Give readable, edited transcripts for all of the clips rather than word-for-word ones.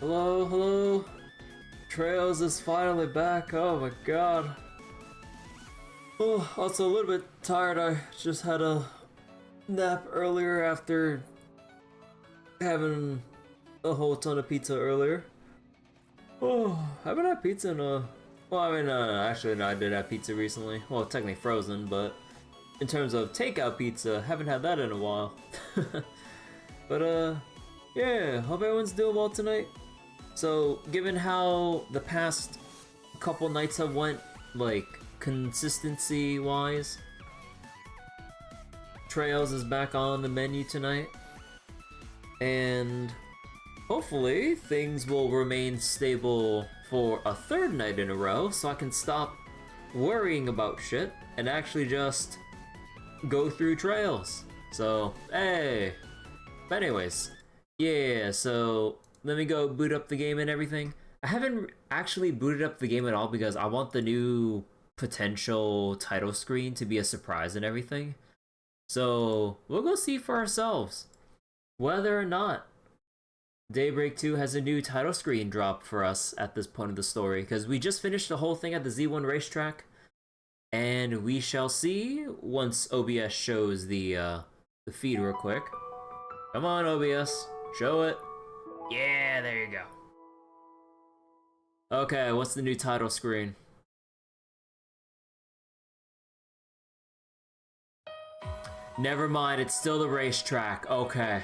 Hello, hello. Trails is finally back. Oh my god. Oh, also a little bit tired. I just had a nap earlier after having a whole ton of pizza earlier. Oh, I haven't had pizza in a... Well, I mean, actually, no, I did have pizza recently. Well, technically frozen, but in terms of takeout pizza, haven't had that in a while. But, yeah, hope everyone's doing well tonight. So, given how the past couple nights have went, like, consistency-wise, Trails is back on the menu tonight. And hopefully, things will remain stable for a third night in a row, so I can stop worrying about shit and actually just go through Trails. So, hey! But anyways, yeah, so let me go boot up the game and everything. I haven't actually booted up the game at all because I want the new potential title screen to be a surprise and everything. So, we'll go see for ourselves whether or not Daybreak 2 has a new title screen drop for us at this point of the story, because we just finished the whole thing at the Z1 racetrack, and we shall see once OBS shows the feed real quick. Come on, OBS, show it. Yeah, there you go. Okay, what's the new title screen? Never mind, it's still the racetrack. Okay.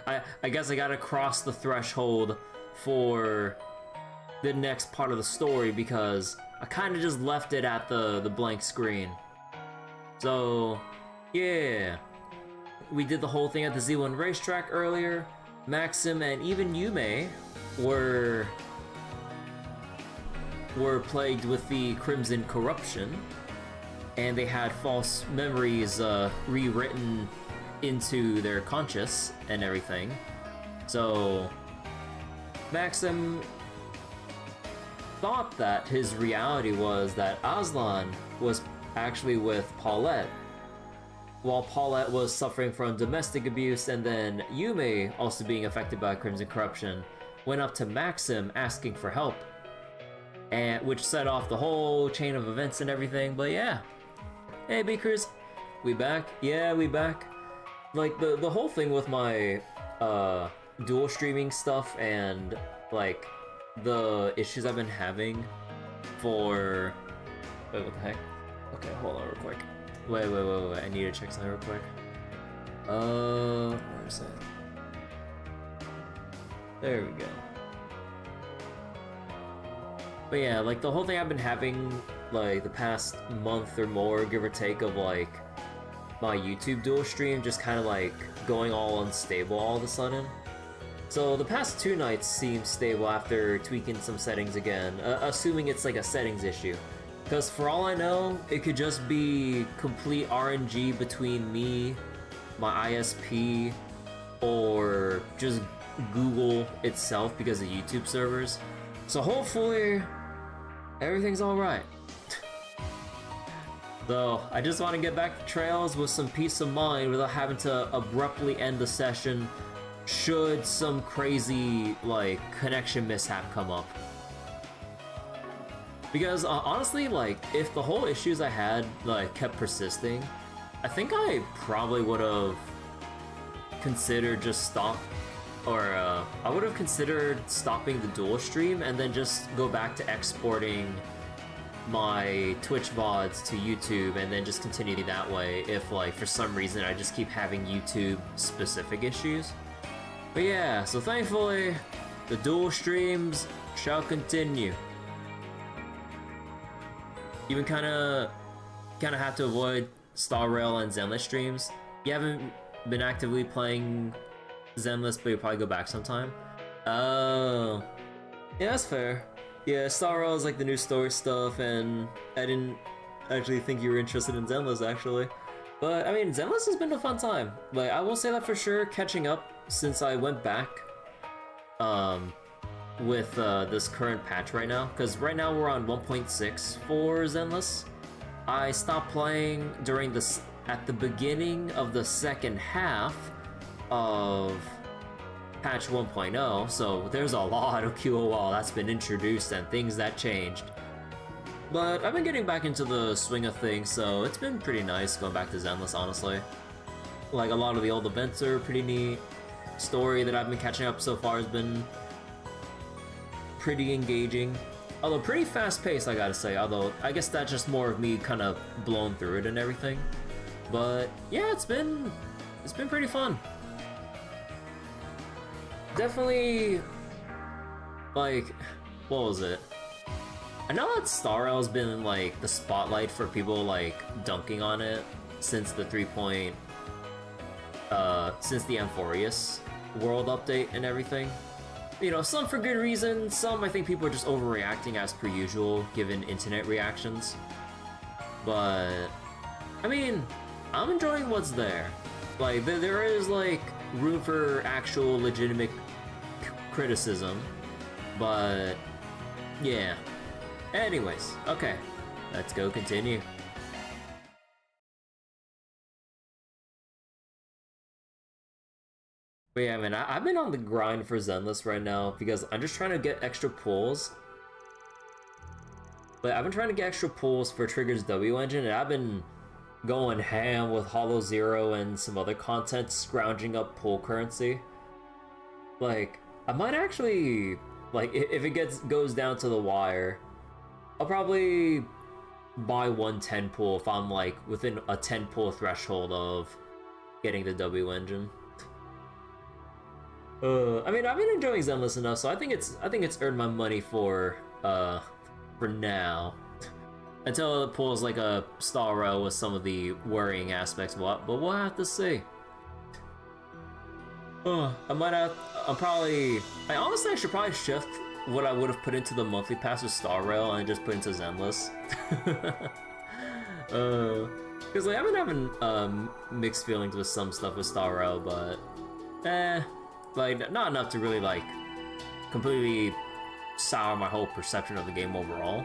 I guess I gotta cross the threshold for the next part of the story because I kind of just left it at the blank screen. So, yeah. We did the whole thing at the Z1 racetrack earlier. Maxim and even Yume were plagued with the Crimson Corruption, and they had false memories rewritten into their conscious and everything. So Maxim thought that his reality was that Aslan was actually with Paulette, while Paulette was suffering from domestic abuse, and then Yume, also being affected by Crimson Corruption, went up to Maxim asking for help, and which set off the whole chain of events and everything. But yeah, hey Beakers, we back? Yeah, we back. Like, the whole thing with my dual streaming stuff and like the issues I've been having for... Wait, what the heck? Okay, hold on real quick. Wait, I need to check something real quick. Where is it? There we go. But yeah, like the whole thing I've been having like the past month or more, give or take, of like my YouTube dual stream just kind of like going all unstable all of a sudden. So the past 2 nights seem stable after tweaking some settings again, assuming it's like a settings issue. Because for all I know, it could just be complete RNG between me, my ISP, or just Google itself because of YouTube servers. So hopefully, everything's alright. So, I just want to get back to Trails with some peace of mind without having to abruptly end the session should some crazy, like, connection mishap come up. Because, honestly, like, if the whole issues I had, like, kept persisting, I think I probably would have considered just I would have considered stopping the dual stream and then just go back to exporting my Twitch VODs to YouTube and then just continue that way if, like, for some reason I just keep having YouTube specific issues. But yeah, so thankfully, the dual streams shall continue. You kind of have to avoid Star Rail and Zenless streams. You haven't been actively playing Zenless, but you'll probably go back sometime. Oh, yeah, that's fair. Yeah, Star Rail is like the new story stuff, and I didn't actually think you were interested in Zenless actually. But I mean, Zenless has been a fun time. Like, I will say that for sure, catching up since I went back with this current patch right now, because right now we're on 1.6 for Zenless. I stopped playing during at the beginning of the second half of patch 1.0, so there's a lot of QOL that's been introduced and things that changed. But I've been getting back into the swing of things, so it's been pretty nice going back to Zenless, honestly. Like, a lot of the old events are pretty neat. Story that I've been catching up so far has been pretty engaging. Although pretty fast-paced, I gotta say. Although, I guess that's just more of me kind of blowing through it and everything. But, yeah, it's been pretty fun. Definitely, like, what was it? I know that Star Rail's been in, like, the spotlight for people, like, dunking on it since the since the Amphorius world update and everything. You know, some for good reason, some I think people are just overreacting as per usual, given internet reactions. But, I mean, I'm enjoying what's there. Like, there is, like, room for actual legitimate criticism, but, yeah. Anyways, okay, let's go continue. But yeah, man, I've been on the grind for Zenless right now because I'm just trying to get extra pulls. But I've been trying to get extra pulls for Trigger's W engine, and I've been going ham with Hollow Zero and some other content, scrounging up pull currency. Like, I might actually, like, if it goes down to the wire, I'll probably buy 110 pull if I'm, like, within a 10 pull threshold of getting the W engine. I mean, I've been enjoying Zenless enough, so I think it's earned my money for now. Until it pulls like a Star Rail with some of the worrying aspects, but we'll have to see. I honestly should probably shift what I would have put into the monthly pass with Star Rail and just put into Zenless. Because like, I've been having mixed feelings with some stuff with Star Rail, but like not enough to really like completely sour my whole perception of the game overall.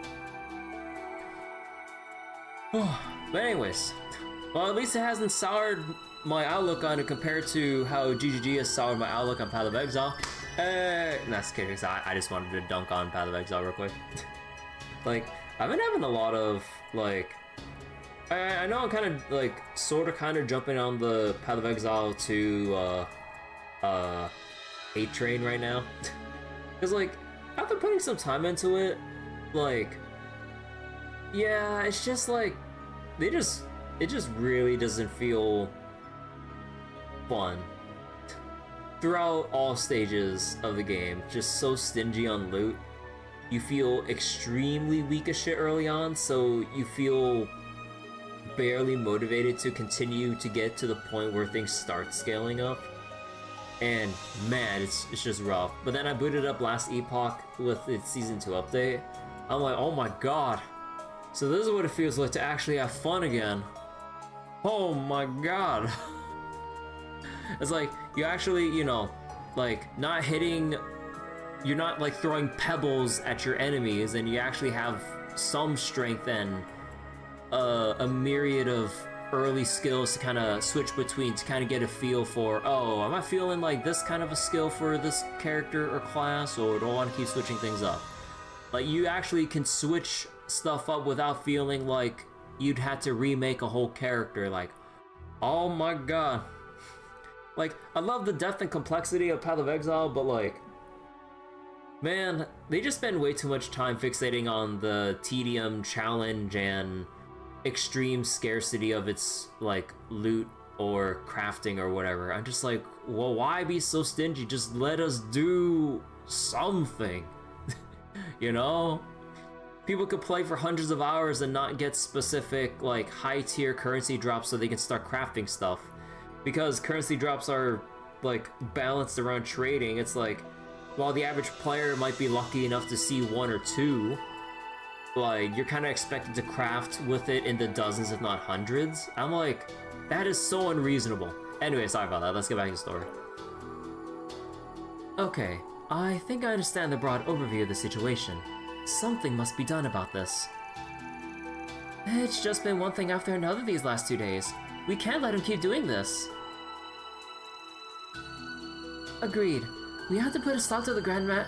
But anyways, well, at least it hasn't soured my outlook on it compared to how GGG has soured my outlook on Path of Exile. That's kidding. I just wanted to dunk on Path of Exile real quick. Like, I've been having a lot of like, I know I'm kind of like kind of jumping on the Path of Exile to hate train right now, because like after putting some time into it, like, yeah, it's just like it just really doesn't feel fun throughout all stages of the game. Just so stingy on loot. You feel extremely weak as shit early on, so you feel barely motivated to continue to get to the point where things start scaling up. And man, it's just rough. But then I booted up last Epoch with its Season 2 update. I'm like, oh my god. So this is what it feels like to actually have fun again. Oh my god. It's like, you actually, you know, like, not hitting... You're not, like, throwing pebbles at your enemies, and you actually have some strength and a myriad of early skills to kind of switch between to kind of get a feel for, oh, am I feeling like this kind of a skill for this character or class, or do I want to keep switching things up? Like, you actually can switch stuff up without feeling like you'd had to remake a whole character. Like, oh my god. Like, I love the depth and complexity of Path of Exile, but like, man, they just spend way too much time fixating on the tedium, challenge, and extreme scarcity of its like loot or crafting or whatever. I'm just like, well, why be so stingy? Just let us do something. You know, people could play for hundreds of hours and not get specific like high tier currency drops so they can start crafting stuff, because currency drops are like balanced around trading. It's like, while the average player might be lucky enough to see one or two, like, you're kind of expected to craft with it in the dozens, if not hundreds. I'm like, that is so unreasonable. Anyway, sorry about that. Let's get back to the story. Okay, I think I understand the broad overview of the situation. Something must be done about this. It's just been one thing after another these last 2 days. We can't let him keep doing this. Agreed. We have to put a stop to the Garden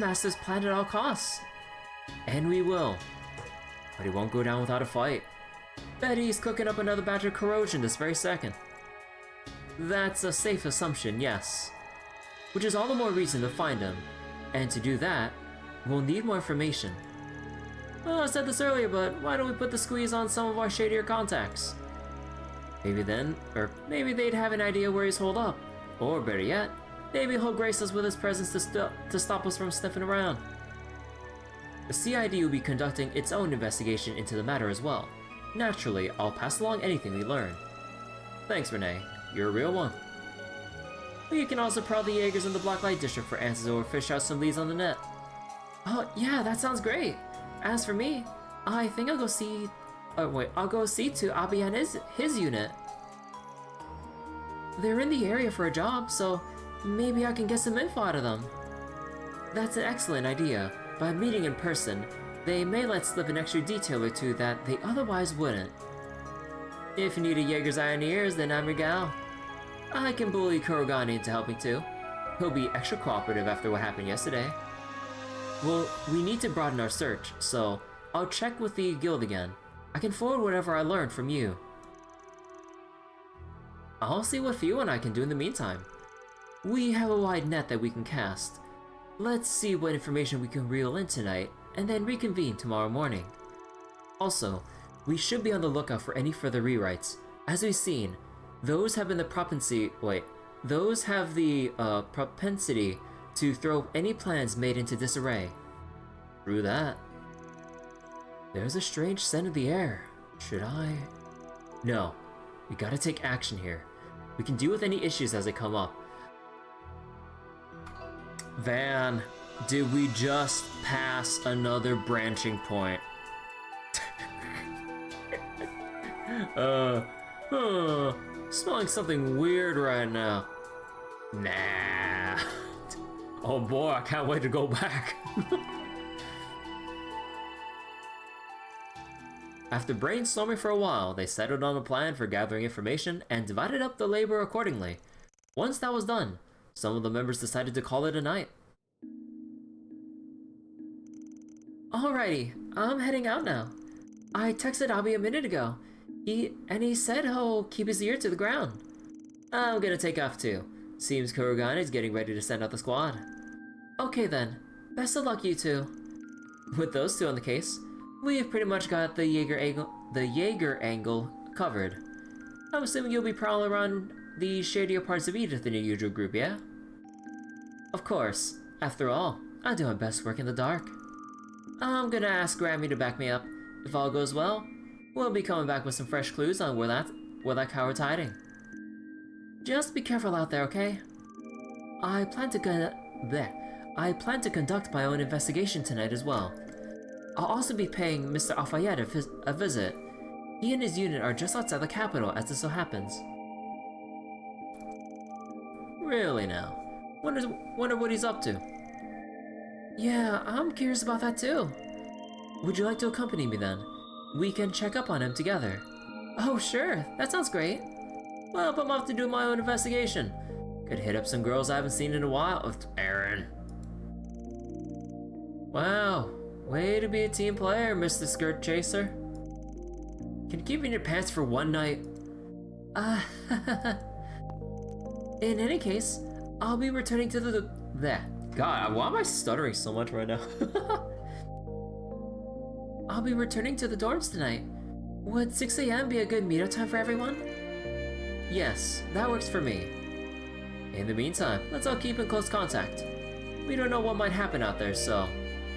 Master's plan at all costs. And we will. But he won't go down without a fight. Bet he's cooking up another batch of corrosion this very second. That's a safe assumption, yes. Which is all the more reason to find him. And to do that, we'll need more information. Well, I said this earlier, but why don't we put the squeeze on some of our shadier contacts? Maybe maybe they'd have an idea where he's holed up. Or better yet, maybe he'll grace us with his presence to stop us from sniffing around. The CID will be conducting its own investigation into the matter as well. Naturally, I'll pass along anything we learn. Thanks, Renee. You're a real one. You can also prowl the Jaegers in the Blacklight District for answers or fish out some leads on the net. Oh, yeah, that sounds great. As for me, I think I'll go see... I'll go see to Abi and his unit. They're in the area for a job, so maybe I can get some info out of them. That's an excellent idea. By meeting in person, they may let slip an extra detail or two that they otherwise wouldn't. If you need a Jaeger's eye and ears, then I'm your gal. I can bully Kurogane into helping too. He'll be extra cooperative after what happened yesterday. Well, we need to broaden our search, so I'll check with the guild again. I can forward whatever I learned from you. I'll see what Fiona and I can do in the meantime. We have a wide net that we can cast. Let's see what information we can reel in tonight, and then reconvene tomorrow morning. Also, we should be on the lookout for any further rewrites. As we've seen, those have the propensity to throw any plans made into disarray. Through that. There's a strange scent in the air. Should I? No. We gotta take action here. We can deal with any issues as they come up. Van, did we just pass another branching point? Smelling something weird right now. Nah. Oh boy, I can't wait to go back. After brainstorming for a while, they settled on a plan for gathering information and divided up the labor accordingly. Once that was done, some of the members decided to call it a night. Alrighty, I'm heading out now. I texted Abi a minute ago. He said he'll keep his ear to the ground. I'm gonna take off too. Seems Kurogane is getting ready to send out the squad. Okay then, best of luck you two. With those two on the case, we've pretty much got the Jaeger angle covered. I'm assuming you'll be prowling around the shadier parts of Edith in your usual group, yeah? Of course. After all, I do my best work in the dark. I'm gonna ask Grammy to back me up. If all goes well, we'll be coming back with some fresh clues on where that coward's hiding. Just be careful out there, okay? I plan to conduct my own investigation tonight as well. I'll also be paying Mr. Alfayette a visit. He and his unit are just outside the capital, as it so happens. Really now? Wonder what he's up to. Yeah, I'm curious about that too. Would you like to accompany me then? We can check up on him together. Oh sure, that sounds great. Well, I'm off to do my own investigation. Could hit up some girls I haven't seen in a while with Aaron. Wow, way to be a team player, Mr. Skirt Chaser. Can you keep in your pants for one night? In any case, I'll be returning to the God, why am I stuttering so much right now? I'll be returning to the dorms tonight. Would 6 AM be a good meetup time for everyone? Yes, that works for me. In the meantime, let's all keep in close contact. We don't know what might happen out there, so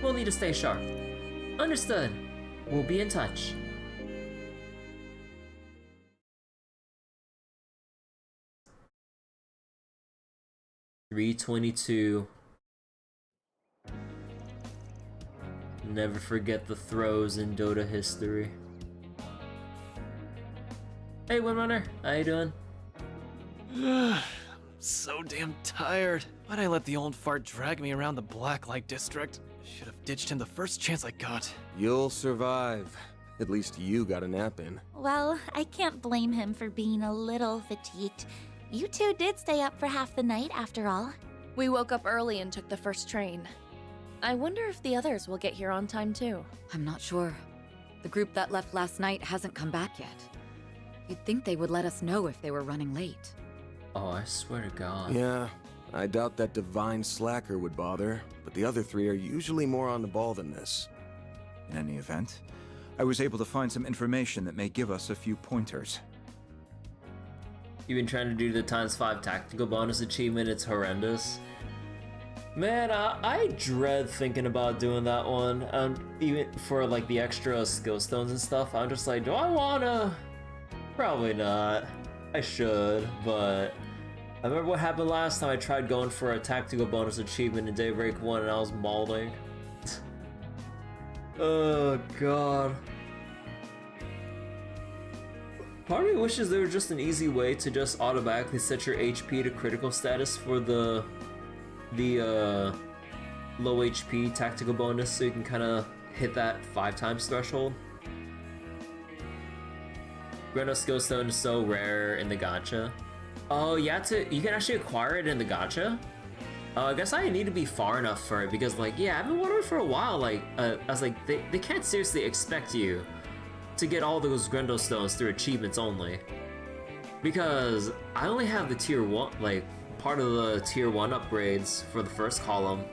we'll need to stay sharp. Understood. We'll be in touch. $322. Never forget the throws in Dota history. Hey, Windrunner, how you doing? So damn tired. Why'd I let the old fart drag me around the Blacklight District? Should have ditched him the first chance I got. You'll survive. At least you got a nap in. Well, I can't blame him for being a little fatigued. You two did stay up for half the night, after all. We woke up early and took the first train. I wonder if the others will get here on time too. I'm not sure. The group that left last night hasn't come back yet. You'd think they would let us know if they were running late. Oh, I swear to God. Yeah, I doubt that divine slacker would bother, but the other three are usually more on the ball than this. In any event, I was able to find some information that may give us a few pointers. You've been trying to do the ×5 tactical bonus achievement, it's horrendous. Man, I dread thinking about doing that one. Even for like the extra skill stones and stuff, I'm just like, do I wanna? Probably not. I should, but I remember what happened last time I tried going for a tactical bonus achievement in Daybreak 1 and I was mauling. Oh god. Part of me wishes there was just an easy way to just automatically set your HP to critical status for the low HP tactical bonus so you can kind of hit that 5 times threshold. Grendo Skill Stone is so rare in the gacha. Oh, you can actually acquire it in the gacha? I guess I need to be far enough for it because, like, yeah, I've been wondering for a while, like, I was like, they can't seriously expect you to get all those Grendo Stones through achievements only. Because I only have the tier 1, like, part of the tier 1 upgrades for the first column.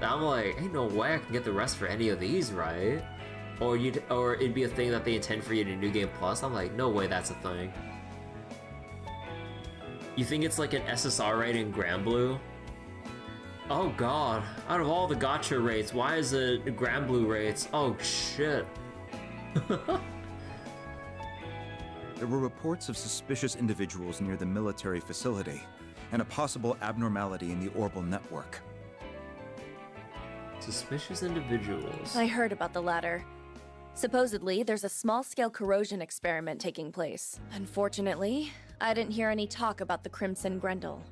I'm like, ain't no way I can get the rest for any of these, right? Or it'd be a thing that they intend for you to New Game Plus. I'm like, no way that's a thing. You think it's like an SSR rate in Grand Blue? Oh god, out of all the gacha rates, why is it Grand Blue rates? Oh shit. There were reports of suspicious individuals near the military facility, and a possible abnormality in the orbital network. Suspicious individuals. I heard about the latter. Supposedly, there's a small-scale corrosion experiment taking place. Unfortunately, I didn't hear any talk about the Crimson Grendel.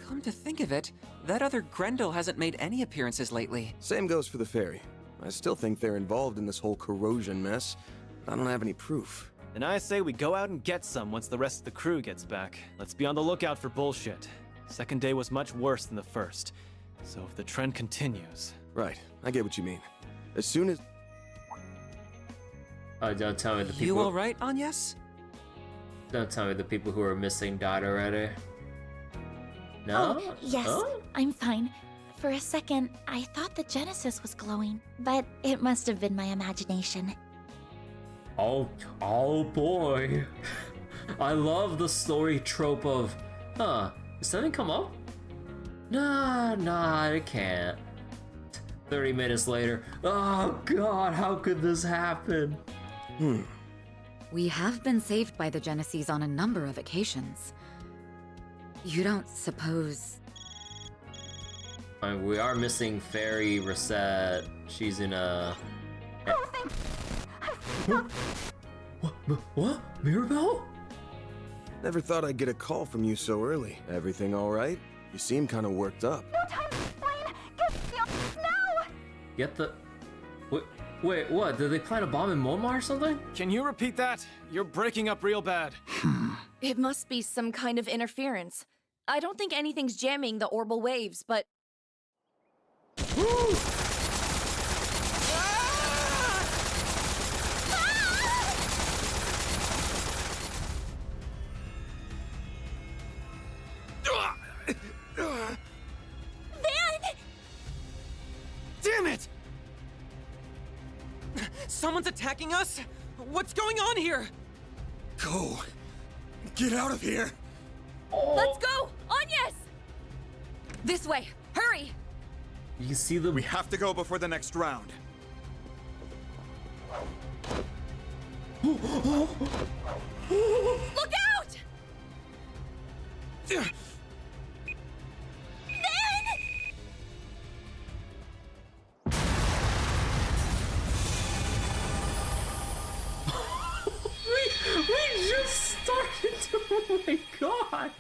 Come to think of it, that other Grendel hasn't made any appearances lately. Same goes for the fairy. I still think they're involved in this whole corrosion mess. I don't have any proof. And I say we go out and get some once the rest of the crew gets back. Let's be on the lookout for bullshit. Second day was much worse than the first, so if the trend continues... Right, I get what you mean. As soon as... Don't tell me the people... You alright, Agnes? Don't tell me the people who are missing died already. No? Oh, yes, Oh? I'm fine. For a second, I thought the Genesis was glowing, but it must have been my imagination. Oh boy. I love the story trope of, did something come up? Nah, it can't. 30 minutes later, oh god, how could this happen? We have been saved by the Genesis on a number of occasions. You don't suppose... We are missing Fairy Reset. She's in a... What? Mirabel? Never thought I'd get a call from you so early. Everything all right? You seem kind of worked up. No time to explain! Get the office now! Get the... Wait, what? Did they plant a bomb in Momar or something? Can you repeat that? You're breaking up real bad. It must be some kind of interference. I don't think anything's jamming the orbital waves, but... Damn it! Someone's attacking us? What's going on here? Go! Get out of here! Let's go! Agnes! This way! Hurry! You can see them... We have to go before the next round. Look out! We just started to... Oh my god!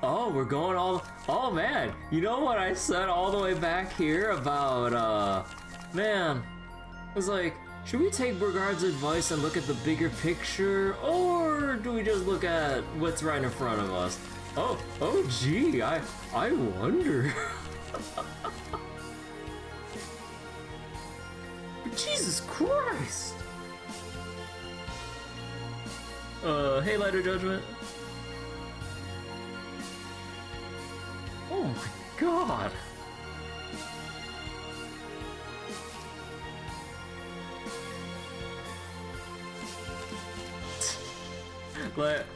Oh, we're going all... Oh man, you know what I said all the way back here about, man, it was like, Should we take Bergard's advice and look at the bigger picture, or do we just look at what's right in front of us? Oh gee, I wonder. Jesus Christ! Hey, Lighter Judgment. Oh my god!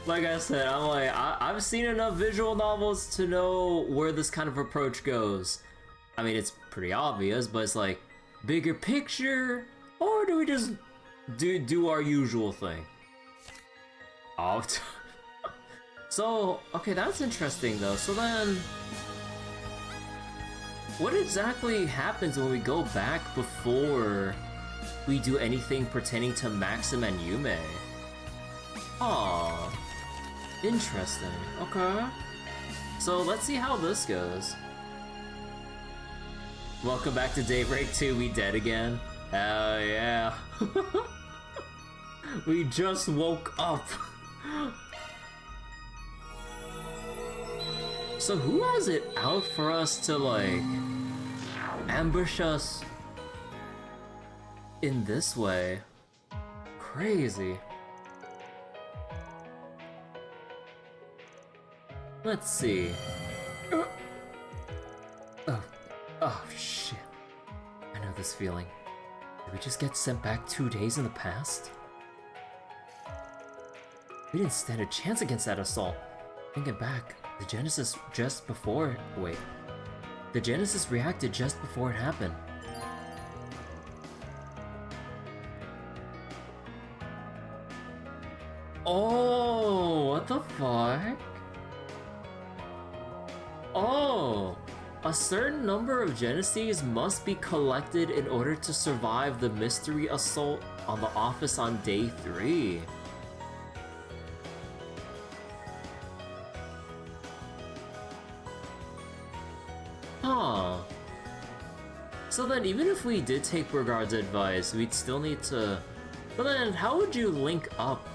Like I said, I've seen enough visual novels to know where this kind of approach goes. I mean, it's pretty obvious, but it's like, bigger picture, or do we just do our usual thing? Oh, so, okay, that's interesting though. So then, what exactly happens when we go back before we do anything pertaining to Maxim and Yume? Aw, interesting. Okay. So let's see how this goes. Welcome back to Daybreak 2, we dead again? Hell yeah. We just woke up. So who has it out for us to, like, ambush us in this way? Crazy. Let's see. Oh shit. I know this feeling. Did we just get sent back 2 days in the past? We didn't stand a chance against that assault. Thinking back, the Genesis just before... Wait. The Genesis reacted just before it happened. Oh, what the fuck? Oh, a certain number of Genesis must be collected in order to survive the mystery assault on the office on day 3. Huh. So then even if we did take Bergard's advice, we'd still need to... But then how would you link up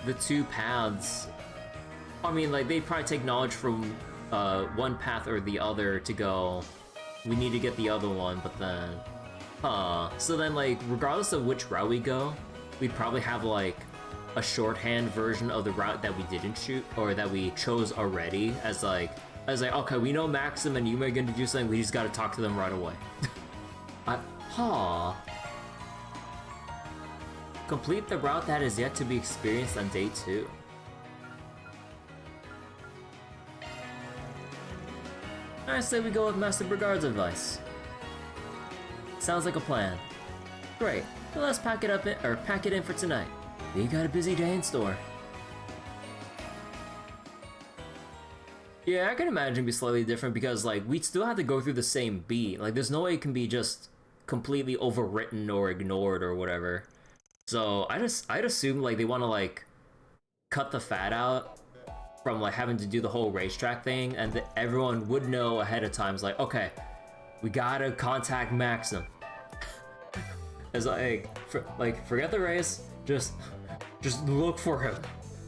the two paths? I mean, like, they'd probably take knowledge from one path or the other to go, we need to get the other one, but then... So then, like, regardless of which route we go, we'd probably have, like, a shorthand version of the route that we didn't shoot, or that we chose already, as like, okay, we know Maxim and Yume are gonna do something, we just gotta talk to them right away. Complete the route that is yet to be experienced on day 2. I say we go with Master Bergard's advice. Sounds like a plan. Great, well, let's pack it in for tonight. We got a busy day in store. Yeah, I can imagine it'd be slightly different because, like, we'd still have to go through the same beat. Like, there's no way it can be just completely overwritten or ignored or whatever. So I'd assume, like, they want to, like, cut the fat out from, like, having to do the whole racetrack thing, and that everyone would know ahead of time. It's like, okay, we gotta contact Maxim. It's like, forget the race, just look for him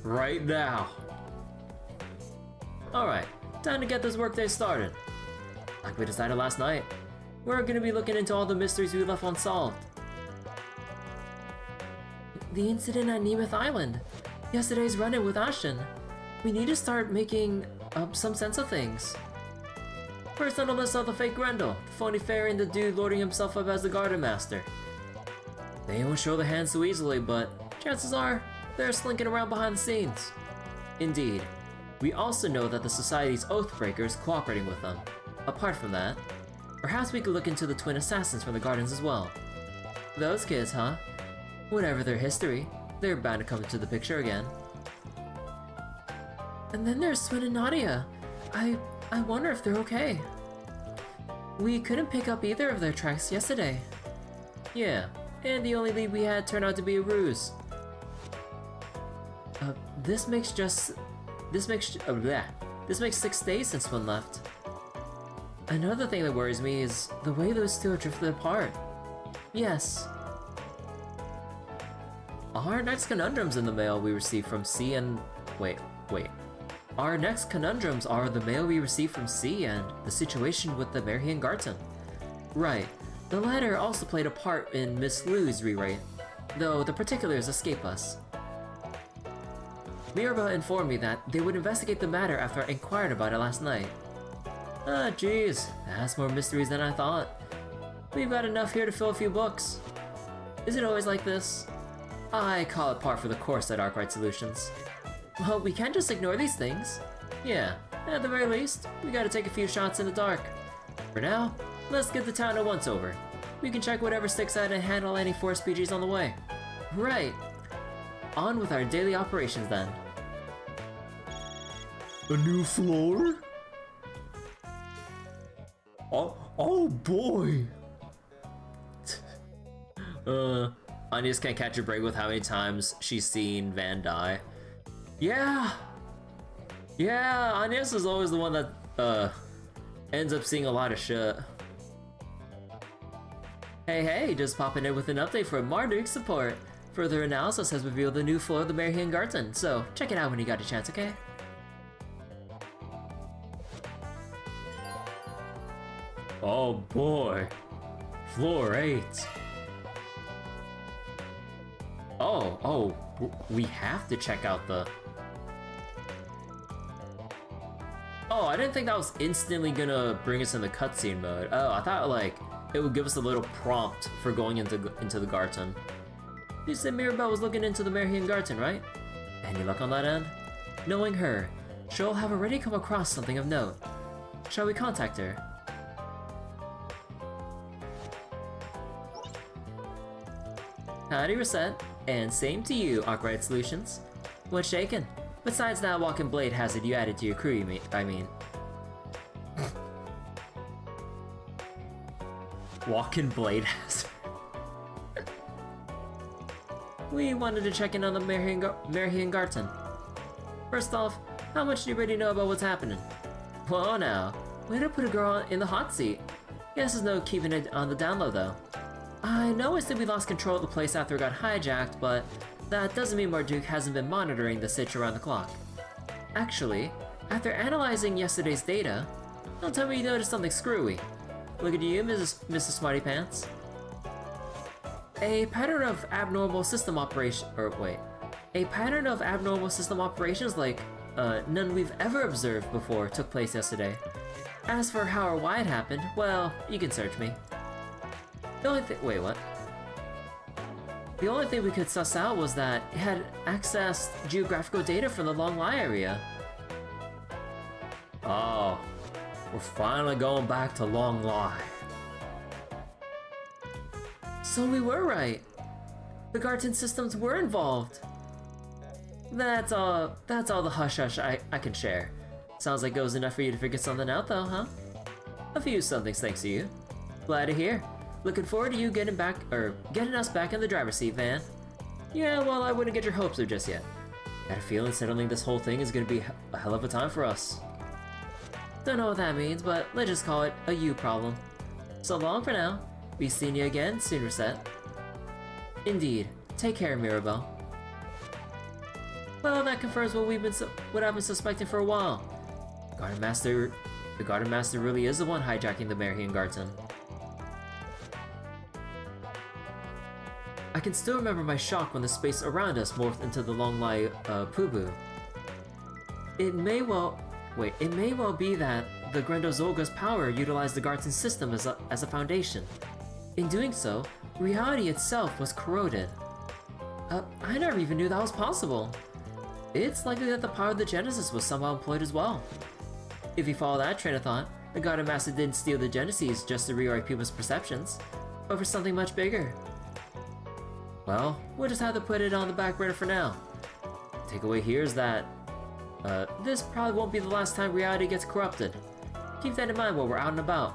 right now. Alright, time to get this workday started. Like we decided last night, we're gonna be looking into all the mysteries we left unsolved. The incident at Nemeth Island, yesterday's run-in with Ashton. We need to start making some sense of things. First on the list are the fake Grendel, the phony fairy, and the dude lording himself up as the Garden Master. They won't show their hands so easily, but chances are they're slinking around behind the scenes. Indeed. We also know that the Society's Oathbreaker is cooperating with them. Apart from that, perhaps we could look into the twin assassins from the Gardens as well. Those kids, huh? Whatever their history, they're bound to come into the picture again. And then there's Swin and Nadia. I wonder if they're okay. We couldn't pick up either of their tracks yesterday. Yeah, and the only lead we had turned out to be a ruse. This makes 6 days since Swin left. Another thing that worries me is the way those two are drifted apart. Yes. Our next conundrums in the mail we received from C and... Wait. Our next conundrums are the mail we received from C and the situation with the Märchen Garten. Right. The latter also played a part in Miss Liu's rewrite, though the particulars escape us. Mirabel informed me that they would investigate the matter after I inquired about it last night. Ah, jeez, that's more mysteries than I thought. We've got enough here to fill a few books. Is it always like this? I call it par for the course at Arkwright Solutions. Well, we can't just ignore these things. Yeah, at the very least, we gotta take a few shots in the dark. For now, let's get the town at once over. We can check whatever sticks out and handle any force PGs on the way. Right. On with our daily operations then. A new floor? Oh boy! Anya just can't catch a break with how many times she's seen Van die. Yeah! Agnes is always the one that, ends up seeing a lot of shit. Hey, just popping in with an update from Marduk's support. Further analysis has revealed the new floor of the Märchen Garten, so check it out when you got a chance, okay? Oh boy. Floor 8. Oh, we have to check out the... Oh, I didn't think that was instantly gonna bring us in the cutscene mode. Oh, I thought like it would give us a little prompt for going into the Garten. You said Mirabel was looking into the Märchen Garten, right? Any luck on that end? Knowing her, she'll have already come across something of note. Shall we contact her? Howdy, Reset, and same to you, Arkwright Solutions. What's shaking? Besides that walking blade hazard you added to your crew, I mean. Walking blade hazard. We wanted to check in on the Märchen Garten. First off, how much do you already know about what's happening? Whoa now, way to put a girl in the hot seat. Guess there's no keeping it on the down low though. I know I said we lost control of the place after it got hijacked, but that doesn't mean Marduk hasn't been monitoring the sitch around the clock. Actually, after analyzing yesterday's data, don't tell me you noticed something screwy. Look at you, Mrs. Smarty Pants. A pattern of abnormal system operations like none we've ever observed before took place yesterday. As for how or why it happened, well, you can search me. The only thing we could suss out was that it had accessed geographical data from the Long Lai area. Oh, we're finally going back to Long Lai. So we were right. The Garten systems were involved. That's all the hush-hush I can share. Sounds like it was enough for you to figure something out though, huh? A few somethings thanks to you. Glad to hear. Looking forward to you getting us back in the driver's seat, Van. Yeah, well, I wouldn't get your hopes up just yet. Got a feeling settling this whole thing is gonna be a hell of a time for us. Don't know what that means, but let's just call it a you problem. So long for now. Be seeing you again soon, Reset. Indeed. Take care, Mirabel. Well, that confirms what I've been suspecting for a while. The Garden Master really is the one hijacking the Märchen Garten. I can still remember my shock when the space around us morphed into the Long Lai Pubu. It may well be that the Grendel Zolga's power utilized the Garten system as a foundation. In doing so, reality itself was corroded. I never even knew that was possible. It's likely that the power of the Genesis was somehow employed as well. If you follow that train of thought, the Garden Master didn't steal the Genesis just to rewrite people's perceptions, but for something much bigger. Well, we'll just have to put it on the back burner for now. The takeaway here is that, this probably won't be the last time reality gets corrupted. Keep that in mind while we're out and about.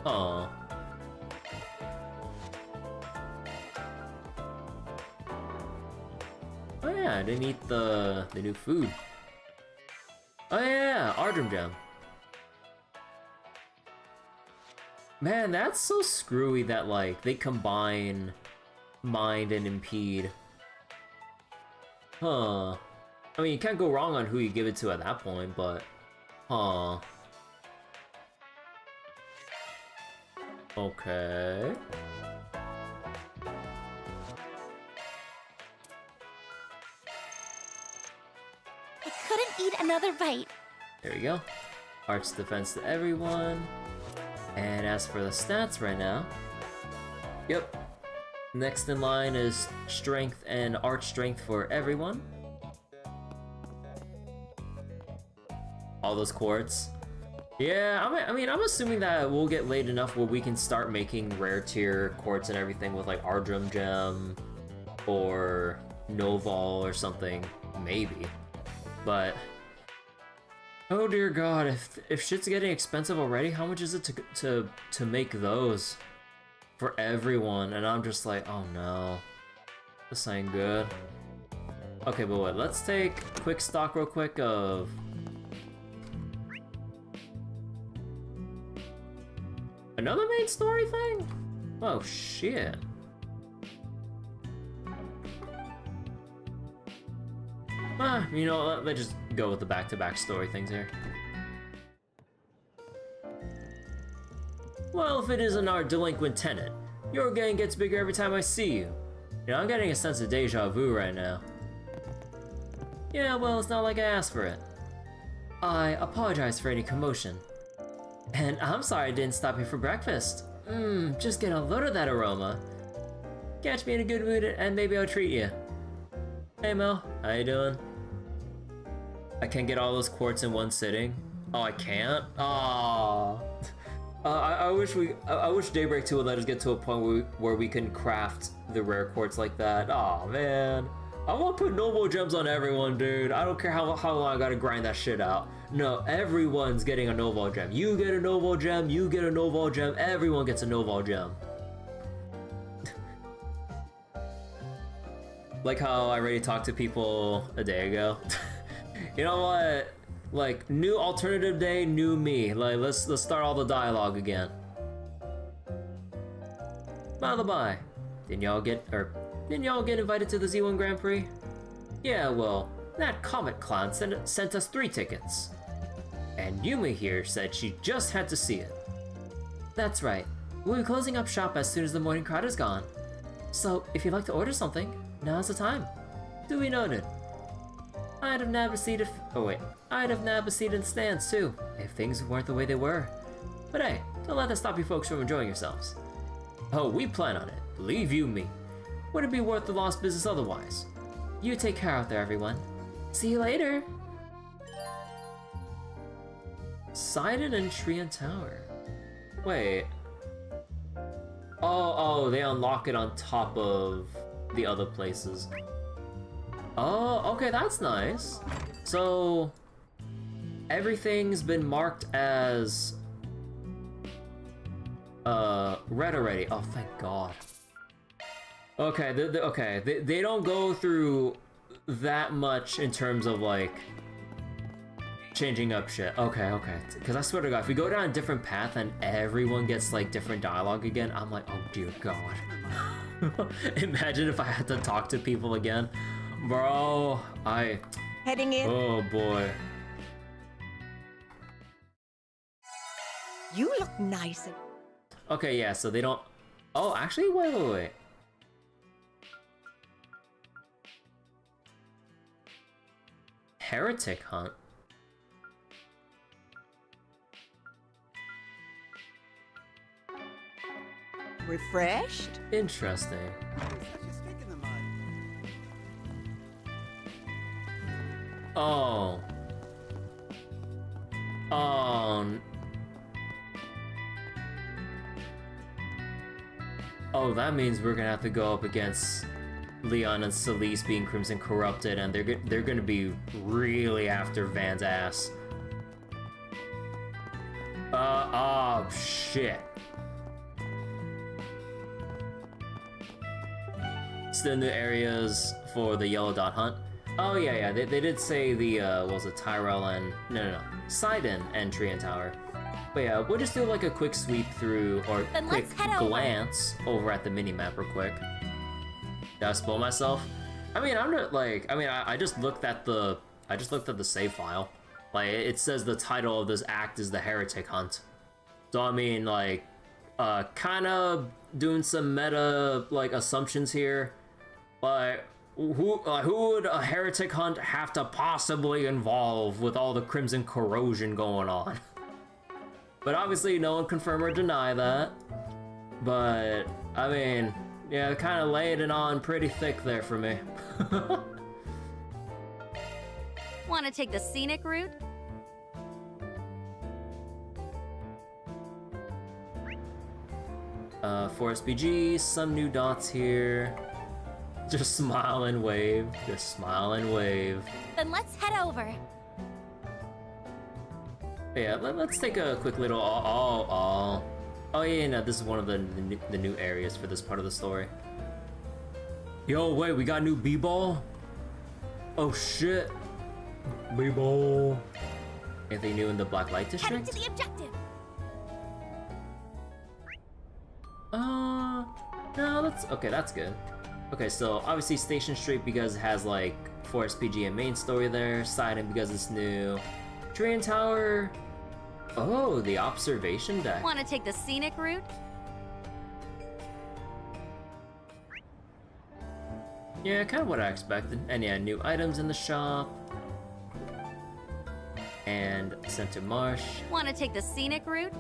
Aww. Oh yeah, I didn't eat the new food. Oh yeah, Ardrum Gem. Man, that's so screwy that, like, they combine mind and impede. Huh. I mean, you can't go wrong on who you give it to at that point, but... Huh. Okay. I couldn't eat another bite. There we go. Arch defense to everyone. And as for the stats right now... Yep. Next in line is strength and arch strength for everyone. All those quartz. Yeah, I mean, I'm assuming that we'll get late enough where we can start making rare tier quartz and everything with like Ardrum Gem or Noval or something, maybe. But oh dear God, if shit's getting expensive already, how much is it to make those for everyone? And I'm just like, oh no, this ain't good. Okay, but wait, let's take quick stock real quick of. Another main story thing? Oh shit. You know, let's just go with the back-to-back story things here. Well, if it isn't our delinquent tenant, your gang gets bigger every time I see you. You know, I'm getting a sense of deja vu right now. Yeah, well, it's not like I asked for it. I apologize for any commotion. And I'm sorry I didn't stop here for breakfast. Just get a load of that aroma. Catch me in a good mood and maybe I'll treat you. Hey Mel, how you doing? I can't get all those quartz in one sitting. Oh, I can't? Aww. I wish Daybreak 2 would let us get to a point where we can craft the rare quartz like that. Aw, man. I want to put noble gems on everyone, dude. I don't care how long I gotta grind that shit out. No, everyone's getting a noble gem. You get a noble gem, you get a noble gem, everyone gets a noble gem. Like how I already talked to people a day ago. You know what? Like, new alternative day, new me. Like, let's start all the dialogue again. By the by, didn't y'all get invited to the Z1 Grand Prix? Yeah, well, that Comet Clown sent us 3 tickets. And Yumi here said she just had to see it. That's right. We'll be closing up shop as soon as the morning crowd is gone. So, if you'd like to order something, now's the time. Duly noted. I'd have nabbed a seat in stands too, if things weren't the way they were. But hey, don't let that stop you folks from enjoying yourselves. Oh, we plan on it. Believe you me. Wouldn't be worth the lost business otherwise. You take care out there, everyone. See you later. Seiden and Trion Tower. Wait. Oh, they unlock it on top of the other places. Oh, okay, that's nice. So, everything's been marked as red already. Oh, thank God. Okay, they don't go through that much in terms of like changing up shit. Okay. Because I swear to God, if we go down a different path and everyone gets like different dialogue again, I'm like, oh dear God. Imagine if I had to talk to people again. Bro, Heading in. Oh boy. You look nice. Okay, yeah, so they don't... Oh, actually, wait. Heretic hunt? Refreshed? Interesting. Oh. Oh, that means we're gonna have to go up against Leon and Celeste being Crimson Corrupted, and they're gonna be really after Van's ass. Oh shit. Still new areas for the Yellow Dot Hunt. Oh yeah, they did say the, what was it, Tyrell and... No, Seiden and Trion Tower. But yeah, we'll just do like a quick sweep through, or Then quick let's head over. glance over at the minimap real quick. Did I spoil myself? I mean, I'm not like, I just looked at the, save file. Like, it says the title of this act is the Heretic Hunt. So I mean, like, kind of doing some meta, like, assumptions here. Like, who would a Heretic Hunt have to possibly involve with all the Crimson Corrosion going on? But obviously, no one confirm or deny that. But, I mean, yeah, kind of laid it on pretty thick there for me. Want to take the scenic route? Forest BG, some new dots here. Just smile and wave. Just smile and wave. Then let's head over. Yeah, let's take a quick little oh yeah, no, this is one of the new areas for this part of the story. Yo, wait, we got new B-ball? Oh shit. B-ball. Anything new in the Black Light Heading District? to the objective. No, that's good. Okay, so obviously Station Street because it has like Forest PG and main story there, Seiden because it's new. Trion Tower. Oh, the observation deck. Want to take the scenic route? Yeah, kind of what I expected. And yeah, new items in the shop. And Center Marsh. Want to take the scenic route?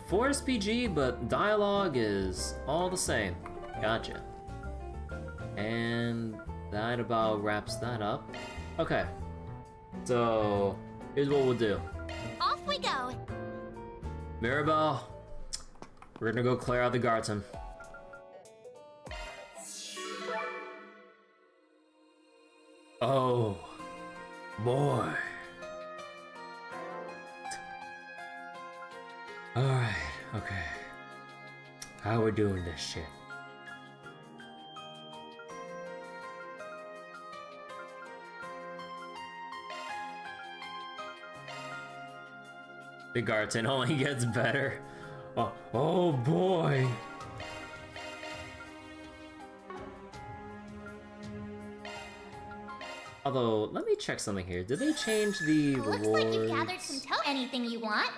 Forest PG, but dialogue is all the same. Gotcha. And that about wraps that up. Okay. So, here's what we'll do. Off we go. Mirabel, we're gonna go clear out the Garten. Oh, boy. Alright, okay. How we doing this shit? The Garten only gets better. Oh boy. Although, let me check something here. Did they change the rewards? Looks like you've gathered some anything you want.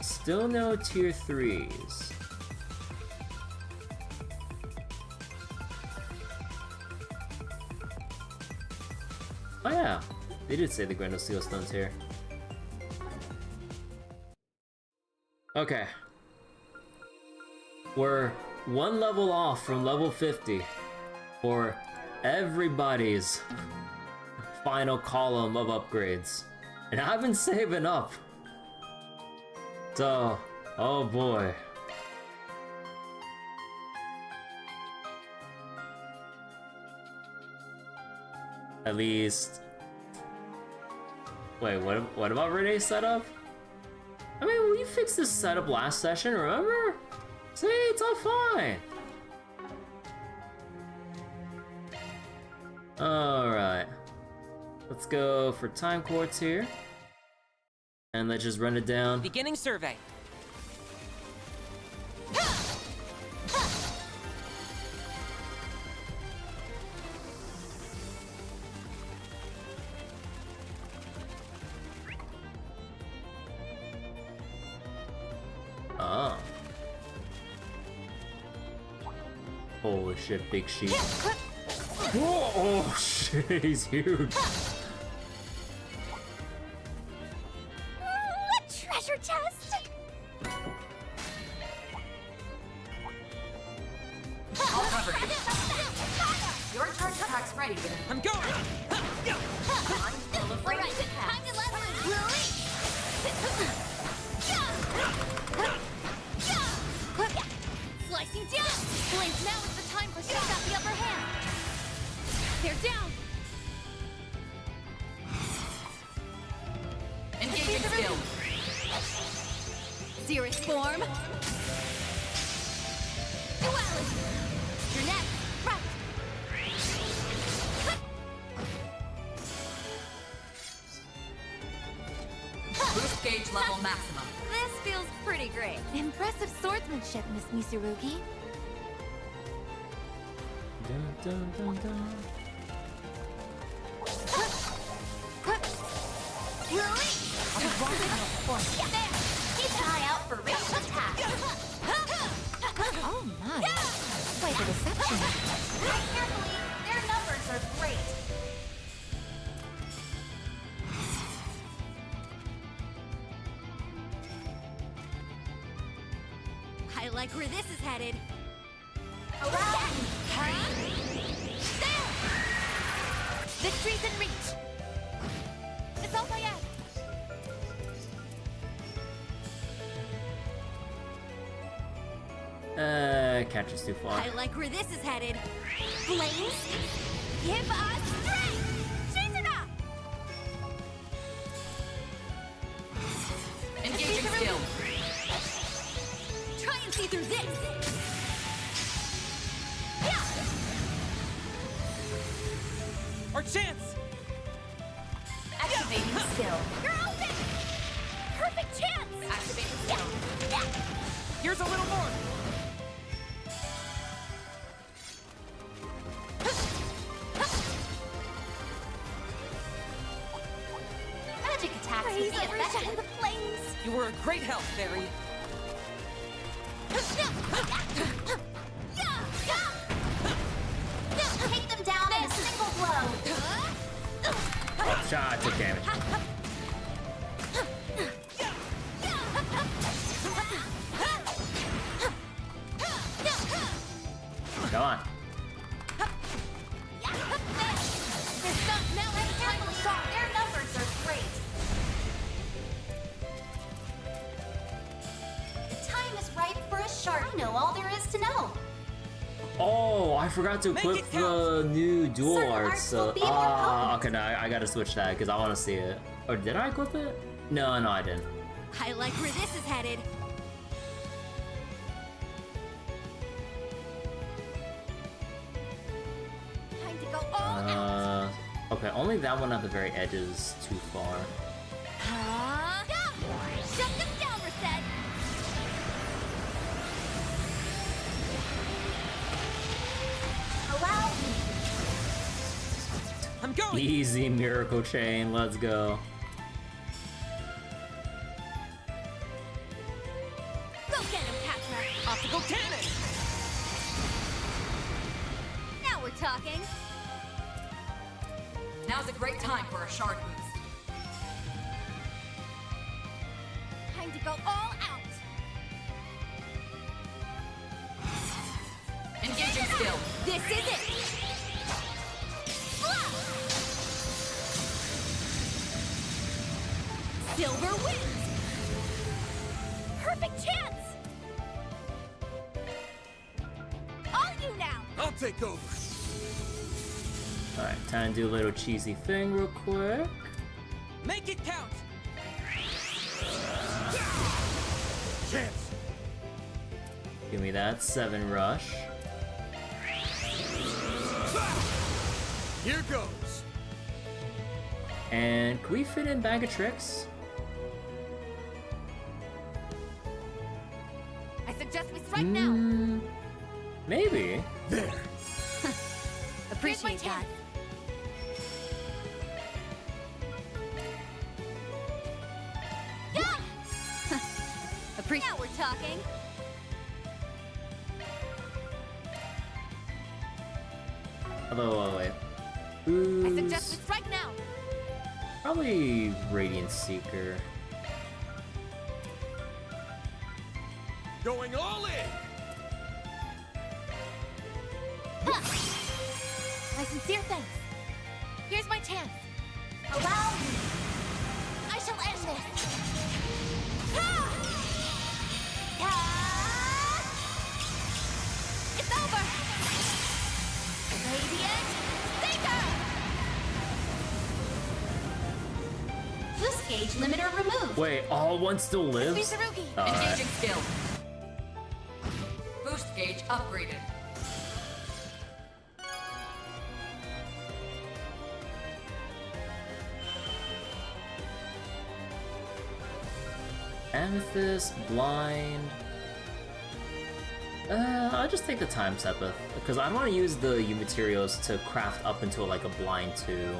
Still no tier 3s. Oh yeah, they did say the Grendel Seal Stone's here. Okay. We're one level off from level 50 for everybody's final column of upgrades. And I've been saving up. So, oh boy. At least... Wait, what about Renee's setup? I mean, we fixed this setup last session, remember? See, it's all fine. Alright. Let's go for time quartz here. And let's just run it down. Beginning survey. Ah. Holy shit, big sheep. Whoa, oh shit, he's huge. A treasure chest. I'll cover you. Your charge attack's ready. I'm going! Alright, time to let loose. Slicing down. Blink, now is the time for she's got the upper hand. They're down. Engaging skill. dearest form. Duality. Your next, right. Boost gauge level maximum. This feels pretty great. Impressive swordsmanship, Miss Misurugi. Dun, dun, dun, dun. There! Keep an eye out for ranged attacks. Oh my. Quite the deception. Tread carefully. Their numbers are great. I like where this is headed. Around! There! Victory's in reach. It's all my end. Catch us too far. I like where this is headed. Flames, give us strength! Shizuna! Engaging skill. Try and see through this! Yeah! Our chance! Activating skill. You're open! Perfect chance! Activating skill. Here's a little more! Magic attacks would be effective in the flames! You were a great help, Fairy. Take them down in a single blow! Oh, shot, I took damage. Come on. Their numbers are great. The time is ripe for a shark. I know all there is to know. Oh, I forgot to equip the new dual Certain arts. arts So, will be more potent. okay, no, I gotta switch that because I want to see it. Or did I equip it? No, I didn't. I like where this is headed. Time to go all out. Okay, only that one at the very edge is too far. Shut them down, Reset. Allow me. I'm going! Easy miracle chain, let's go. Go get him, Patra. Optical cannon! Now we're talking. Now's a great time for a shard boost. Time to go all out. Engaging skill. This is it. Silver wins. Perfect chance. On you now. I'll take over. Alright, time to do a little cheesy thing real quick. Make it count! Chance. Give me that 7 rush. Here goes. And can we fit in Bag of Tricks? I suggest we strike now. Maybe. There. Appreciate that. Now we're talking. Although, wait. I suggest we strike now. Probably Radiant Seeker. Going all in. My sincere thanks. Here's my chance. Allow me. I shall end this. It's over. Radiant Seeker. This Gauge limiter removed. Wait, all one still lives? Alright. Engaging skill. Boost gauge upgraded. Amethyst, blind. I'll just take the time sepith because I don't want to use the U materials to craft up into like a blind too.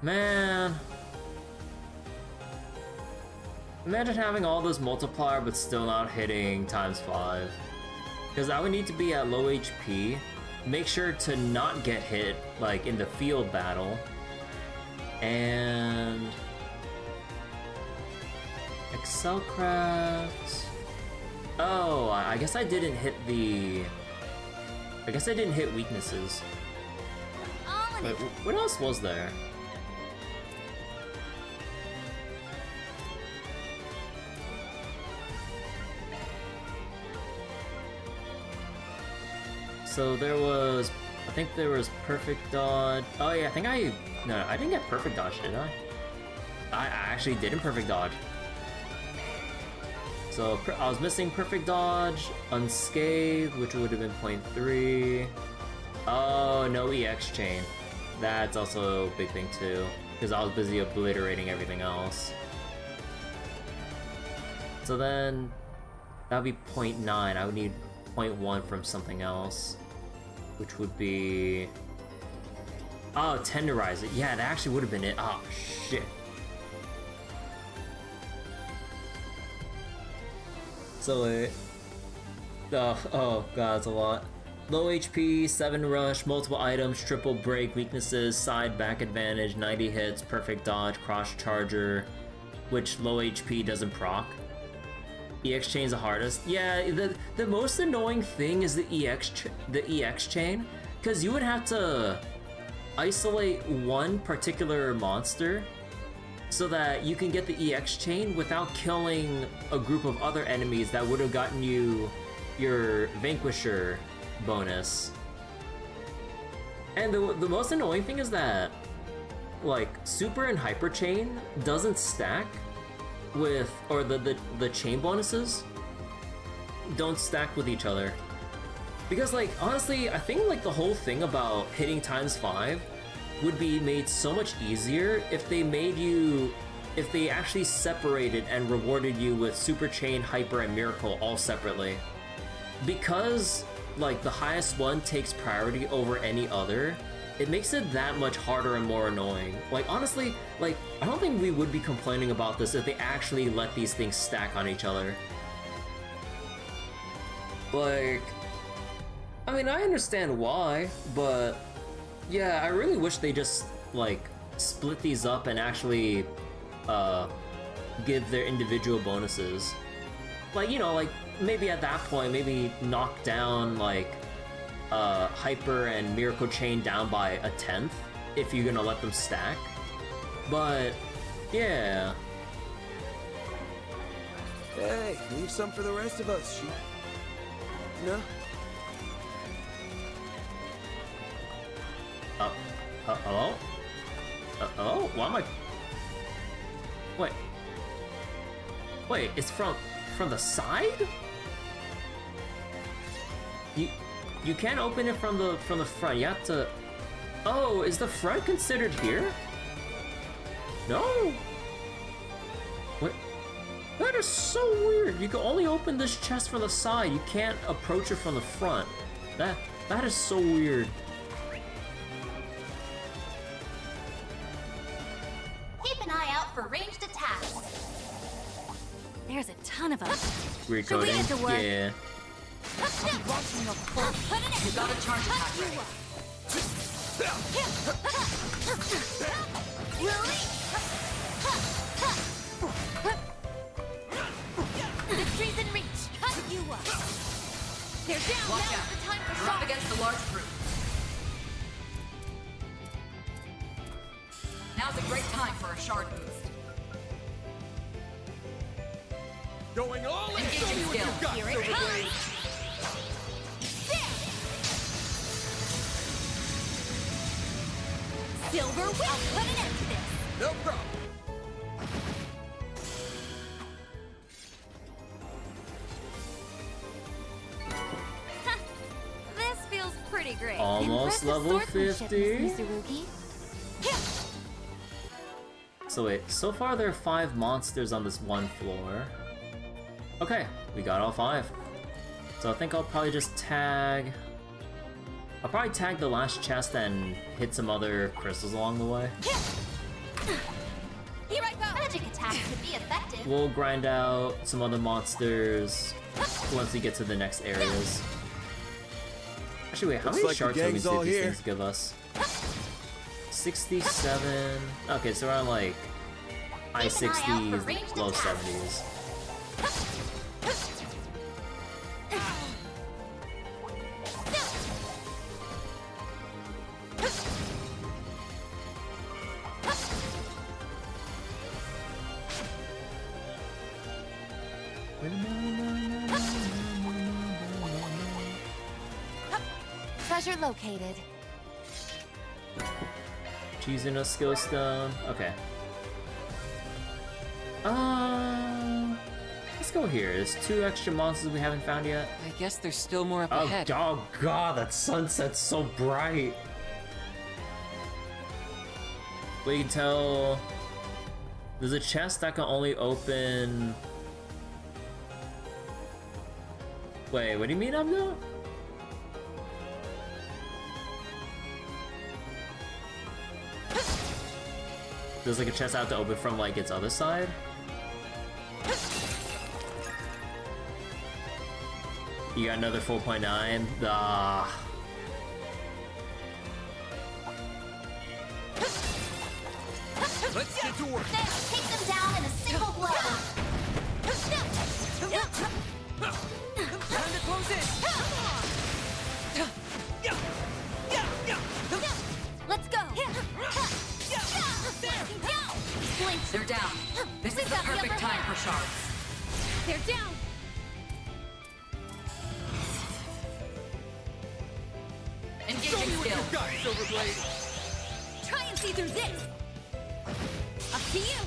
Man, imagine having all this multiplier but still not hitting ×5. Because I would need to be at low HP, make sure to not get hit like in the field battle, and Excelcraft. Oh, I guess I didn't hit the. I guess I didn't hit weaknesses. Wait, what else was there? So there was, I think there was perfect dodge. Oh yeah, no, I didn't get perfect dodge, did I? I actually didn't perfect dodge. So I was missing perfect dodge, unscathed, which would have been 0.3. Oh, no EX chain. That's also a big thing too, because I was busy obliterating everything else. So then, that would be 0.9. I would need 0.1 from something else, which would be... Oh, tenderize it. Yeah, that actually would have been it. Oh, shit. So oh god, that's a lot. Low HP, 7 rush, multiple items, triple break, weaknesses, side back advantage, 90 hits, perfect dodge, cross charger, which low HP doesn't proc. EX chain's the hardest. Yeah, the most annoying thing is the EX chain, because you would have to isolate one particular monster so that you can get the EX chain without killing a group of other enemies that would have gotten you your Vanquisher bonus. And the most annoying thing is that, like, Super and Hyper Chain doesn't stack with, or the chain bonuses don't stack with each other. Because, like, honestly, I think, like, the whole thing about hitting ×5 would be made so much easier if they actually separated and rewarded you with Super Chain, Hyper, and Miracle all separately. Because, like, the highest one takes priority over any other, it makes it that much harder and more annoying. Like, honestly, like, I don't think we would be complaining about this if they actually let these things stack on each other. Like, I mean, I understand why, but yeah, I really wish they just, like, split these up and actually give their individual bonuses. Like, you know, like, maybe at that point, maybe knock down, like, Hyper and Miracle Chain down by 1/10 if you're gonna let them stack. But, yeah. Hey, leave some for the rest of us, sheep. No? Hello? Hello? Why am I... Wait, it's from the side? You can't open it from the front. You have to... Oh, is the front considered here? No. Wait, that is so weird. You can only open this chest from the side. You can't approach it from the front. That is so weird. Keep an eye out for ranged attacks. There's a ton of us. Weird So we coding. get to work. Yeah. You got a charge attack ready. The tree's in reach. Cut you up. They're down. Watch Now's out. the time for You're up shots. against the large group. Now's a great time for a shard boost. Going all in! Engaging skill. Here it comes. There. Silver Wing! I'll put an end to this! No problem. This feels pretty great. Almost level 50. So wait, so far there are 5 monsters on this one floor. Okay, we got all 5. So I think I'll probably just tag... I'll probably tag the last chest and hit some other crystals along the way. Here I go! Magic attacks could be effective. We'll grind out some other monsters once we get to the next areas. Actually, wait, how Looks many like the shard tokens gang's did all these here. things give us? 67... Okay, so around like high Keep an eye out for 60s, ranged low attacks. 70s. Treasure located. Choosing a skill stone. Okay. Let's go here. There's 2 extra monsters we haven't found yet. I guess there's still more up Oh, ahead. oh god, that sunset's so bright. We can tell there's a chest that can only open. Wait, what do you mean I'm not? There's like a chest out to open from like its other side. You got another 4.9. Let's get to work. There, take them down in a single blow. Time to close in! Let's go. Blink. They're down. This is the got the perfect upper time hand. for shards. They're down. Engaging skill. Try and see through this. Up to you.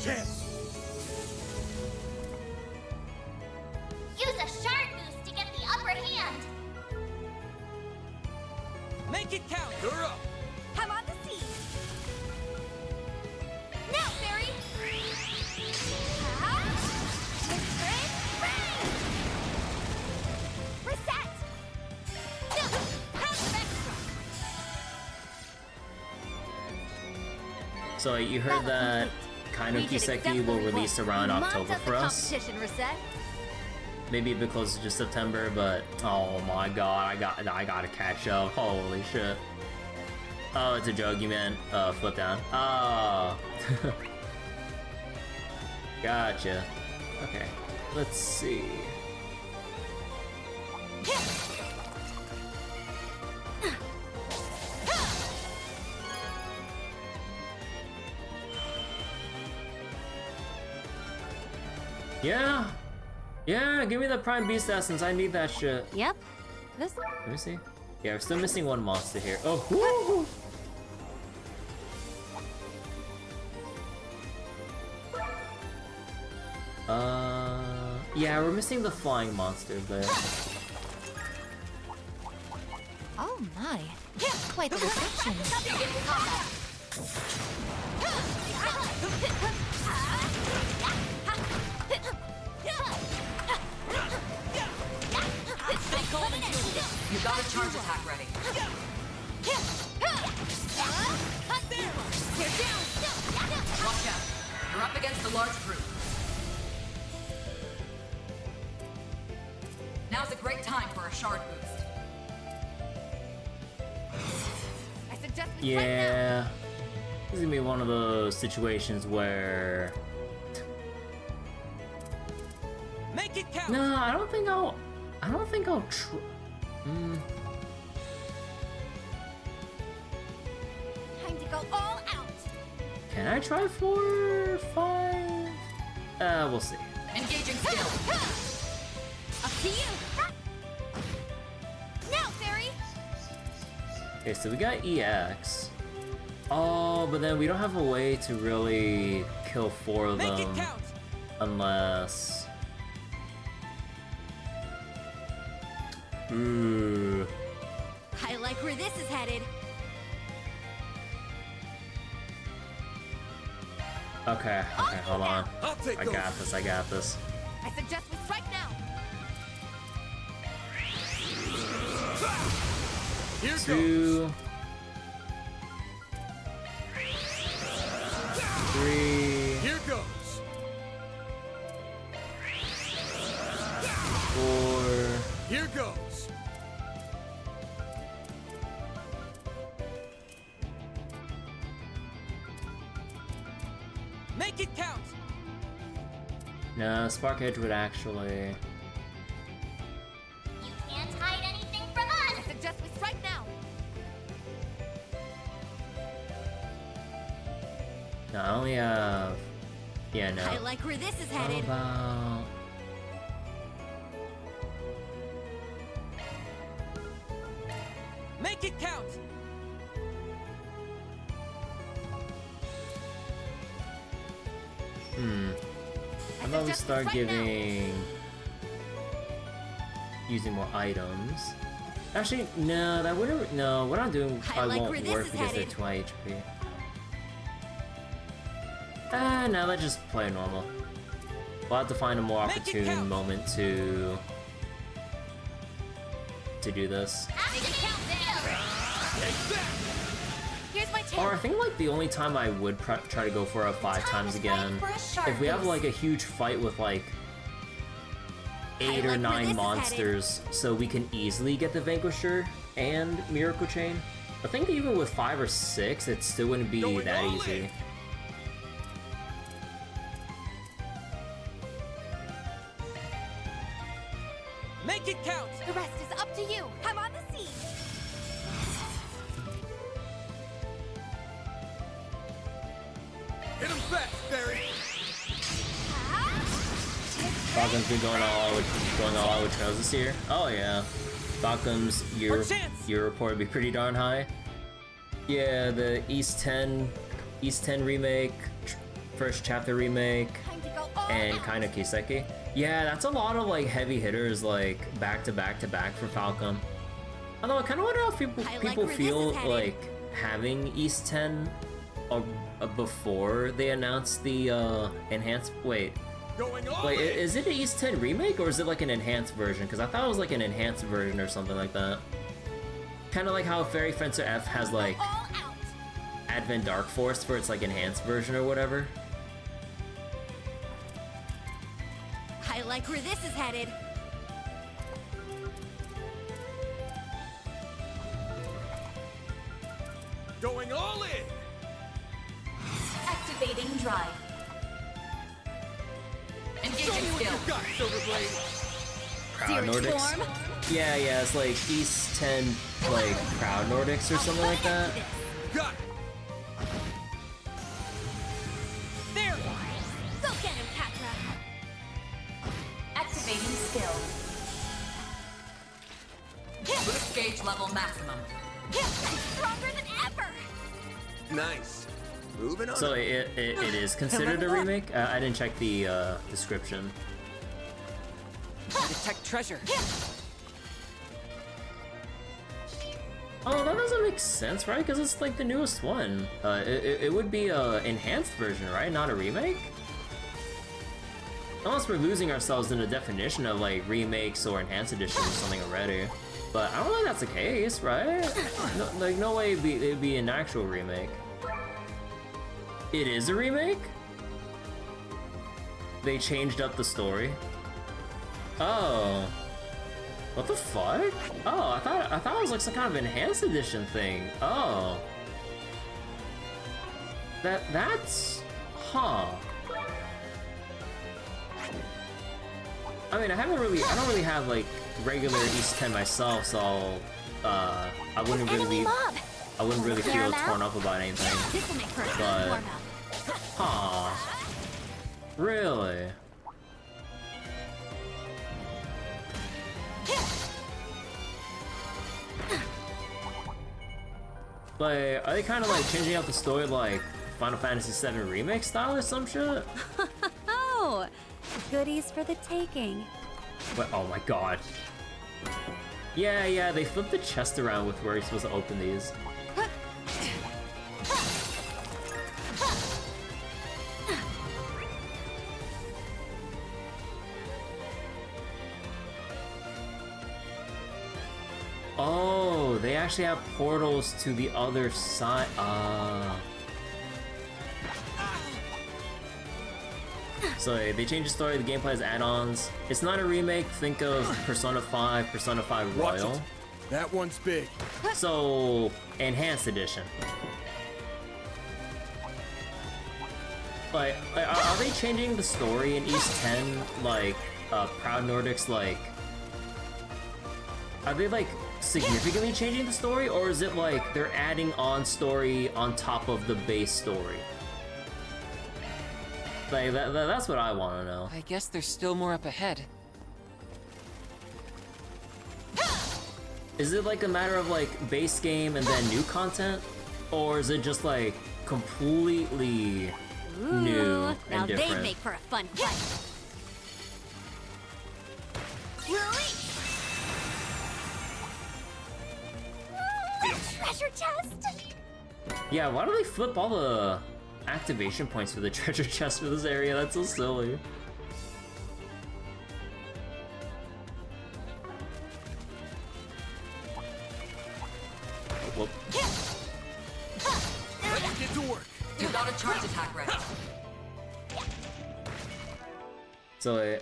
Chance. Use a shard boost to get the upper hand. Make it count! You're up. I'm on the scene. Now, fairy. Reset. So you heard that kind of Kiseki will release around October for us. Competition, Reset. Maybe a bit closer to September, but oh my god, I gotta catch up. Holy shit. Oh, it's a joke, you meant flip down. Oh. Gotcha. Okay, let's see. Yeah! Yeah, give me the Prime Beast Essence, I need that shit. Yep. This. Let me see. Yeah, we're still missing one monster here. Oh, woo! Yeah, we're missing the flying monster there. Oh my. Quite the reception. You got a charge attack ready. Watch out. You're up against a large group. Now's a great time for a shard boost. I suggest we fight now. Yeah. This is gonna be one of those situations where... Make it count! No, I don't think I'll try... Time to go all out. Can I try 4, 5? We'll see. Engaging skill. Up to you. Now, fairy. Okay, so we got EX. Oh, but then we don't have a way to really kill 4 of them unless... Ooh. I like where this is headed. Okay, hold on. I got this, I got this. I suggest we strike now. Here 2, 3, Here goes. 4. Here goes. Make it count! No, Spark Edge would actually... You can't hide anything from us. I suggest we strike now. No, I only have... Yeah, no. I like where this is How headed. about... Make it count! How about we start giving... using more items? Actually, no, that wouldn't... No, what I'm doing probably won't work because they're 2 HP. No, let's just play normal. We'll have to find a more opportune moment to do this. Here's my chance. Or I think like the only time I would try to go for a 5 times again, if we have like a huge fight with like 8 or 9 monsters, so we can easily get the Vanquisher and Miracle Chain. I think even with 5 or 6, it still wouldn't be that easy. Make it count! The rest is up to you. I'm on the scene. Hit him fast, Barry. Falcon's been going all out with Trails this year. Oh yeah, Falcon's year report would be pretty darn high. Yeah, the East 10 remake, first chapter remake, and kind of Kiseki. Yeah, that's a lot of like heavy hitters like back to back for Falcon. Although I kind of wonder how people feel like having East 10 before they announced the enhanced. Wait, is it an East 10 remake or is it like an enhanced version? Because I thought it was like an enhanced version or something like that. Kind of like how Fairy Fencer F has like Advent Dark Force for its like enhanced version or whatever. I like where this is headed. Going all in. Activating drive. Engaging skill. Got Silverblade. Proud Nordics? Yeah, it's like East 10 like Proud Nordics or something like that. Got it. There. Go get him, Patra. Activating skill. Boost gauge level maximum. I'm stronger than ever. Nice. Moving on. So it is considered a remake? I didn't check the description. Detect treasure. Oh, that doesn't make sense, right? Because it's like the newest one. It would be a enhanced version, right? Not a remake? Unless we're losing ourselves in the definition of like remakes or enhanced editions or something already. But I don't think that's the case, right? No way it'd be an actual remake. It is a remake? They changed up the story. Oh. What the fuck? Oh, I thought it was like some kind of enhanced edition thing. Oh. That's huh. I mean, I don't really have like regular East 10 myself, so I wouldn't really feel torn up about anything. But huh. Really? But are they kind of like changing up the story like Final Fantasy VII Remake style or some shit? Oh, goodies for the taking. But, oh my god. Yeah, they flipped the chest around with where you're supposed to open these. Oh, they actually have portals to the other side. So they changed the story, the gameplay has add-ons. It's not a remake, think of Persona 5, Persona 5 Royal. That one's big. So, Enhanced Edition. Like, are they changing the story in East 10, like, Proud Nordics, like... Are they, like, significantly changing the story, or is it like they're adding on story on top of the base story? Like, that's what I want to know. I guess there's still more up ahead. Is it like a matter of like base game and then new content? Or is it just like completely new and now different? They make for a fun fight. Treasure chest! Yeah, why do they flip all the activation points for the treasure chest for this area? That's so silly. Whoop. Let's get to work. You got a charge attack ready. So,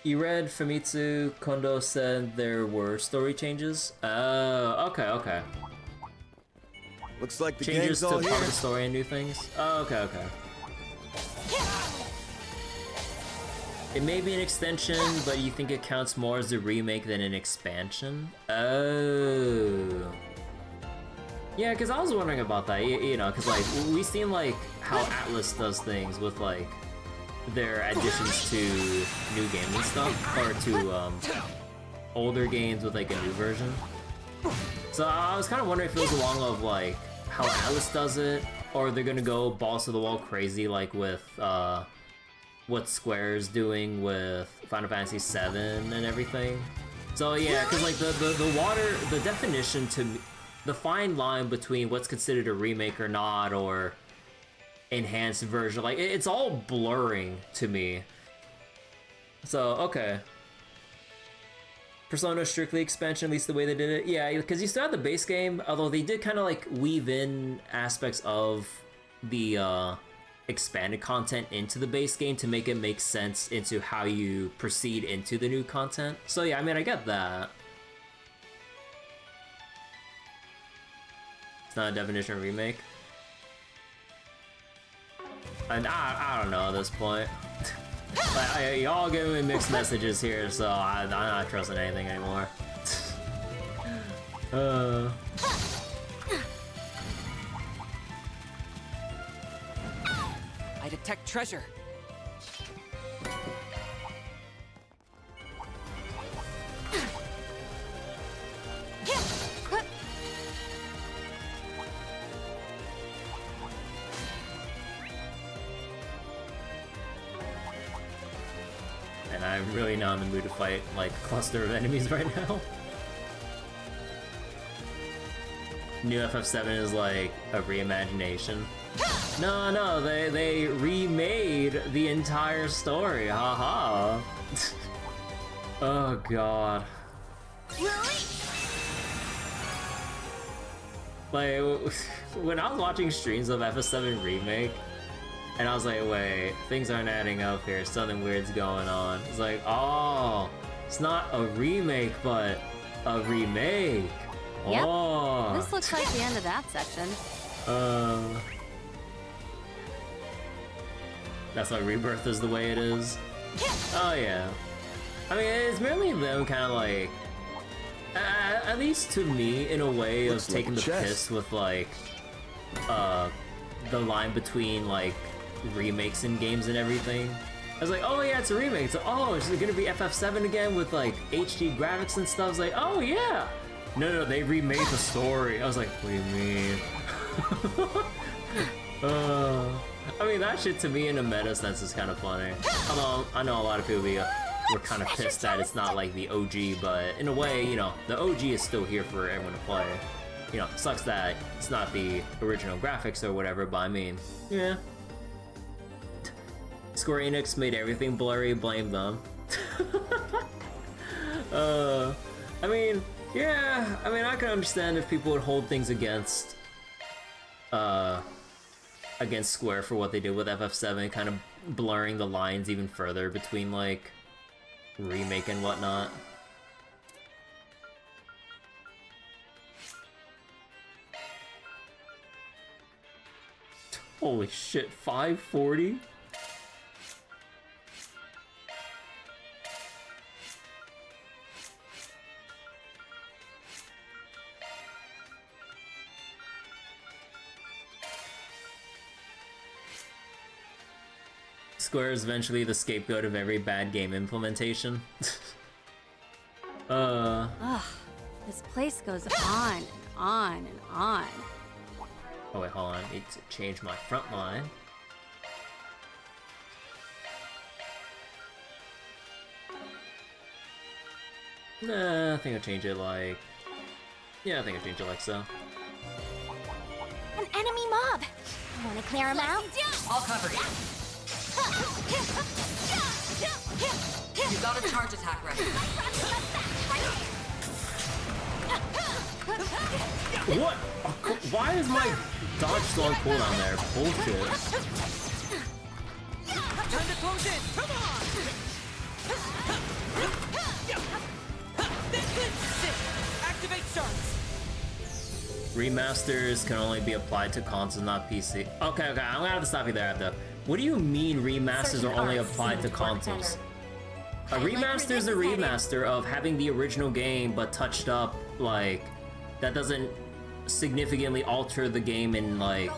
you read Famitsu Kondo said there were story changes? Oh, okay. Looks like the Changes gang's to all part here. of the story and new things? Oh, okay. It may be an extension, but you think it counts more as a remake than an expansion? Oh. Yeah, because I was wondering about that, you know, because, like, we've seen, like, how Atlas does things with, like, their additions to new games and stuff, or to, older games with, like, a new version. So I was kind of wondering if it was along of, like, how Atlas does it, or they're gonna go balls to the wall crazy, like, with, what Square's doing with Final Fantasy VII and everything. So yeah, because, like, the definition to... The fine line between what's considered a remake or not, or enhanced version, like, it's all blurring to me. So, okay. Persona strictly expansion, at least the way they did it. Yeah, because you still had the base game, although they did kind of, like, weave in aspects of the expanded content into the base game to make it make sense into how you proceed into the new content. So yeah, I mean, I get that. It's not a definition of remake. And I don't know at this point. Like, y'all giving me mixed messages here, so I'm not trusting anything anymore. I detect treasure. And I'm really not in the mood to fight, like, a cluster of enemies right now. New FF7 is like a reimagination. No, they remade the entire story, haha. Oh god. Like, when I was watching streams of FF7 Remake, and I was like, wait, things aren't adding up here, something weird's going on. It's like, oh, it's not a remake, but a remake. Yep. Oh. This looks like the end of that section. That's why Rebirth is the way it is. Oh yeah. I mean, it's merely them kind of like, at least to me, in a way of taking the piss with, like, the line between, like, remakes in games and everything. I was like, oh yeah, it's a remake. So, oh, is it gonna be FF7 again with, like, HD graphics and stuff? I was like, oh yeah, No, they remade the story. I was like, what do you mean? I mean, that shit to me in a meta sense is kind of funny. Although, I know a lot of people were kind of pissed that it's not like the OG, but in a way, you know, the OG is still here for everyone to play. You know, it sucks that it's not the original graphics or whatever, but I mean, yeah. Square Enix made everything blurry, blame them. I mean, yeah, I mean, I can understand if people would hold things against Square for what they did with FF7, kind of blurring the lines even further between, like, remake and whatnot. Holy shit, 540? Square is eventually the scapegoat of every bad game implementation. Ugh, this place goes on and on and on. Oh wait, hold on, I need to change my front line. Nah, I think I'll change it like... Yeah, I think I'll change it like so. An enemy mob! Wanna clear him out? I'll cover you. You got a charge attack ready. What? Why is my dodge still on cooldown there? Bullshit. Time to close in. Come on. Activate sharks. Remasters can only be applied to consoles, not PC. Okay, I'm gonna have to stop you there, though. What do you mean remasters are only applied to consoles? A remaster is a remaster of having the original game, but touched up, like, that doesn't significantly alter the game in, like,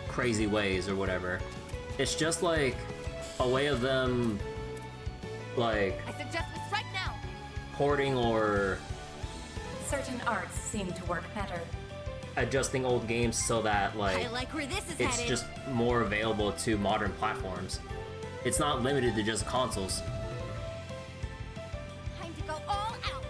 crazy ways or whatever. It's just, like, a way of them, like, I suggest we strike now. porting or Certain arts seem to work better. adjusting old games so that, like, I like where this is it's headed. just more available to modern platforms. It's not limited to just consoles. Time to go all out.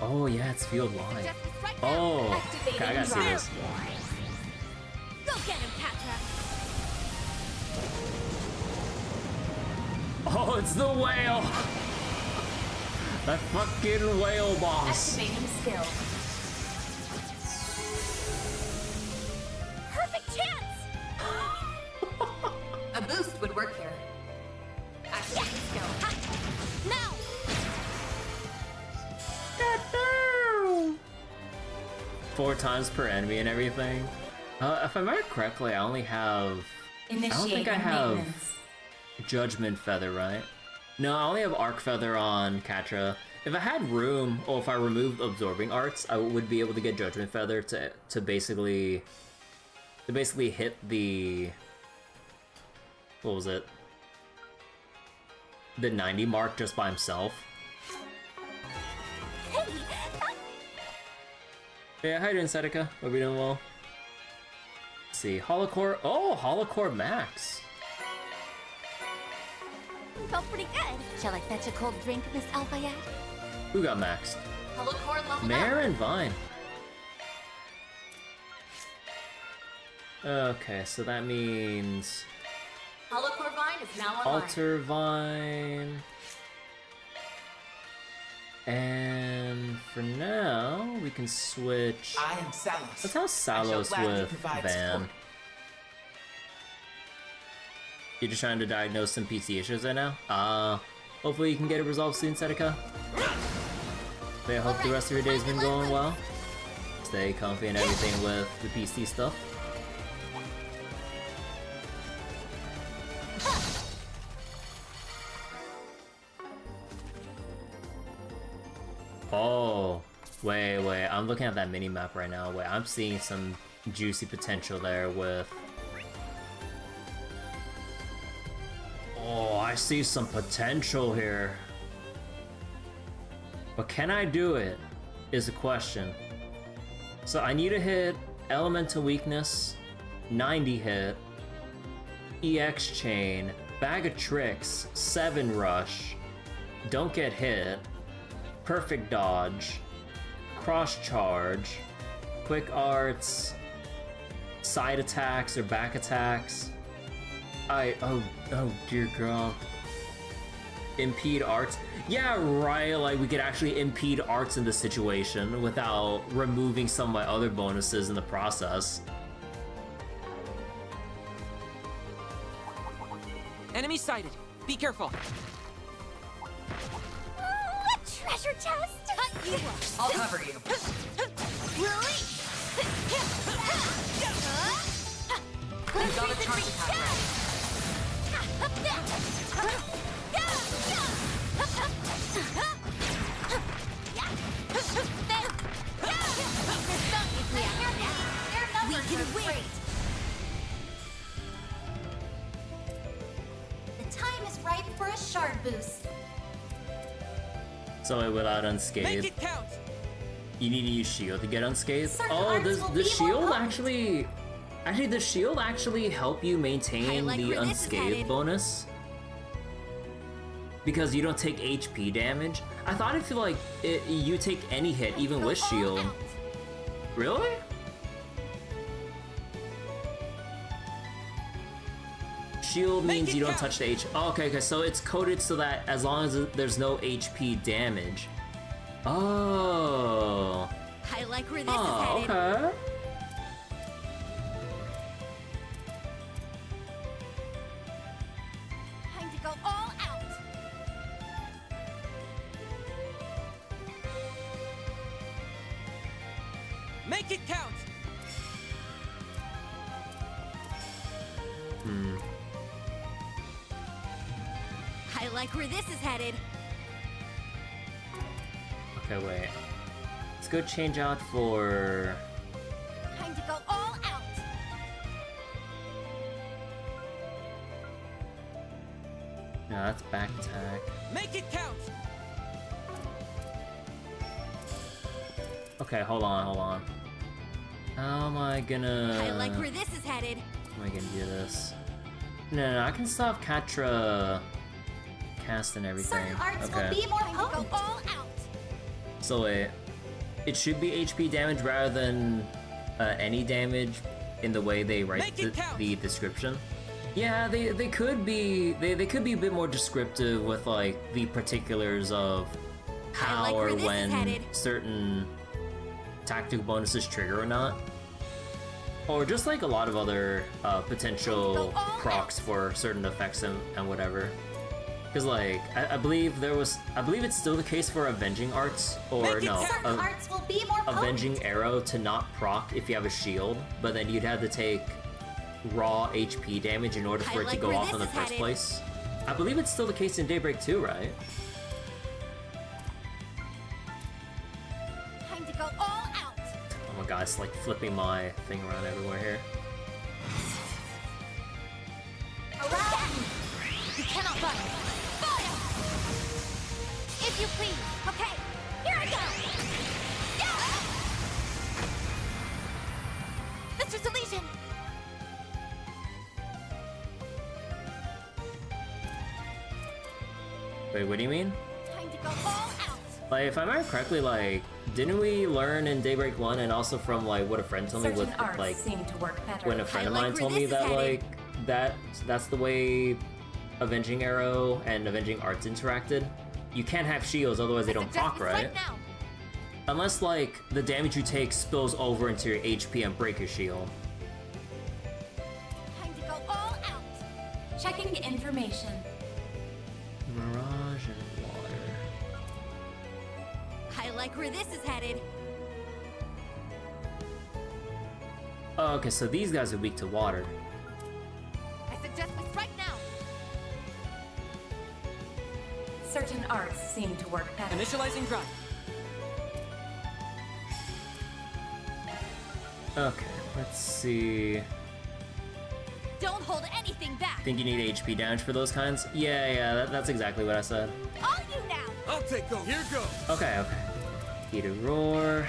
Oh yeah, it's field line. Suggest we strike now. Oh, okay, I gotta see this. Go get him, Patra. Oh, it's the whale! That fucking whale boss! Activating skill. Perfect chance. A boost would work here. Activating skill. Ha! Now. 4 times per enemy and everything. If I remember correctly, I only have... I don't think I have Judgment Feather, right? No, I only have Arc Feather on Catra. If I had room, or if I removed Absorbing Arts, I would be able to get Judgment Feather to basically hit the... What was it? The 90 mark just by himself. Yeah, how you doing, Setica? Hope you're doing well. Let's see, Holocore. Oh, Holocore Max. Felt pretty good. Shall I fetch a cold drink, Miss Alphayet? Who got maxed? Hello, core level Mare and Vine. Okay, so that means Hello, core vine is now online. Alter Vine. And for now, we can switch. I am Salos. Let's have Salos with Van. You're just trying to diagnose some PC issues right now? Hopefully you can get it resolved soon, Setica. But I hope the rest of your day's been going well. Stay comfy and everything with the PC stuff. Oh, wait, I'm looking at that mini-map right now. Wait, I'm seeing some juicy potential there with... Oh, I see some potential here. But can I do it? Is a question. So I need to hit Elemental Weakness, 90 hit, EX Chain, Bag of Tricks, 7 Rush, Don't Get Hit, Perfect Dodge, Cross Charge, Quick Arts, Side Attacks or Back Attacks. Oh dear God. Impede Arts. Yeah, right, like we could actually impede Arts in this situation without removing some of my other bonuses in the process. Enemy sighted. Be careful. A treasure chest! I'll cover you. We've got a charge attack ready. We can win! The time is right for a shard boost. So without unscathed. Make it count. You need to use shield to get unscathed. Certain Oh, arts does will the be more shield potent. actually the shield actually help you maintain like the where this is unscathed headed. bonus? Because you don't take HP damage. I thought if you take any hit even with shield. Really? Shield means you don't touch the H. Oh, okay, so it's coded so that as long as there's no HP damage. Oh. I like where this is Oh, headed. okay. Time to go all out. Make it count. I like where this is headed. Okay, wait. Let's go change out for... Time to go all out. No, that's back attack. Make it count. Okay, hold on. How am I gonna... I like where this is headed. How am I gonna do this? No, I can stop Katra cast and everything. Certain arts Okay. will be more potent. Go all out. So wait, it should be HP damage rather than any damage in the way they write the description. Yeah, they could be they could be a bit more descriptive with like the particulars of how like or where this is when headed. certain tactical bonuses trigger or not. Or just like a lot of other potential procs for certain effects and whatever. Because like I believe it's still the case for Avenging Arts, or no, Certain arts will be more potent. Avenging Arrow to not proc if you have a shield, but then you'd have to take raw HP damage in order for it to like go where off this in the is first headed. place. I believe it's still the case in Daybreak too, right? Time to go all out. Oh my god, it's like flipping my thing around everywhere here. Around. You cannot run. Fire. If you please. Okay. Here I go. Yeah. Mistress Elysian. Wait, what do you mean? Time to go all out. Like, if I remember correctly, like, didn't we learn in Daybreak 1 and also from, like, what a friend told me, Certain with, arts like, seem to work better. when a friend of like mine where told me this is that, headed. like, that's the way Avenging Arrow and Avenging Arts interacted? You can't have shields, otherwise they don't proc, right? Now. Unless, like, the damage you take spills over into your HP and break your shield. Time to go all out. Checking information. Mirage and water. I like where this is headed. Oh, okay, so these guys are weak to water. I suggest we strike now. Certain arts seem to work better. Initializing drive. Okay, let's see. Don't hold anything anything back. Think you need HP damage for those kinds? Yeah, that's exactly what I said. All you now. I'll take over. Here goes. Okay. Eat a roar.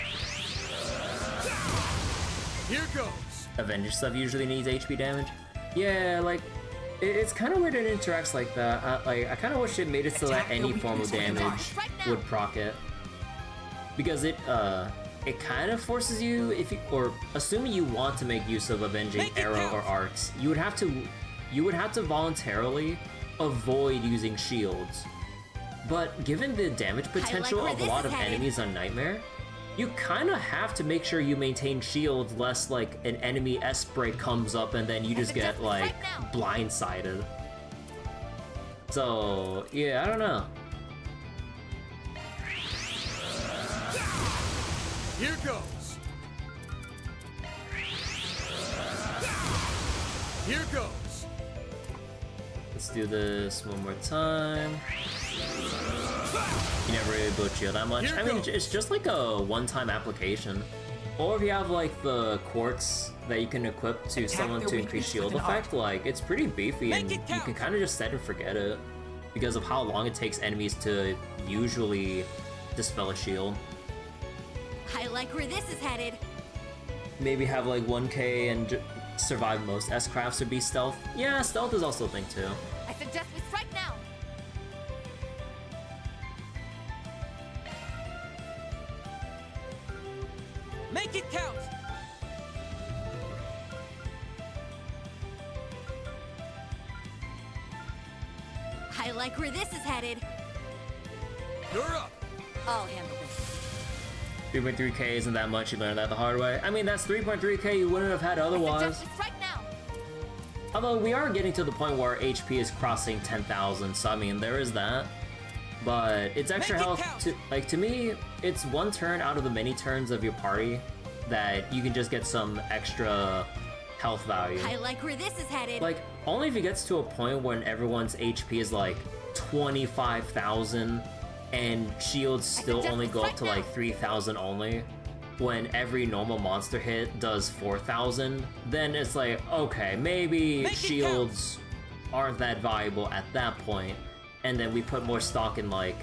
Here goes. Avenged stuff usually needs HP damage. Yeah, like, it's kind of weird it interacts like that. I kind of wish it made it so that any form of damage would proc it. Because it kind of forces you, or assuming you want to make use of avenging arrow or arcs, you would have to voluntarily avoid using shields. But given the damage potential of a lot of enemies on Nightmare, you kind of have to make sure you maintain shields lest like an enemy S-break comes up and then you just get like blindsided. So yeah, I don't know. Here goes. Here goes. Let's do this one more time. You never really build shield that much. I mean, it's just like a one-time application. Or if you have like the quartz that you can equip to someone to increase shield effect, like it's pretty beefy and you can kind of just set and forget it because of how long it takes enemies to usually dispel a shield. I like where this is headed. Maybe have like 1k and survive most S-crafts or be stealth. Yeah, stealth is also a thing too. I suggest we strike now. Make it count! I like where this is headed. You're up. I'll handle this. 3.3k isn't that much, you learned that the hard way. I mean, that's 3.3k you wouldn't have had otherwise. Although we are getting to the point where HP is crossing 10,000, so I mean, there is that. But it's extra health, to me, it's one turn out of the many turns of your party that you can just get some extra health value. I like where this is headed. Like, only if it gets to a point when everyone's HP is like 25,000 and shields still only go up to like 3,000 only, when every normal monster hit does 4,000, then it's like, okay, maybe shields aren't that valuable at that point, and then we put more stock in like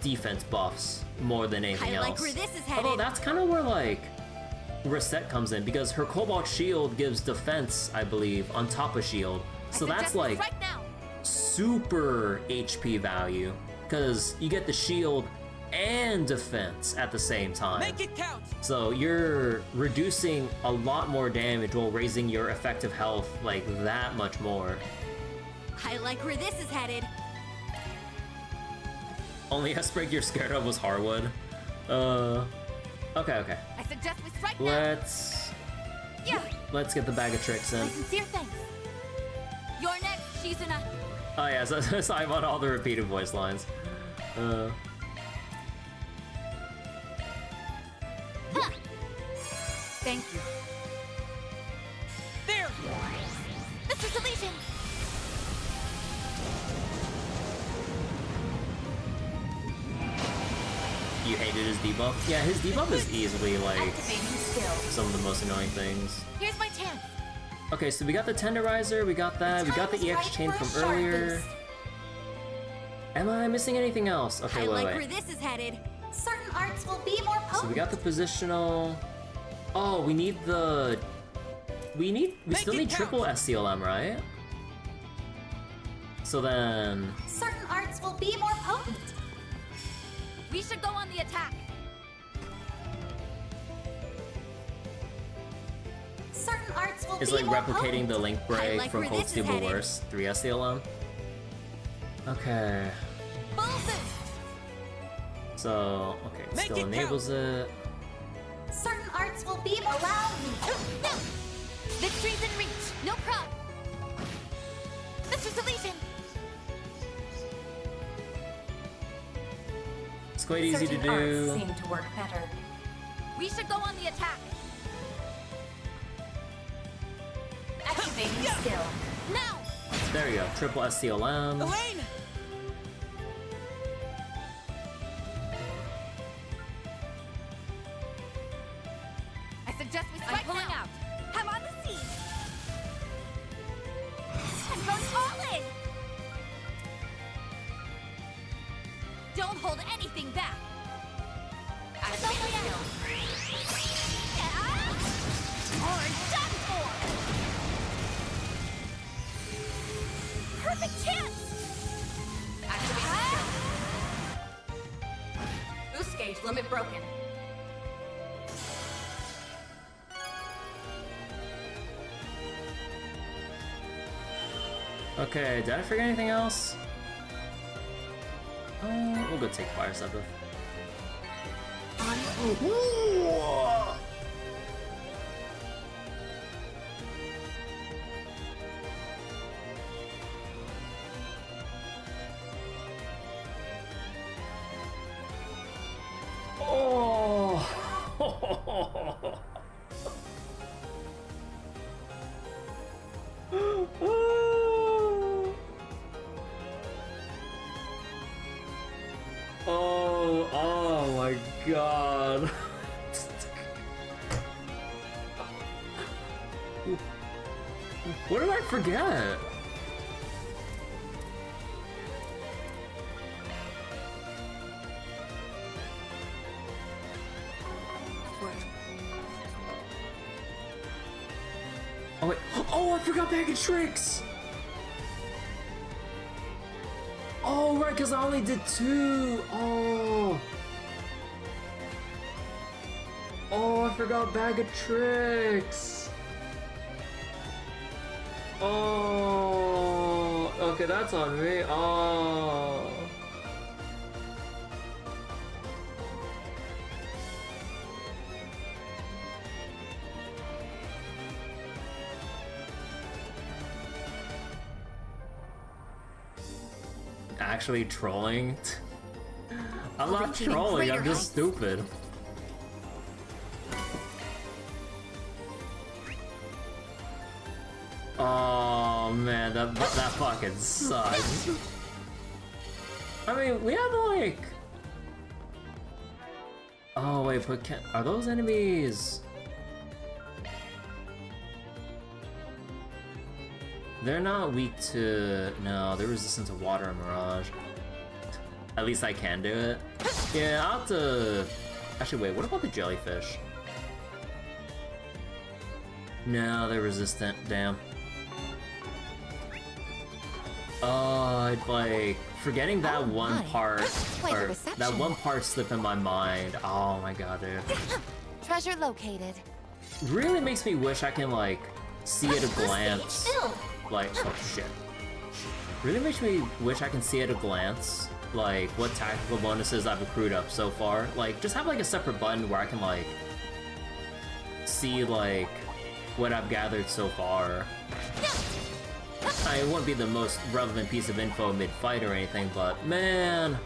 defense buffs more than anything else. Where this is headed. Although that's kind of where like Reset comes in, because her Cobalt Shield gives defense, I believe, on top of shield. So that's like super HP value, because you get the shield and defense at the same time. Make it count. So you're reducing a lot more damage while raising your effective health like that much more. I like where this is headed. Only S-break you're scared of was Harwood. Okay. I suggest we strike now. Let's get the bag of tricks in. My sincere thanks. You're next, Shizuna. Oh yeah, so I'm on all the repeated voice lines. Thank you. There! Mr. Solution! You hated his debuff? Yeah, his debuff is easily like some of the most annoying things. Here's my chance. Okay, so we got the Tenderizer, we got that, we got the EX chain from earlier. Am I missing anything else? Okay, wait. Where this is headed. Certain arts will be more potent. So we got the positional. Oh, we need the. We still need triple SCLM, right? So then. Certain arts will be more potent. We should go on the attack. Certain arts will It's be like more replicating potent. the Link break from Cold Steel but worse. 3 SCLM. Okay. So, okay, it still enables it. Certain arts will be more loud. No! Victory's in reach. No prob. Mr. Solution. It's quite easy to do. Arts seem to work better. We should go on the attack. Activating skill. Now! There you go, triple SCLM. Elaine! I suggest we strike pulling out. I'm on the scene. Don't hold anything back. Activate skill. You're done for. Perfect chance. Activate skill. Boost gauge limit broken. Okay, did I forget anything else? We'll go take fire sabbath. Oh my god. What did I forget? Oh wait, oh I forgot bag of tricks! Oh right, because I only did 2! Oh! Oh, I forgot bag of tricks! Oh! Okay, that's on me. Oh! Actually trolling? I'm not trolling, I'm just stupid. Oh man, that fucking sucks. I mean, we have like... Oh wait, but are those enemies? They're not weak to... No, they're resistant to water and mirage. At least I can do it. Yeah, I'll have to... Actually, wait, what about the jellyfish? No, they're resistant, damn. Oh, like, forgetting that one part, or that one part slip in my mind. Oh my god, dude. Treasure located. Really makes me wish I can, like, see at a glance. Like, oh shit. Really makes me wish I can see at a glance, like, what tactical bonuses I've accrued up so far. Like, just have, like, a separate button where I can, like, see, like, what I've gathered so far. It wouldn't be the most relevant piece of info mid-fight or anything, but man...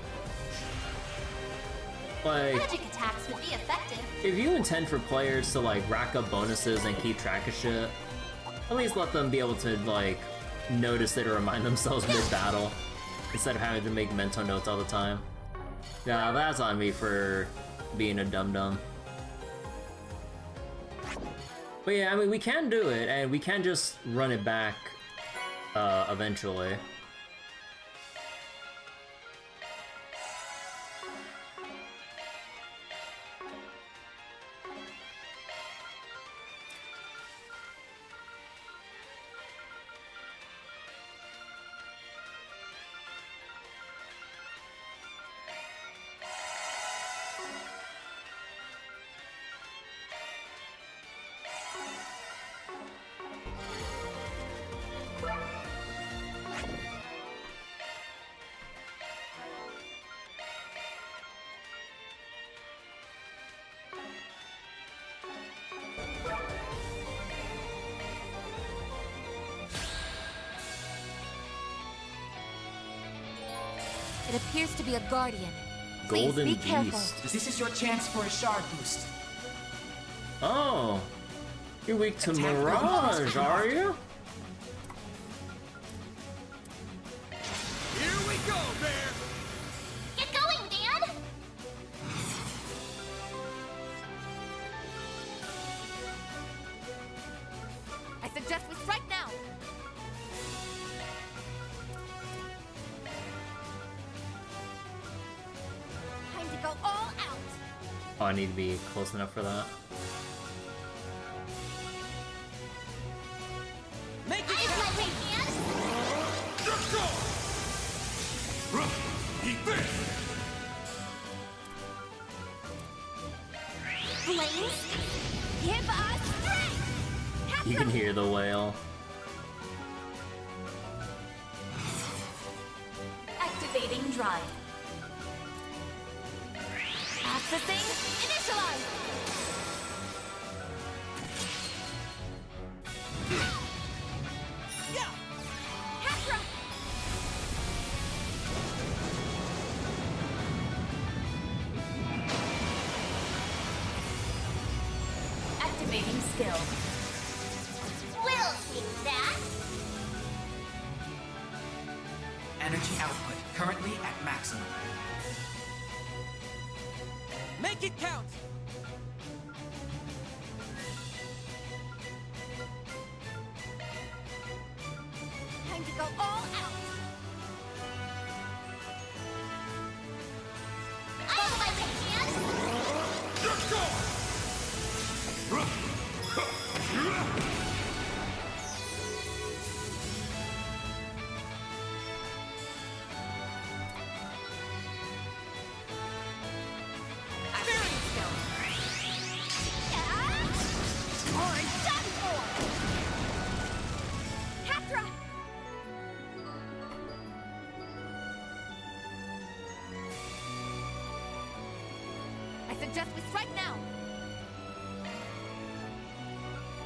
Like... Magic attacks would be effective. If you intend for players to, like, rack up bonuses and keep track of shit, at least let them be able to, like, notice it or remind themselves mid-battle, instead of having to make mental notes all the time. Yeah, that's on me for being a dum-dum. But yeah, I mean, we can do it, and we can just run it back, eventually. It appears to be a guardian. Golden Please be careful. Beast. This is your chance for a shard boost. Oh, you're weak to Attack Mirage, are you? Here we go, Bear! Get going, Dan! I suggest we strike now. I need to be close enough for that. Make it I have my hand. Let's go! Eat this! Flames, give us strength. You can hear the whale. Activating drive. Accessing initialize. Yeah! Hatra. Activating skill. We'll take that. Energy output currently at maximum. Make it count! Time to go all out. I have my hand. Let's go! Experience skill. Or done for. Hatra. I suggest we strike now.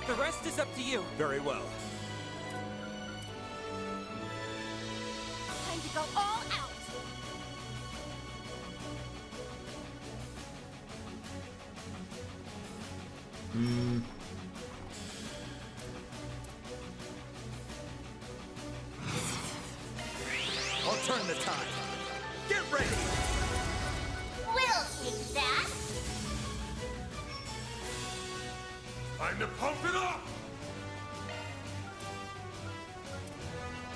The rest is up to you. Very well. Time to go all out. I'll turn the tide. Get ready! We'll take that. Time to pump it up!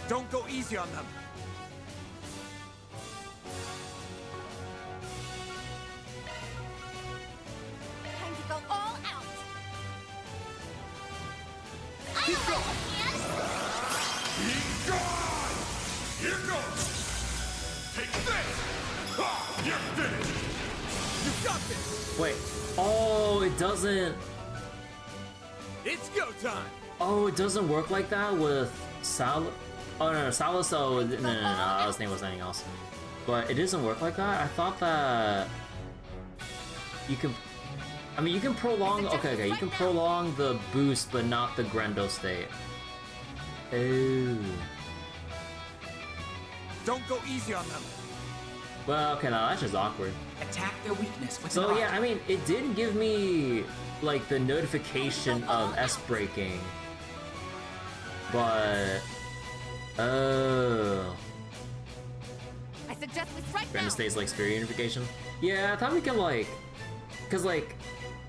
Don't go easy on them. Time to go all out. I Keep have going. my hand. Be gone! Here goes! Take this! Ha! You're finished! You got this! Wait. Oh, it doesn't. It's go time! Oh, it doesn't work like that with Sal. Oh no, Salus. Oh, no. I was thinking it was anything else. But it doesn't work like that. I thought that you can. I mean, you can prolong. Okay. You can prolong the boost, but not the Grendel state. Oh. Don't go easy on them. Well, okay, now that's just awkward. Attack their weakness with So yeah, I mean, it did give me like the notification of S breaking, but oh, I suggest we strike now. Grendel stays like spirit unification. Yeah, I thought we could like, cause like,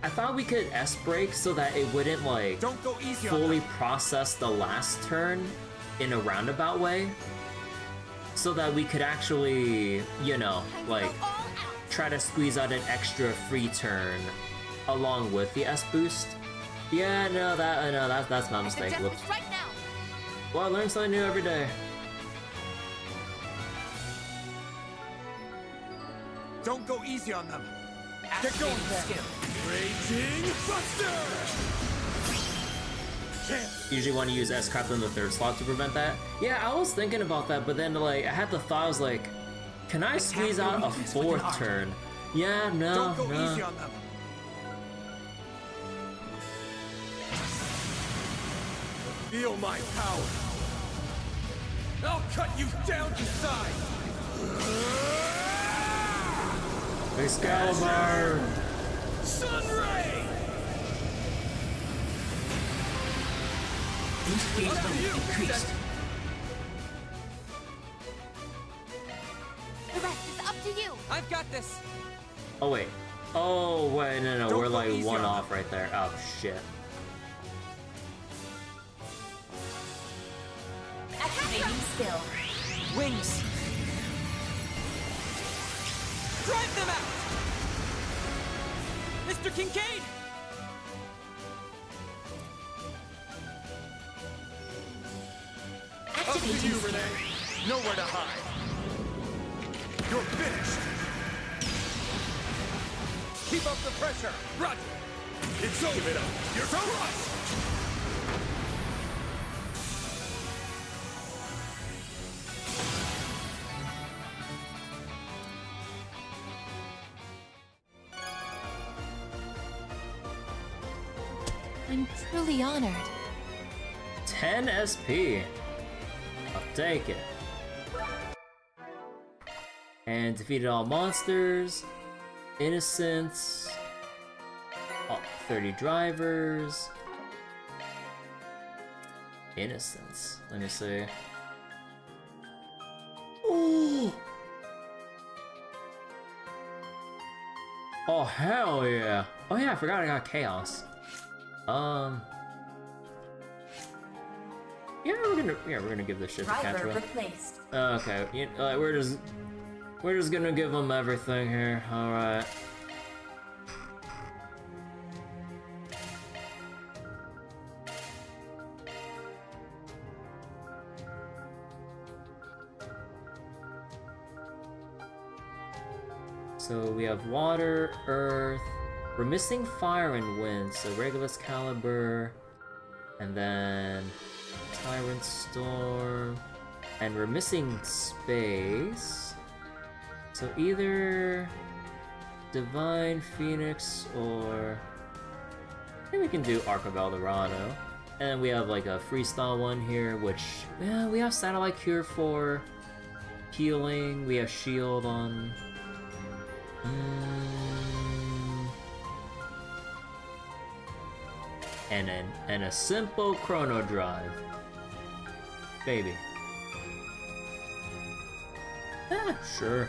I thought we could S break so that it wouldn't like Don't go easy on fully them. process the last turn in a roundabout way, so that we could actually, you know, like try to squeeze out an extra free turn along with the S boost. Yeah, no, that's my mistake. Suggest we strike now. Well, I learn something new every day. Don't go easy on them. Get going there. Raging Buster! Usually want to use S-Crap in the third slot to prevent that. Yeah, I was thinking about that, but then like I had the thought, I was like, can I squeeze out a fourth turn? Yeah, no, Don't go no. easy on them. Feel my power. I'll cut you down to size. Excalibur! Sunray! Boost gauge limit increased. The rest is up to you. I've got this. Oh wait. Oh wait, no, Don't we're go like easy one on off right there. Oh shit. Activating skill. Wings. Drive them out. Mr. Kincaid! Up to you, Renee. Nowhere to hide. You're finished. Keep up the pressure. Roger. It's over. Give it up. You're crushed. I'm truly honored. 10 SP. I'll take it. And defeated all monsters. Innocents. 30 drivers. Innocents. Let me see. Ooh. Oh, hell yeah. Oh yeah, I forgot I got Chaos. Yeah, we're gonna give this shit to Driver Catchway. replaced. Okay, we're just gonna give them everything here. All right. So we have water, earth. We're missing fire and wind, so Regulus Caliber, and then Tyrant Storm, and we're missing space. So either Divine Phoenix or I think we can do Arc of Eldorado. And then we have like a freestyle one here, which yeah, we have Satellite Cure for healing. We have Shield on. And a simple chrono drive. Baby. Sure.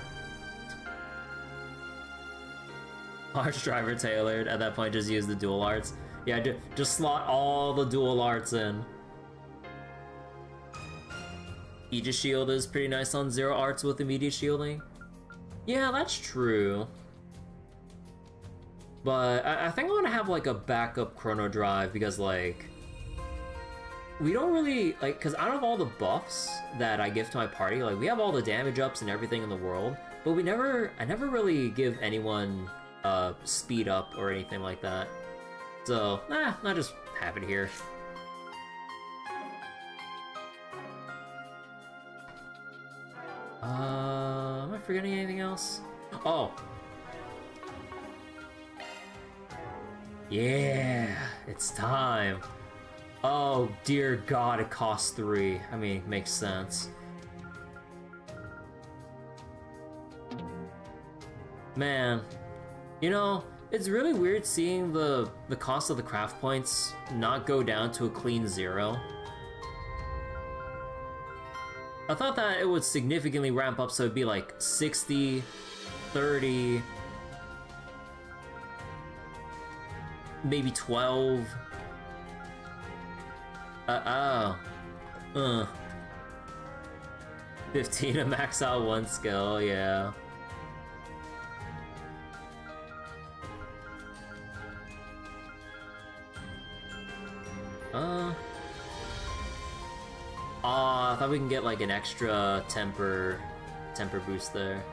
Arch driver tailored. At that point, just use the dual arts. Yeah, just slot all the dual arts in. Aegis Shield is pretty nice on 0 arts with immediate shielding. Yeah, that's true. But I think I want to have like a backup chrono drive because like we don't really like because out of all the buffs that I give to my party, like we have all the damage ups and everything in the world, but I never really give anyone speed up or anything like that. So I just have it here. Am I forgetting anything else? Oh. Yeah, it's time. Oh dear God, it costs 3. I mean, it makes sense. Man, you know, it's really weird seeing the cost of the craft points not go down to a clean 0. I thought that it would significantly ramp up so it'd be like 60, 30, maybe 12. 15 to max out 1 skill, yeah. I thought we can get like an extra temper boost there.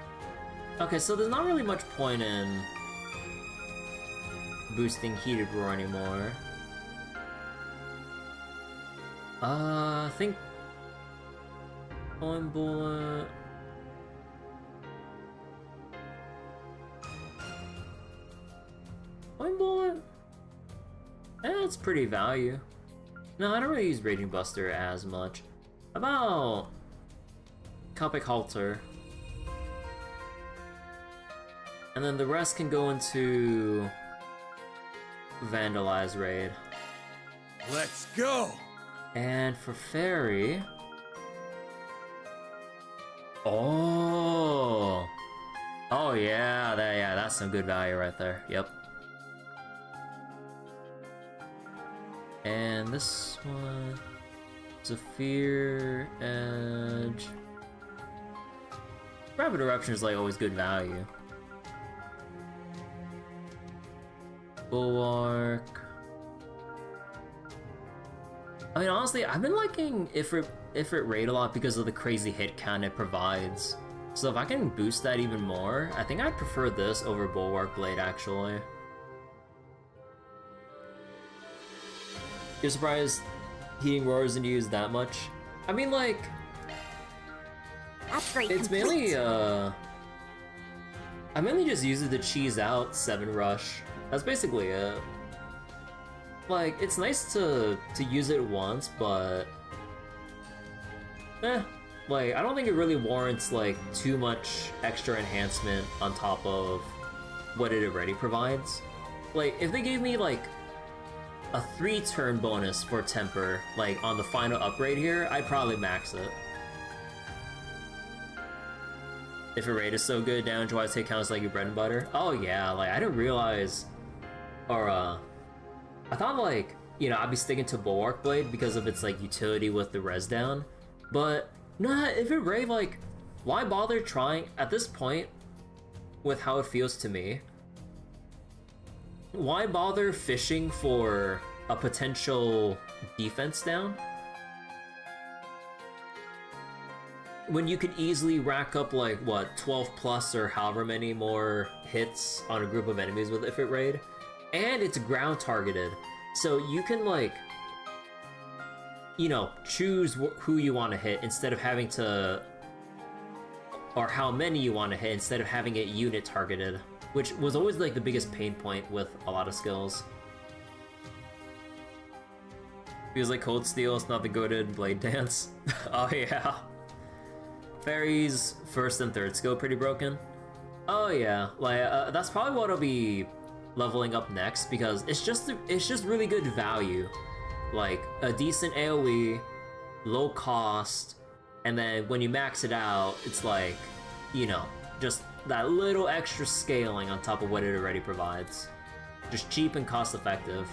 Okay, so there's not really much point in boosting Heated Roar anymore. I think Coin Bullet. Coin Bullet? It's pretty value. No, I don't really use Raging Buster as much. About Copic Halter. And then the rest can go into Vandalize Raid. Let's go! And for Fairy... Oh! Oh yeah, that's some good value right there, yep. And this one... Zephyr, Edge... Rapid Eruption is like always good value. Bulwark. I mean, honestly, I've been liking Ifrit Raid a lot because of the crazy hit count it provides. So if I can boost that even more, I think I'd prefer this over Bulwark Blade, actually. You're surprised Heating Roar isn't used that much? I mean, like... Upgrade it's complete. mainly, I mainly just use it to cheese out 7 Rush. That's basically it. Like, it's nice to use it once, but... like, I don't think it really warrants, like, too much extra enhancement on top of what it already provides. Like, if they gave me, like, a 3-turn bonus for Temper, like, on the final upgrade here, I'd probably max it. If a raid is so good, damage-wise, hit counts like your bread and butter. Oh yeah, like, I didn't realize... Or, I thought, like, you know, I'd be sticking to Bulwark Blade because of its, like, utility with the res down. But, nah, if it raid, like, why bother trying, at this point, with how it feels to me, why bother fishing for a potential defense down? When you could easily rack up, like, what, 12 plus or however many more hits on a group of enemies with Ifrit Raid? And it's ground targeted, so you can, like, you know, choose who you want to hit instead of having to... Or how many you want to hit instead of having it unit targeted, which was always, like, the biggest pain point with a lot of skills. Feels like Cold Steel is not the goated Blade Dance. Oh yeah. Fairy's first and third skill pretty broken. Oh yeah, like, that's probably what I'll be leveling up next, because it's just really good value. Like, a decent AoE, low cost, and then when you max it out, it's like, you know, just that little extra scaling on top of what it already provides. Just cheap and cost effective.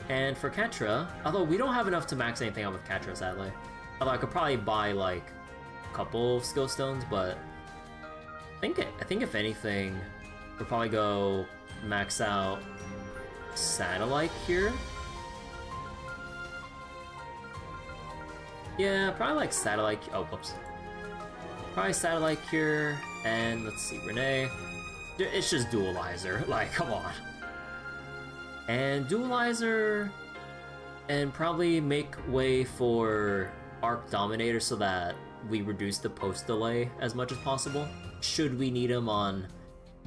And for Ketra, although we don't have enough to max anything out with Ketra, sadly. Although I could probably buy, like, a couple of skill stones, but I think if anything, we'll probably go max out Satellite here. Yeah, probably like Satellite. Oh, whoops. Probably Satellite Cure, and let's see, Renee. It's just Dualizer, like, come on. And Dualizer, and probably make way for Arc Dominator so that we reduce the post delay as much as possible, should we need him on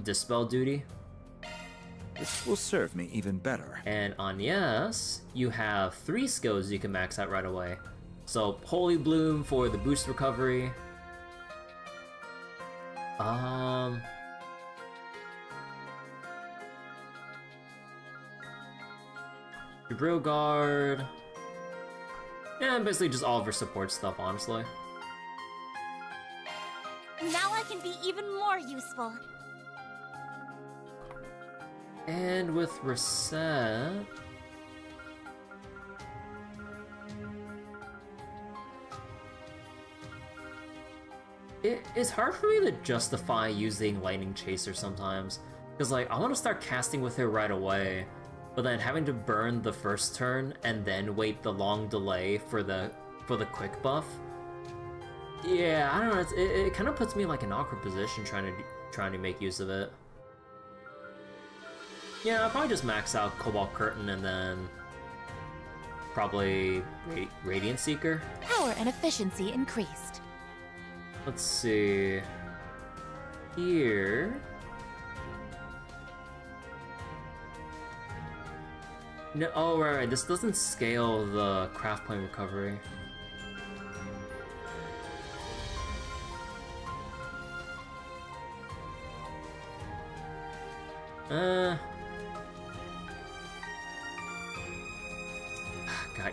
Dispel duty. This will serve me even better. And on Yes, you have 3 skills you can max out right away. So Holy Bloom for the boost recovery. Bergard. Yeah, basically just all of her support stuff, honestly. Now I can be even more useful. And with Reset... It's hard for me to justify using Lightning Chaser sometimes, because, like, I want to start casting with her right away, but then having to burn the first turn and then wait the long delay for the quick buff. Yeah, I don't know. It kind of puts me in, like, an awkward position trying to make use of it. Yeah, I'll probably just max out Cobalt Curtain and then probably Radiant Seeker. Power and efficiency increased. Let's see. Here. No, oh right, this doesn't scale the craft point recovery. God,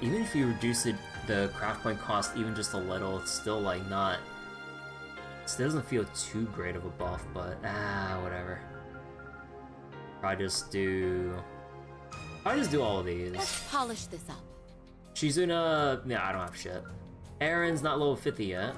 even if you reduce the craft point cost even just a little, it's still, like, not... It doesn't feel too great of a buff, but whatever. Probably just do all of these. Let's polish this up. Shizuna, yeah, I don't have shit. Aaron's not level 50 yet.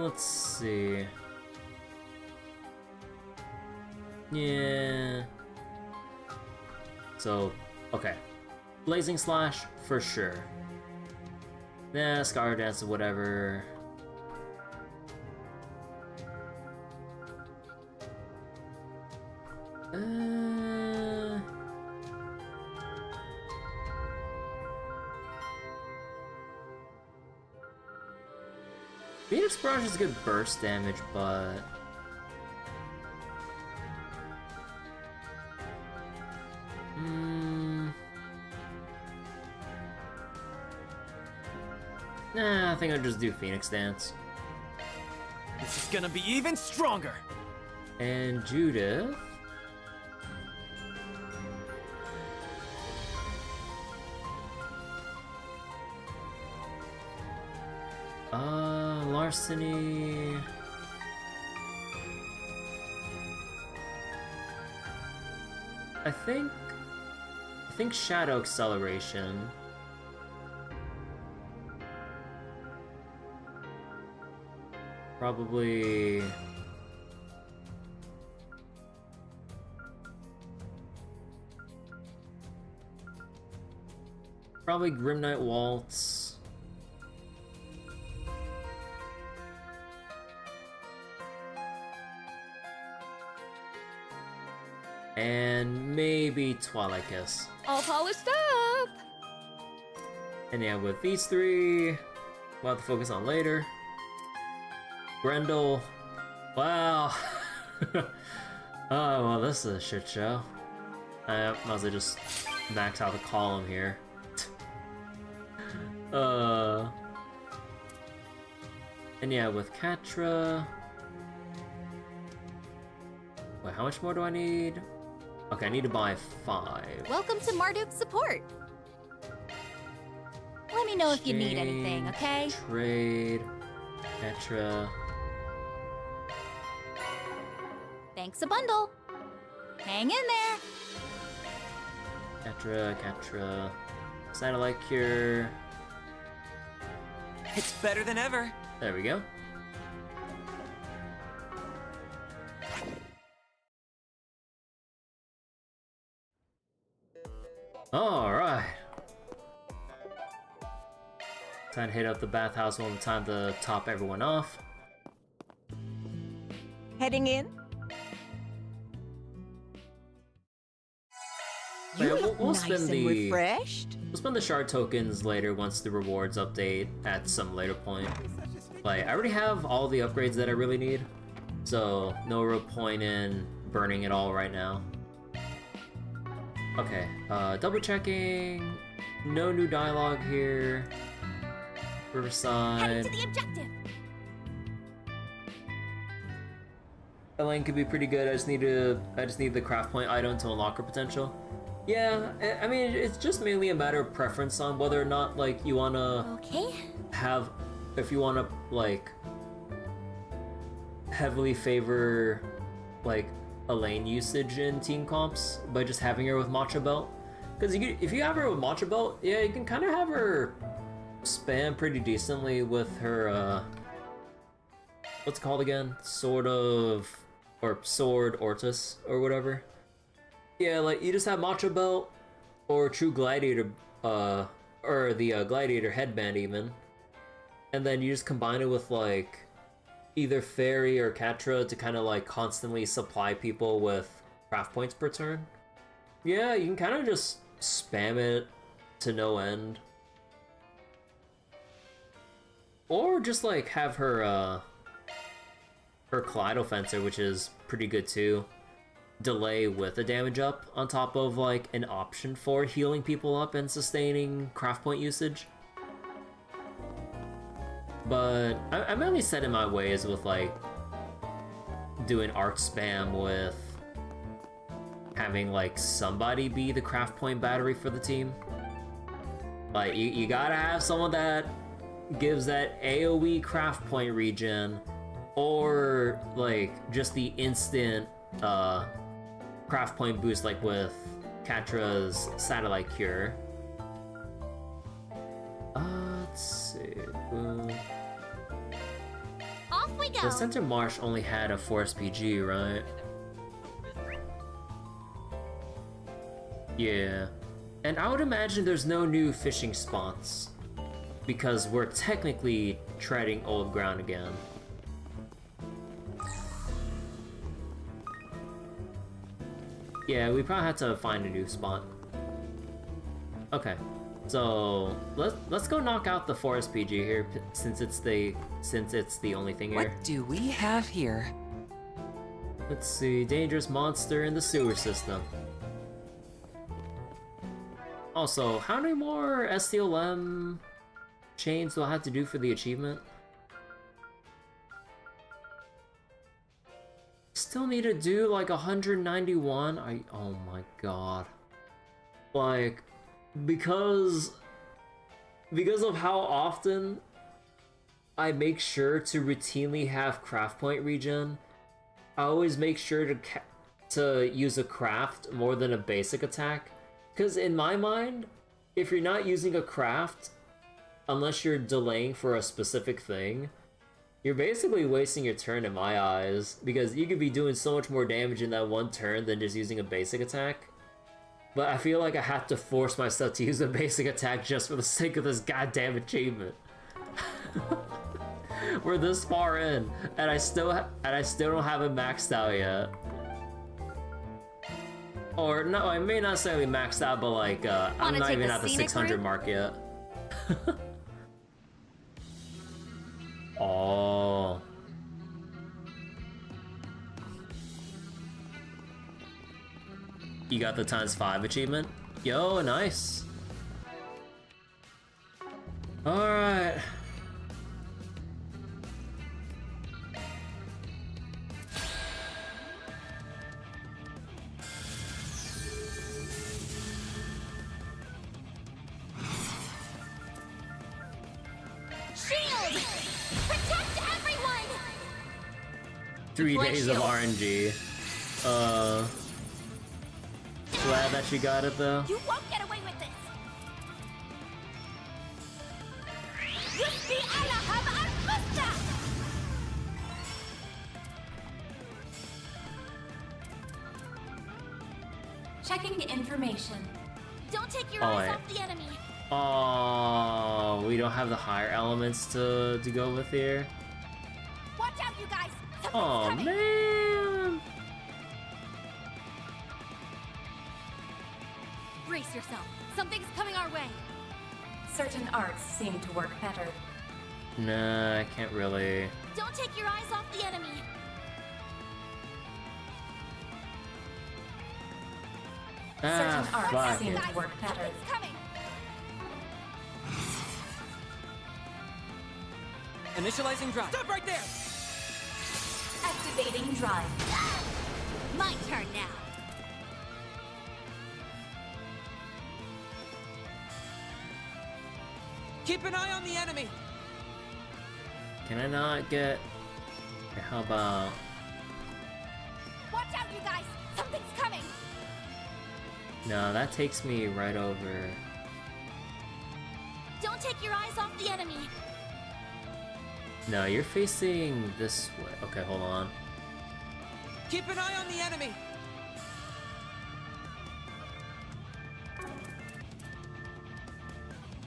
let's see. Yeah. So, okay. Blazing Slash, for sure. Nah, Scar Dance or whatever. Phoenix Barrage is good burst damage, but... Nah, I think I'll just do Phoenix Dance. This is gonna be even stronger! And Judith... Larceny... I think Shadow Acceleration. Probably... Probably Grim Knight Waltz. And maybe Twilight Kiss. All polished up! And yeah, with these three, we'll have to focus on later. Grendel. Wow. Oh, well, this is a shit show. I might as well just max out the column here. And yeah, with Catra... Wait, how much more do I need? Okay, I need to buy 5. Welcome to Marduk's support. Let me know if you need anything, okay? Trade. Catra. Thanks a bundle. Hang in there. Catra. Satellite Cure. It's better than ever. There we go. Alright. Time to hit up the bathhouse one more time to top everyone off. Heading in? Yeah, we'll nice spend and refreshed. We'll spend the shard tokens later once the rewards update at some later point. Like, I already have all the upgrades that I really need, so no real point in burning it all right now. Okay, double checking. No new dialogue here. Riverside. Heading to the objective. Elaine could be pretty good. I just need the craft point item to unlock her potential. Yeah, I mean, it's just mainly a matter of preference on whether or not, like, you wanna have, if you wanna, like, heavily favor, like, Elaine usage in team comps by just having her with Matcha Belt. Because if you have her with Matcha Belt, yeah, you can kind of have her spam pretty decently with her, what's it called again? Sword Ortus, or whatever. Yeah, like, you just have Matcha Belt, or True Gladiator, or the Gladiator Headband even. And then you just combine it with, like, either Fairy or Catra to kind of, like, constantly supply people with craft points per turn. Yeah, you can kind of just spam it to no end. Or just, like, have her, her Kaleido Fencer, which is pretty good too. Delay with a damage up on top of, like, an option for healing people up and sustaining craft point usage. But I'm mainly set in my ways with, like, doing arc spam with having, like, somebody be the craft point battery for the team. Like, you gotta have someone that gives that AoE craft point regen, or, like, just the instant craft point boost, like with Catra's Satellite Cure. Let's see. Off we The Center Marsh only had a Forest PG, right? Yeah. And I would imagine there's no new fishing spots, because we're technically treading old ground again. Yeah, we probably have to find a new spot. Okay, so let's go knock out the Forest PG here, since it's the only thing here. What do we have here? Let's see, dangerous monster in the sewer system. Also, how many more STLM chains do I have to do for the achievement? Still need to do like 191. Oh my god. Like, because of how often I make sure to routinely have craft point regen, I always make sure to use a craft more than a basic attack. Because in my mind, if you're not using a craft, unless you're delaying for a specific thing, you're basically wasting your turn in my eyes, because you could be doing so much more damage in that one turn than just using a basic attack. But I feel like I have to force myself to use a basic attack just for the sake of this goddamn achievement. We're this far in, and I still don't have it maxed out yet. Or no, I may not necessarily maxed out, but like I'm not even at the 600 mark yet. Oh. You got the ×5 achievement? Yo, nice. Alright. Shield! Protect everyone! 3 days of RNG. Glad that you got it though. You won't get away with this! Yusbi Alahab al-Fusta! Checking information. Don't take your eyes off the enemy! Oh, we don't have the higher elements to go with here. Watch out, you guys! Oh man! Brace yourself. Something's coming our way. Certain arts seem to work better. Nah, I can't really. Don't take your eyes off the enemy! Certain arts fuck seem it. to work better. Something's coming! Initializing drive. Stop right there! Activating drive. My turn now. Keep an eye on the enemy. Can I not get? How about? Watch out, you guys! Something's coming! No, that takes me right over. Don't take your eyes off the enemy! No, you're facing this way. Okay, hold on. Keep an eye on the enemy.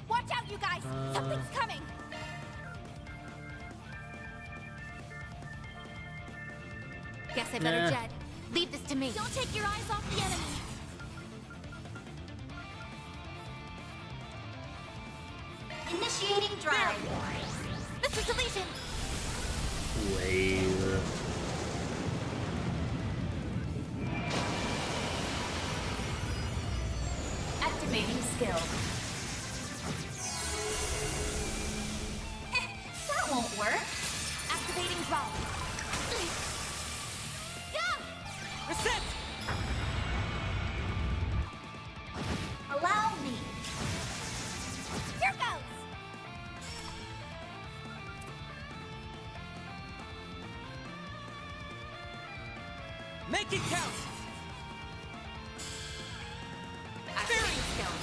Watch out, you guys! Something's coming! Guess I better Nah. jet. Leave this to me. Don't take your eyes off the enemy! Initiating drive! Mr. Deletion! Wave. Activating skill. That won't work! Activating drive! Reset. Allow me! Here goes! Make it count. Activating skill!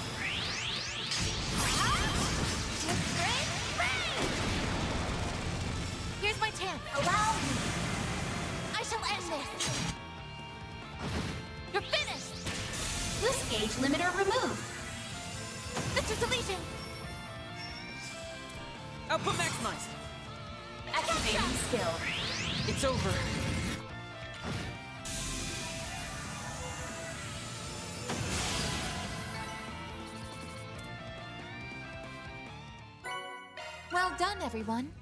Here's my chance! Allow me! Rage limiter removed. Mr. Deletion! Output maximized. Activating skill. It's over. Well done, everyone.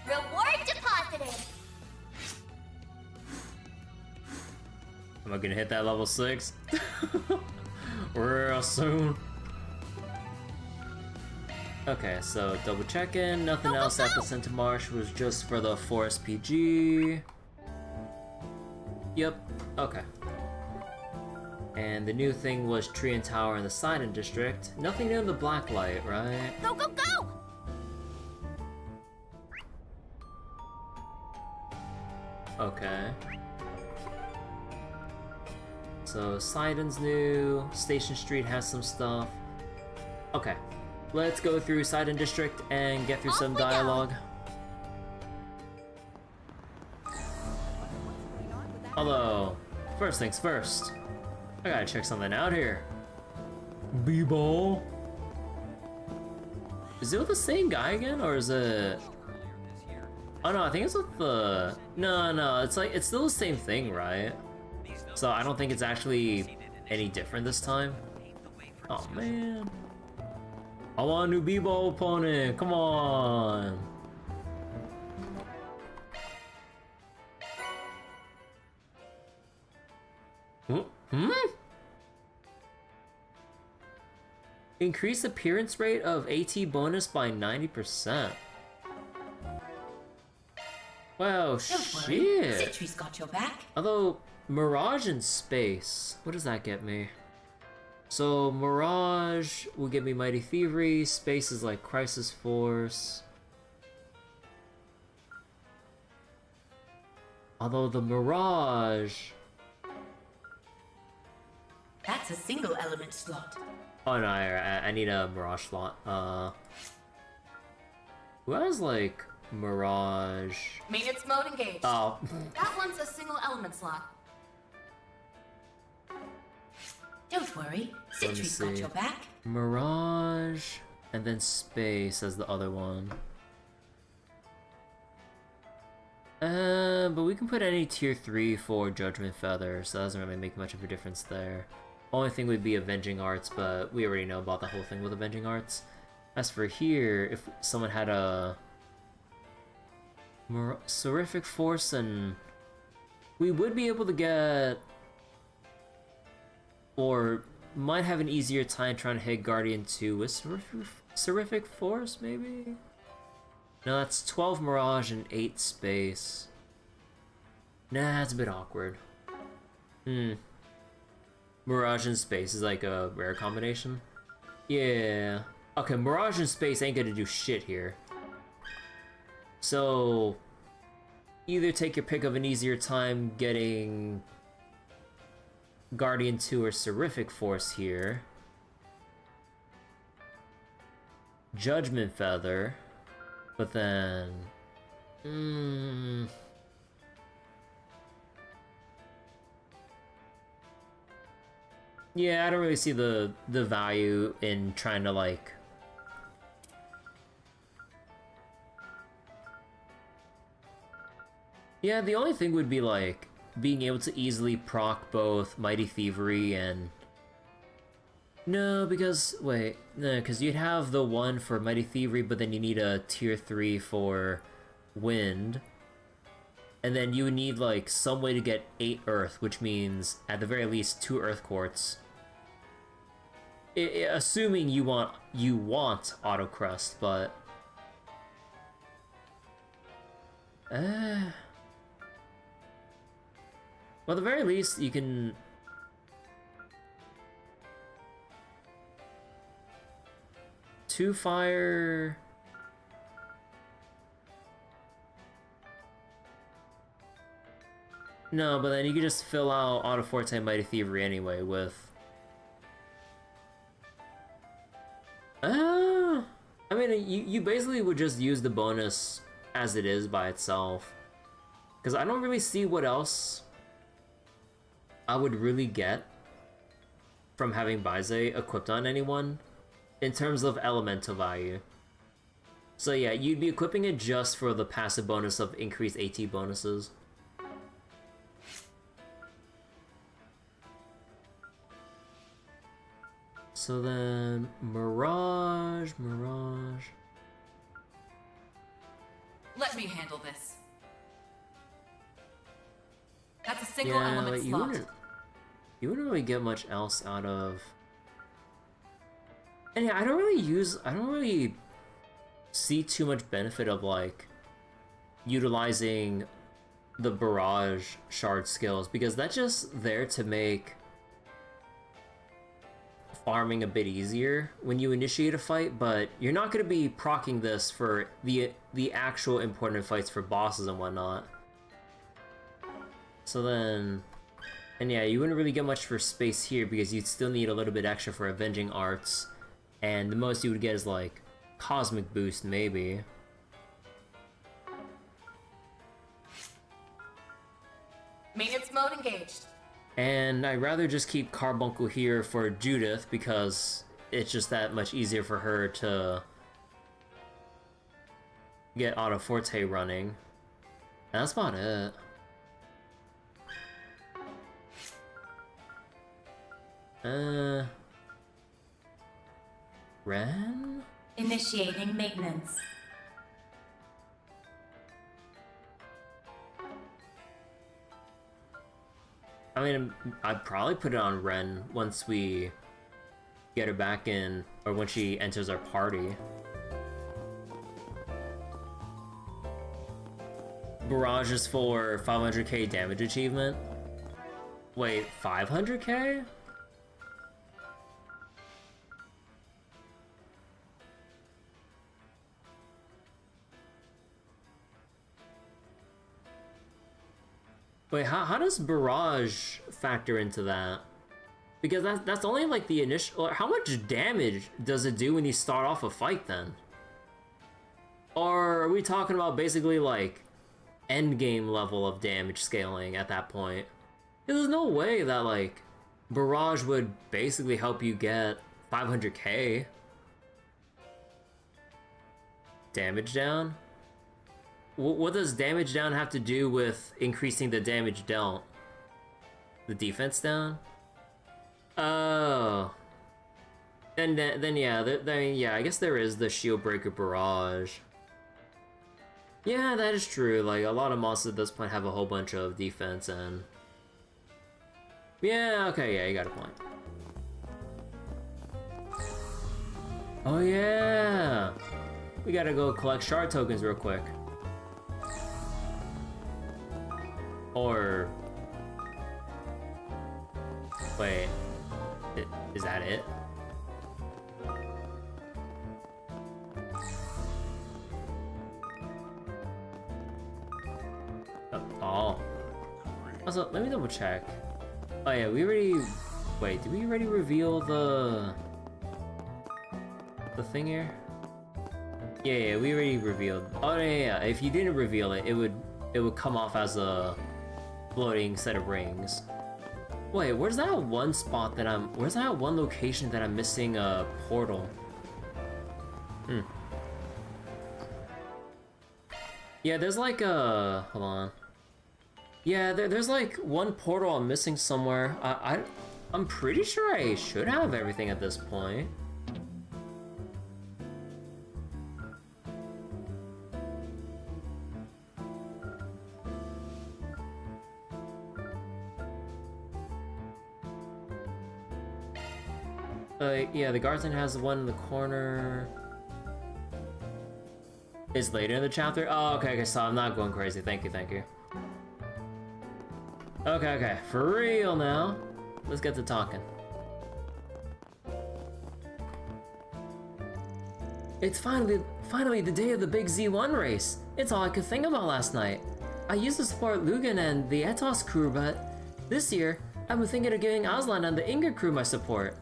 Reward deposited. Am I gonna hit that level 6? Real soon. Okay, so double checking. Nothing else at the Center Marsh, was just for the Forest PG. Yep, okay. And the new thing was Trion Tower in the Seiden district. Nothing new in the Blacklight, right? Go, go, go! Okay. So Seiden's new, Station Street has some stuff. Okay, let's go through Seiden District and get through some dialogue. Although, first things first, I gotta check something out here. B-ball. Is it with the same guy again, or is it? Oh no, I think it's with the... No, it's like, it's still the same thing, right? So I don't think it's actually any different this time. Oh man. I want a new b-ball opponent, come on! Hmm? Increase appearance rate of AT bonus by 90%. Wow, shit! Citri's got your back. Although, Mirage in space, what does that get me? So, Mirage will give me Mighty Thievery, space is like Crisis Force. Although the Mirage... That's a single element slot. Oh no, I need a Mirage slot. Who has like Mirage? Maintenance mode engaged. Oh. That one's a single element slot. Don't worry, Citri's got your back. Mirage, and then space as the other one. But we can put any tier 3 for Judgment Feather, so that doesn't really make much of a difference there. Only thing would be Avenging Arts, but we already know about the whole thing with Avenging Arts. As for here, if someone had a Seraphic Force, and we would be able to get, or might have an easier time trying to hit Guardian 2 with Seraphic Force, maybe? No, that's 12 Mirage and 8 Space. Nah, that's a bit awkward. Mirage and Space is like a rare combination? Yeah. Okay, Mirage and Space ain't gonna do shit here. So, either take your pick of an easier time getting Guardian 2 or Seraphic Force here. Judgment Feather. But then... yeah, I don't really see the value in trying to, like... yeah, the only thing would be, like, being able to easily proc both Mighty Thievery and... no, because... wait, no, because you'd have the one for Mighty Thievery, but then you need a tier 3 for Wind. And then you would need, like, some way to get 8 Earth, which means, at the very least, 2 Earth Quartz. Assuming you want Auto Crust, but... well, at the very least, you can... 2 fire... no, but then you can just fill out Auto Forte and Mighty Thievery anyway with... I mean, you basically would just use the bonus as it is by itself. Because I don't really see what else I would really get from having Baize equipped on anyone in terms of elemental value. So yeah, you'd be equipping it just for the passive bonus of increased AT bonuses. So then, Mirage. Let me handle this. That's a single Yeah, element like, slot. you wouldn't really get much else out of. And yeah, I don't really see too much benefit of like utilizing the barrage shard skills, because that's just there to make farming a bit easier when you initiate a fight, but you're not going to be proccing this for the actual important fights for bosses and whatnot. So then, and yeah, you wouldn't really get much for space here because you'd still need a little bit extra for avenging arts, and the most you would get is like cosmic boost maybe. Maintenance mode engaged. And I'd rather just keep Carbuncle here for Judith because it's just that much easier for her to get Auto Forte running. And that's about it. Ren? Initiating maintenance. I mean, I'd probably put it on Ren once we get her back in, or when she enters our party. Barrage is for 500k damage achievement. Wait, 500k? Wait, how does Barrage factor into that? Because that's only like the initial. How much damage does it do when you start off a fight then? Or are we talking about basically like end game level of damage scaling at that point? There's no way that like Barrage would basically help you get 500k damage down. What does damage down have to do with increasing the damage dealt? The defense down? Oh. Then yeah, yeah, I guess there is the Shield Breaker Barrage. Yeah, that is true. Like, a lot of monsters at this point have a whole bunch of defense and... Yeah, okay, yeah, you got a point. Oh yeah! We gotta go collect shard tokens real quick. Or... Wait. Is that it? Oh. Also, let me double check. Oh yeah, we already... Wait, did we already reveal the thing here? Yeah, we already revealed. Oh yeah, if you didn't reveal it, it would come off as a floating set of rings. Wait, where's that one spot that where's that one location that I'm missing a portal? Yeah, there's like a... Hold on. Yeah, there's like one portal I'm missing somewhere. I'm pretty sure I should have everything at this point. Yeah, the Garten has one in the corner. Is later in the chapter? Oh, okay, so I'm not going crazy. Thank you. Okay, for real now. Let's get to talking. It's finally the day of the big Z1 race. It's all I could think about last night. I used to support Lugan and the Etos crew, but this year, I've been thinking of giving Aslan and the Ingrid crew my support.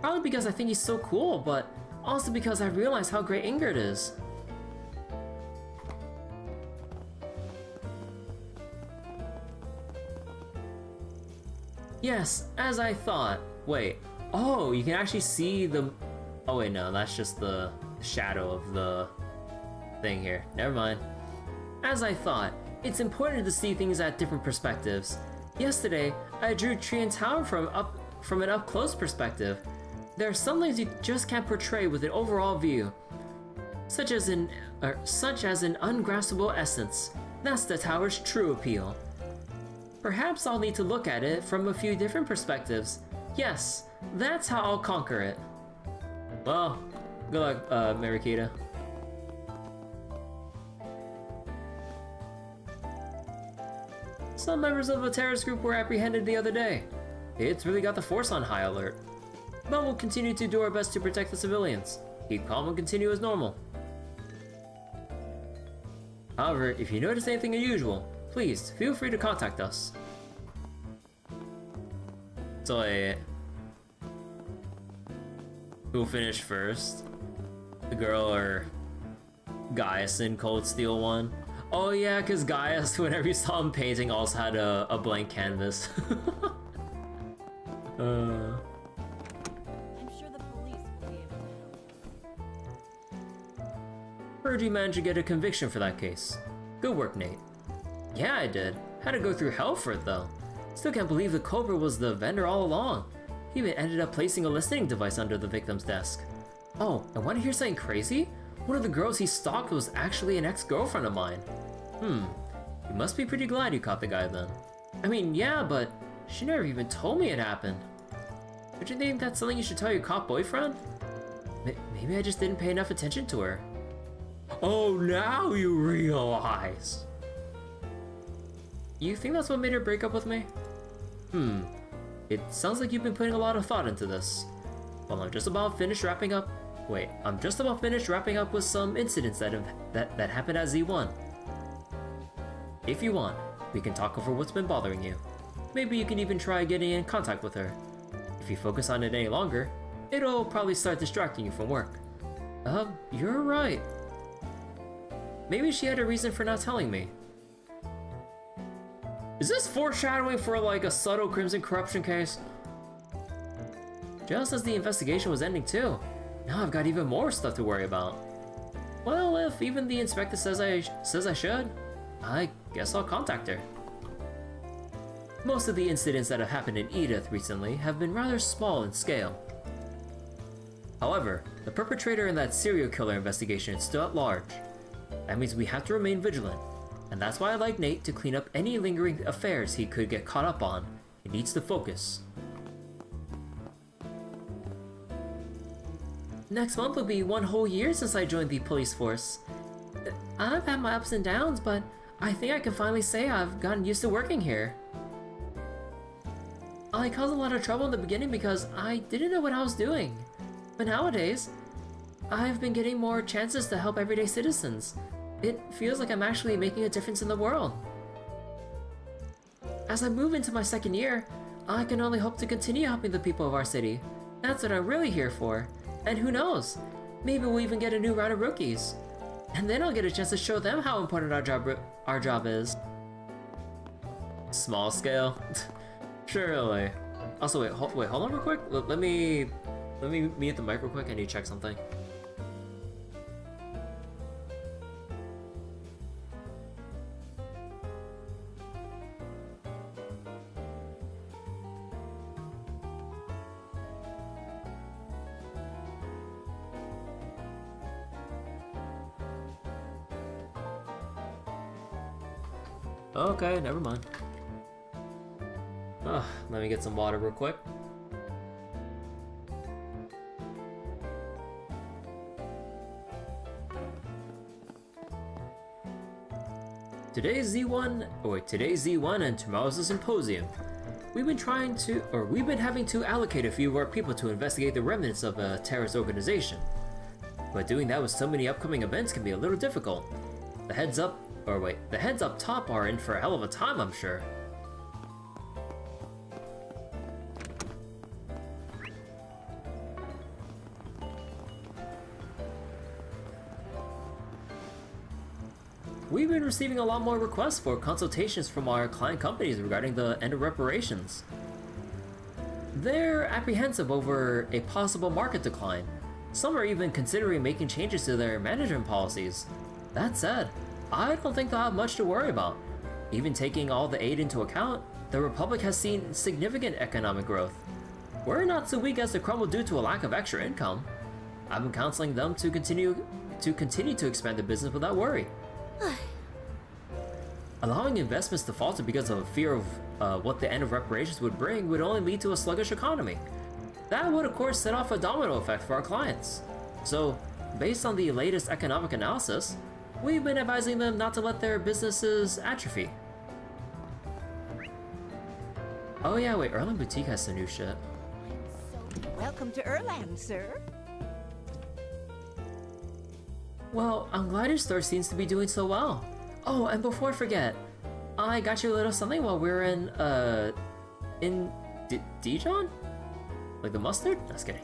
Probably because I think he's so cool, but also because I realize how great Ingrid is. Yes, as I thought. Wait, Oh, you can actually see the... Oh wait, no, that's just the shadow of the thing here. Never mind. As I thought, it's important to see things at different perspectives. Yesterday, I drew Trion Tower from an up-close perspective. There are some things you just can't portray with an overall view, such as an ungraspable essence. That's the tower's true appeal. Perhaps I'll need to look at it from a few different perspectives. Yes, that's how I'll conquer it. Well, good luck, Marikita. Some members of a terrorist group were apprehended the other day. It's really got the force on high alert. But we'll continue to do our best to protect the civilians. Keep calm and continue as normal. However, if you notice anything unusual, please feel free to contact us. So who'll finish first? The girl or Gaius in Cold Steel 1? Oh yeah, because Gaius, whenever you saw him painting, also had a blank canvas. I'm sure the police will be able to help. Heard you managed to get a conviction for that case. Good work, Nate. Yeah, I did. Had to go through hell for it, though. Still can't believe the culprit was the vendor all along. He even ended up placing a listening device under the victim's desk. Oh, and want to hear something crazy? One of the girls he stalked was actually an ex-girlfriend of mine. You must be pretty glad you caught the guy then. I mean, yeah, but she never even told me it happened. Don't you think that's something you should tell your cop boyfriend? Maybe I just didn't pay enough attention to her. Oh, now you realize. You think that's what made her break up with me? It sounds like you've been putting a lot of thought into this. Well, I'm just about finished wrapping up with some incidents that happened at Z1. If you want, we can talk over what's been bothering you. Maybe you can even try getting in contact with her. If you focus on it any longer, it'll probably start distracting you from work. You're right. Maybe she had a reason for not telling me. Is this foreshadowing for like a subtle Crimson corruption case? Just as the investigation was ending too. Now I've got even more stuff to worry about. Well, if even the inspector says I should, I guess I'll contact her. Most of the incidents that have happened in Edith recently have been rather small in scale. However, the perpetrator in that serial killer investigation is still at large. That means we have to remain vigilant, and that's why I'd like Nate to clean up any lingering affairs he could get caught up on. He needs to focus. Next month will be 1 whole year since I joined the police force. I've had my ups and downs, but I think I can finally say I've gotten used to working here. I caused a lot of trouble in the beginning because I didn't know what I was doing. But nowadays, I've been getting more chances to help everyday citizens. It feels like I'm actually making a difference in the world. As I move into my 2nd year, I can only hope to continue helping the people of our city. That's what I'm really here for. And who knows, maybe we'll even get a new round of rookies. And then I'll get a chance to show them how important our job is. Small scale? Surely. Also, wait, hold on real quick. Let me mute the mic real quick. I need to check something. Okay, never mind. Let me get some water real quick. Today's Z1 and tomorrow's the symposium. We've been having to allocate a few of our people to investigate the remnants of a terrorist organization. But doing that with so many upcoming events can be a little difficult. The heads up top are in for a hell of a time, I'm sure. We've been receiving a lot more requests for consultations from our client companies regarding the end of reparations. They're apprehensive over a possible market decline. Some are even considering making changes to their management policies. That said, I don't think they'll have much to worry about. Even taking all the aid into account, the Republic has seen significant economic growth. We're not so weak as to crumble due to a lack of extra income. I've been counseling them to continue to expand the business without worry. Allowing investments to falter because of fear of what the end of reparations would bring would only lead to a sluggish economy. That would of course set off a domino effect for our clients. So, based on the latest economic analysis, we've been advising them not to let their businesses atrophy. Oh yeah, wait, Erland Boutique has some new shit. Welcome to Erland, sir. Well, I'm glad your store seems to be doing so well. Oh, and before I forget, I got you a little something while we were in Dijon? Like the mustard? Just kidding.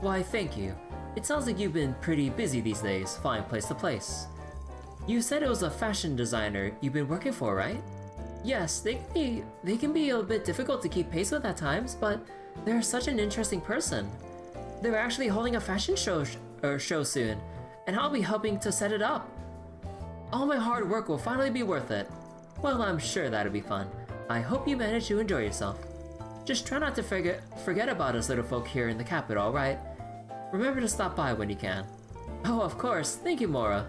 Why, thank you. It sounds like you've been pretty busy these days, flying place to place. You said it was a fashion designer you've been working for, right? Yes, they can be a bit difficult to keep pace with at times, but they're such an interesting person. They're actually holding a fashion show soon, and I'll be helping to set it up. All my hard work will finally be worth it. Well, I'm sure that'll be fun. I hope you manage to enjoy yourself. Just try not to forget about us little folk here in the capital, alright? Remember to stop by when you can. Oh, of course. Thank you, Mora.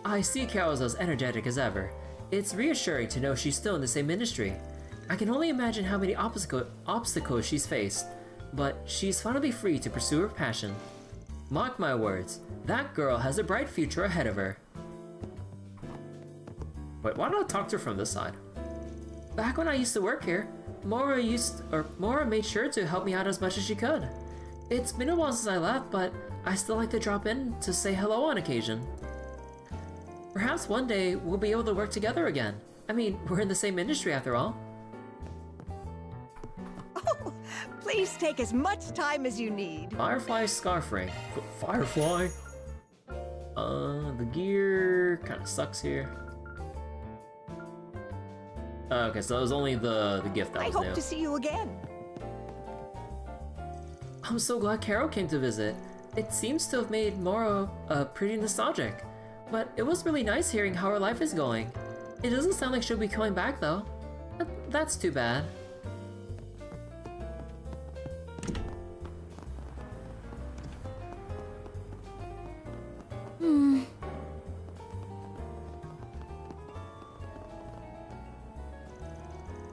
I see Carol's as energetic as ever. It's reassuring to know she's still in the same industry. I can only imagine how many obstacles she's faced, but she's finally free to pursue her passion. Mark my words, that girl has a bright future ahead of her. Wait, why don't I talk to her from this side? Back when I used to work here, Mora made sure to help me out as much as she could. It's been a while since I left, but I still like to drop in to say hello on occasion. Perhaps one day we'll be able to work together again. I mean, we're in the same industry after all. Oh, please take as much time as you need. Firefly scarf ring. Firefly? The gear kind of sucks here. Okay, so it was only the gift that was new. I hope to see you again. I'm so glad Carol came to visit. It seems to have made Mora pretty nostalgic. But it was really nice hearing how her life is going. It doesn't sound like she'll be coming back though. That's too bad.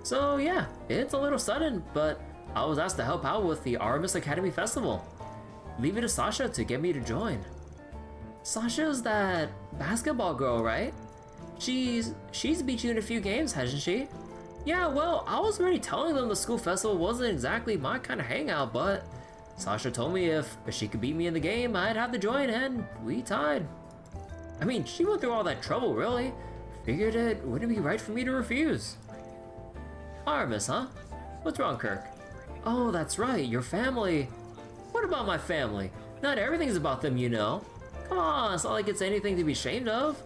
So yeah, it's a little sudden, but I was asked to help out with the Artemis Academy Festival. Leave it to Sasha to get me to join. Sasha's that basketball girl, right? She's beat you in a few games, hasn't she? Yeah, well, I was already telling them the school festival wasn't exactly my kind of hangout, but Sasha told me if she could beat me in the game, I'd have to join, and we tied. I mean, she went through all that trouble, really. Figured it wouldn't be right for me to refuse. Artemis, huh? What's wrong, Kirk? Oh, that's right, your family. What about my family? Not everything's about them, you know. Come on, it's not like it's anything to be ashamed of.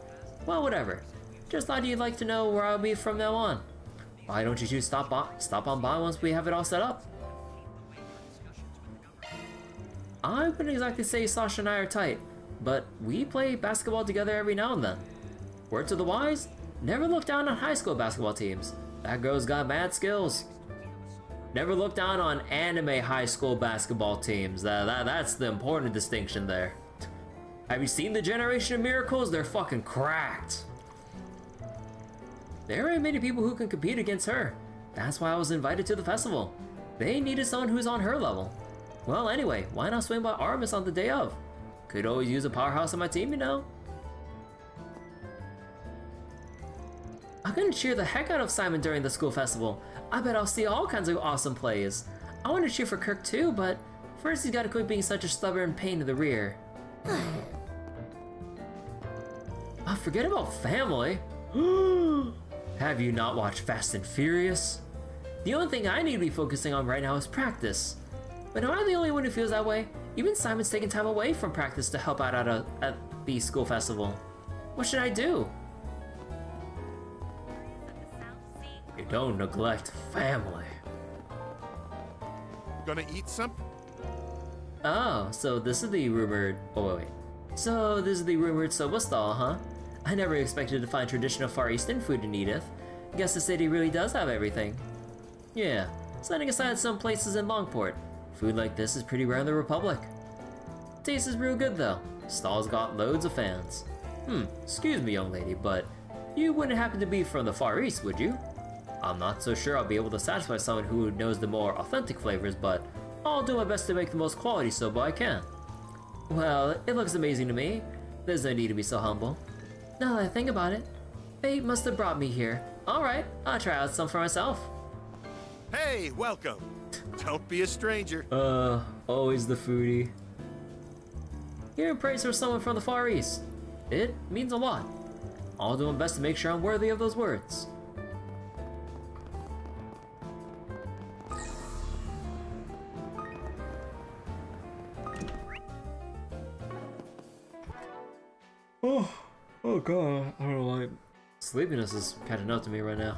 Well, whatever. Just thought you'd like to know where I'll be from now on. Why don't you two stop on by once we have it all set up? I wouldn't exactly say Sasha and I are tight, but we play basketball together every now and then. Word to the wise, never look down on high school basketball teams. That girl's got mad skills. Never look down on anime high school basketball teams. That's the important distinction there. Have you seen the Generation of Miracles? They're fucking cracked. There ain't many people who can compete against her. That's why I was invited to the festival. They needed someone who's on her level. Well, anyway, why not swing by Artemis on the day of? Could always use a powerhouse on my team, you know? I'm gonna cheer the heck out of Simon during the school festival. I bet I'll see all kinds of awesome plays. I want to cheer for Kirk too, but first he's gotta quit being such a stubborn pain in the rear. Forget about family. Have you not watched Fast and Furious? The only thing I need to be focusing on right now is practice. But am I the only one who feels that way? Even Simon's taking time away from practice to help out at the school festival. What should I do? You don't neglect family. Gonna eat some? Oh, so this is the rumored... Oh, wait. So this is the rumored soba stall, huh? I never expected to find traditional Far Eastern food in Edith. Guess the city really does have everything. Yeah, setting aside some places in Longport, food like this is pretty rare in the Republic. Taste is real good though. Stall's got loads of fans. Excuse me, young lady, but you wouldn't happen to be from the Far East, would you? I'm not so sure I'll be able to satisfy someone who knows the more authentic flavors, but I'll do my best to make the most quality soba I can. Well, it looks amazing to me. There's no need to be so humble. Now that I think about it, fate must have brought me here. Alright, I'll try out some for myself. Hey, welcome. Don't be a stranger. Always the foodie. Hearing praise from someone from the Far East. It means a lot. I'll do my best to make sure I'm worthy of those words. Oh god, I don't know why. Sleepiness is catching up to me right now.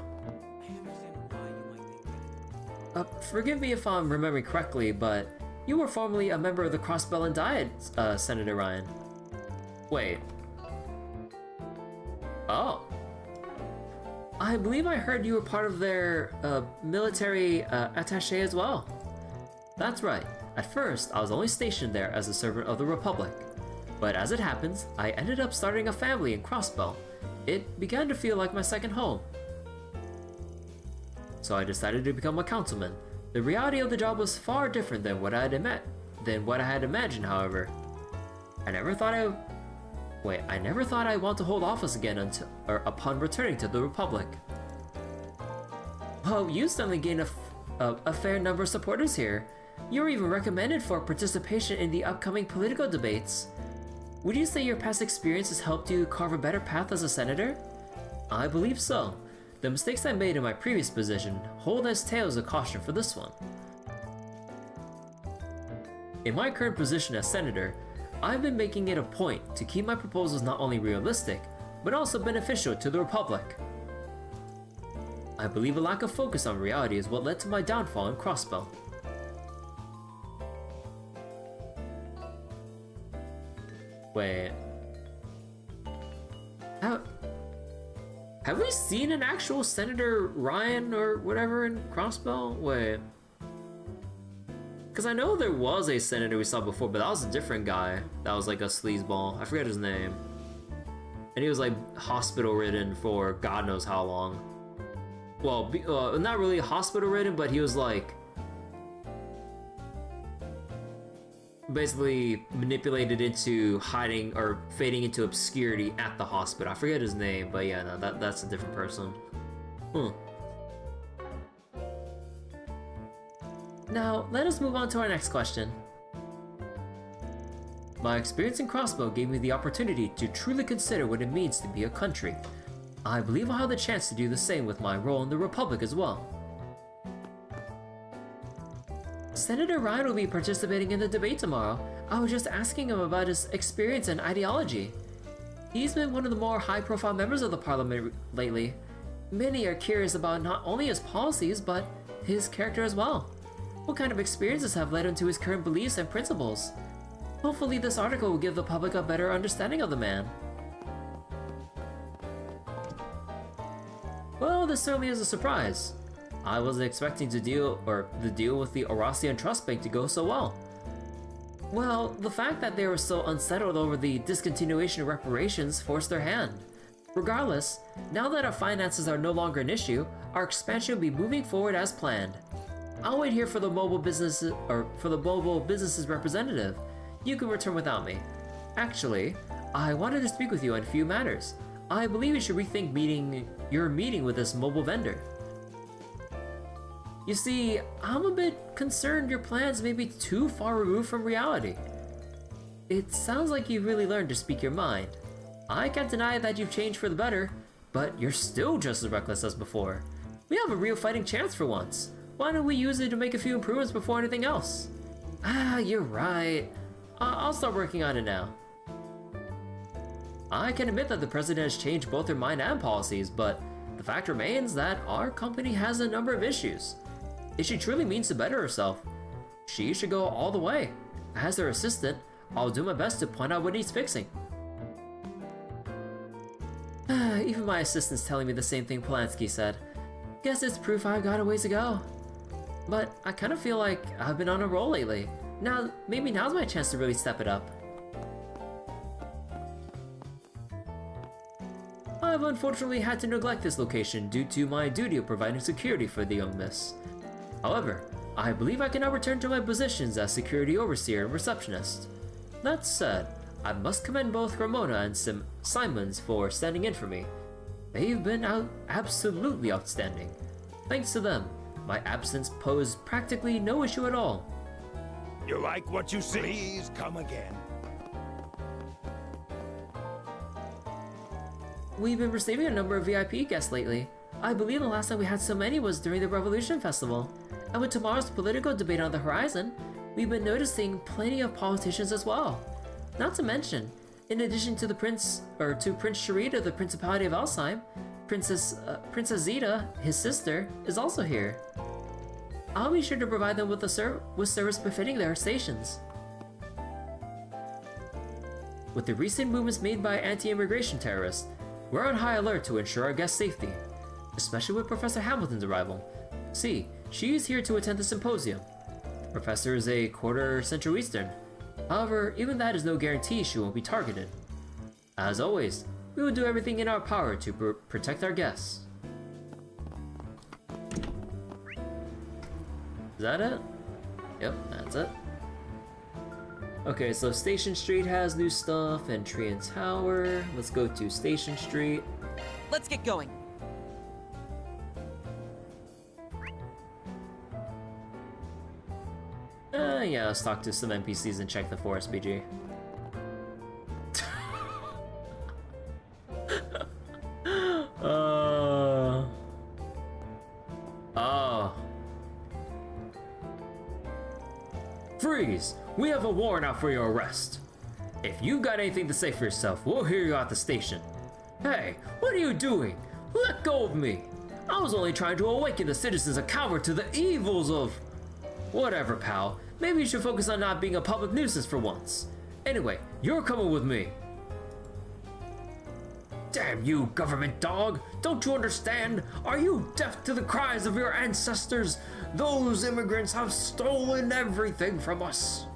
Forgive me if I'm remembering correctly, but you were formerly a member of the Crossbell and Diet, Senator Ryan. Wait. Oh. I believe I heard you were part of their military attaché as well. That's right. At first, I was only stationed there as a servant of the Republic. But as it happens, I ended up starting a family in Crossbell. It began to feel like my second home. So I decided to become a councilman. The reality of the job was far different than what I had imagined, however. I never thought I'd want to hold office again upon returning to the Republic. Well, you suddenly gained a fair number of supporters here. You were even recommended for participation in the upcoming political debates. Would you say your past experience has helped you carve a better path as a senator? I believe so. The mistakes I made in my previous position hold as tales of caution for this one. In my current position as senator, I've been making it a point to keep my proposals not only realistic, but also beneficial to the Republic. I believe a lack of focus on reality is what led to my downfall in Crossbell. Wait. Have we seen an actual Senator Ryan or whatever in Crossbell? Wait. Because I know there was a senator we saw before, but that was a different guy. That was like a sleazeball. I forget his name. And he was like hospital ridden for God knows how long. Well, not really hospital ridden, but he was like basically manipulated into hiding or fading into obscurity at the hospital. I forget his name, but yeah, no, that's a different person. Now, let us move on to our next question. My experience in Crossbow gave me the opportunity to truly consider what it means to be a country. I believe I'll have the chance to do the same with my role in the Republic as well. Senator Ryan will be participating in the debate tomorrow. I was just asking him about his experience and ideology. He's been one of the more high-profile members of the Parliament lately. Many are curious about not only his policies, but his character as well. What kind of experiences have led him to his current beliefs and principles? Hopefully this article will give the public a better understanding of the man. Well, this certainly is a surprise. I wasn't expecting the deal with the Orasian Trust Bank to go so well. Well, the fact that they were so unsettled over the discontinuation of reparations forced their hand. Regardless, now that our finances are no longer an issue, our expansion will be moving forward as planned. I'll wait here for the mobile businesses representative. You can return without me. Actually, I wanted to speak with you on a few matters. I believe you should rethink your meeting with this mobile vendor. You see, I'm a bit concerned your plans may be too far removed from reality. It sounds like you've really learned to speak your mind. I can't deny that you've changed for the better, but you're still just as reckless as before. We have a real fighting chance for once. Why don't we use it to make a few improvements before anything else? Ah, you're right. I'll start working on it now. I can admit that the president has changed both their mind and policies, but the fact remains that our company has a number of issues. If she truly means to better herself, she should go all the way. As her assistant, I'll do my best to point out what needs fixing. Even my assistant's telling me the same thing Polanski said. Guess it's proof I've got a ways to go. But I kind of feel like I've been on a roll lately. Maybe now's my chance to really step it up. I've unfortunately had to neglect this location due to my duty of providing security for the young miss. However, I believe I can now return to my positions as security overseer and receptionist. That said, I must commend both Ramona and Simons for standing in for me. They've been absolutely outstanding. Thanks to them, my absence posed practically no issue at all. You like what you see? Please come again. We've been receiving a number of VIP guests lately. I believe the last time we had so many was during the Revolution Festival. And with tomorrow's political debate on the horizon, we've been noticing plenty of politicians as well. Not to mention, in addition to Prince Sharita of the Principality of Alzheim, Princess Zeta, his sister, is also here. I'll be sure to provide them with service befitting their stations. With the recent movements made by anti-immigration terrorists, we're on high alert to ensure our guest safety, especially with Professor Hamilton's arrival. See, she is here to attend the symposium. The professor is a quarter Central Eastern. However, even that is no guarantee she won't be targeted. As always, we will do everything in our power to protect our guests. Is that it? Yep, that's it. Okay, so Station Street has new stuff and Trion Tower. Let's go to Station Street. Let's get going. Yeah, let's talk to some NPCs and check the forest BG. Freeze! We have a warrant out for your arrest. If you've got anything to say for yourself, we'll hear you at the station. Hey, what are you doing? Let go of me! I was only trying to awaken the citizens of Calvert to the evils of... Whatever, pal. Maybe you should focus on not being a public nuisance for once. Anyway, you're coming with me. Damn you, government dog! Don't you understand? Are you deaf to the cries of your ancestors? Those immigrants have stolen everything from us.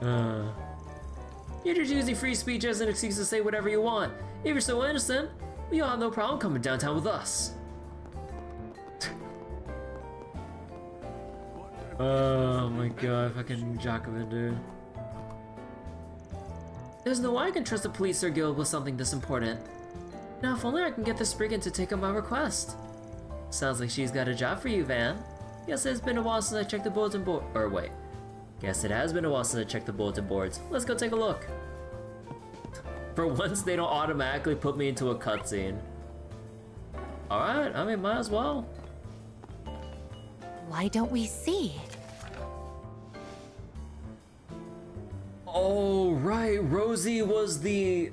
You're just using free speech as an excuse to say whatever you want. If you're so innocent, we all have no problem coming downtown with us. Oh my god, fucking Jacobin, dude. There's no way I can trust the police or guild with something this important. Now if only I can get this brigand to take up my request. Sounds like she's got a job for you, Van. Guess it's been a while since I checked the bulletin board. Or wait. Guess it has been a while since I checked the bulletin boards. Let's go take a look. For once, they don't automatically put me into a cutscene. Alright, I mean, might as well. Why don't we see? Oh, right. Rosie was the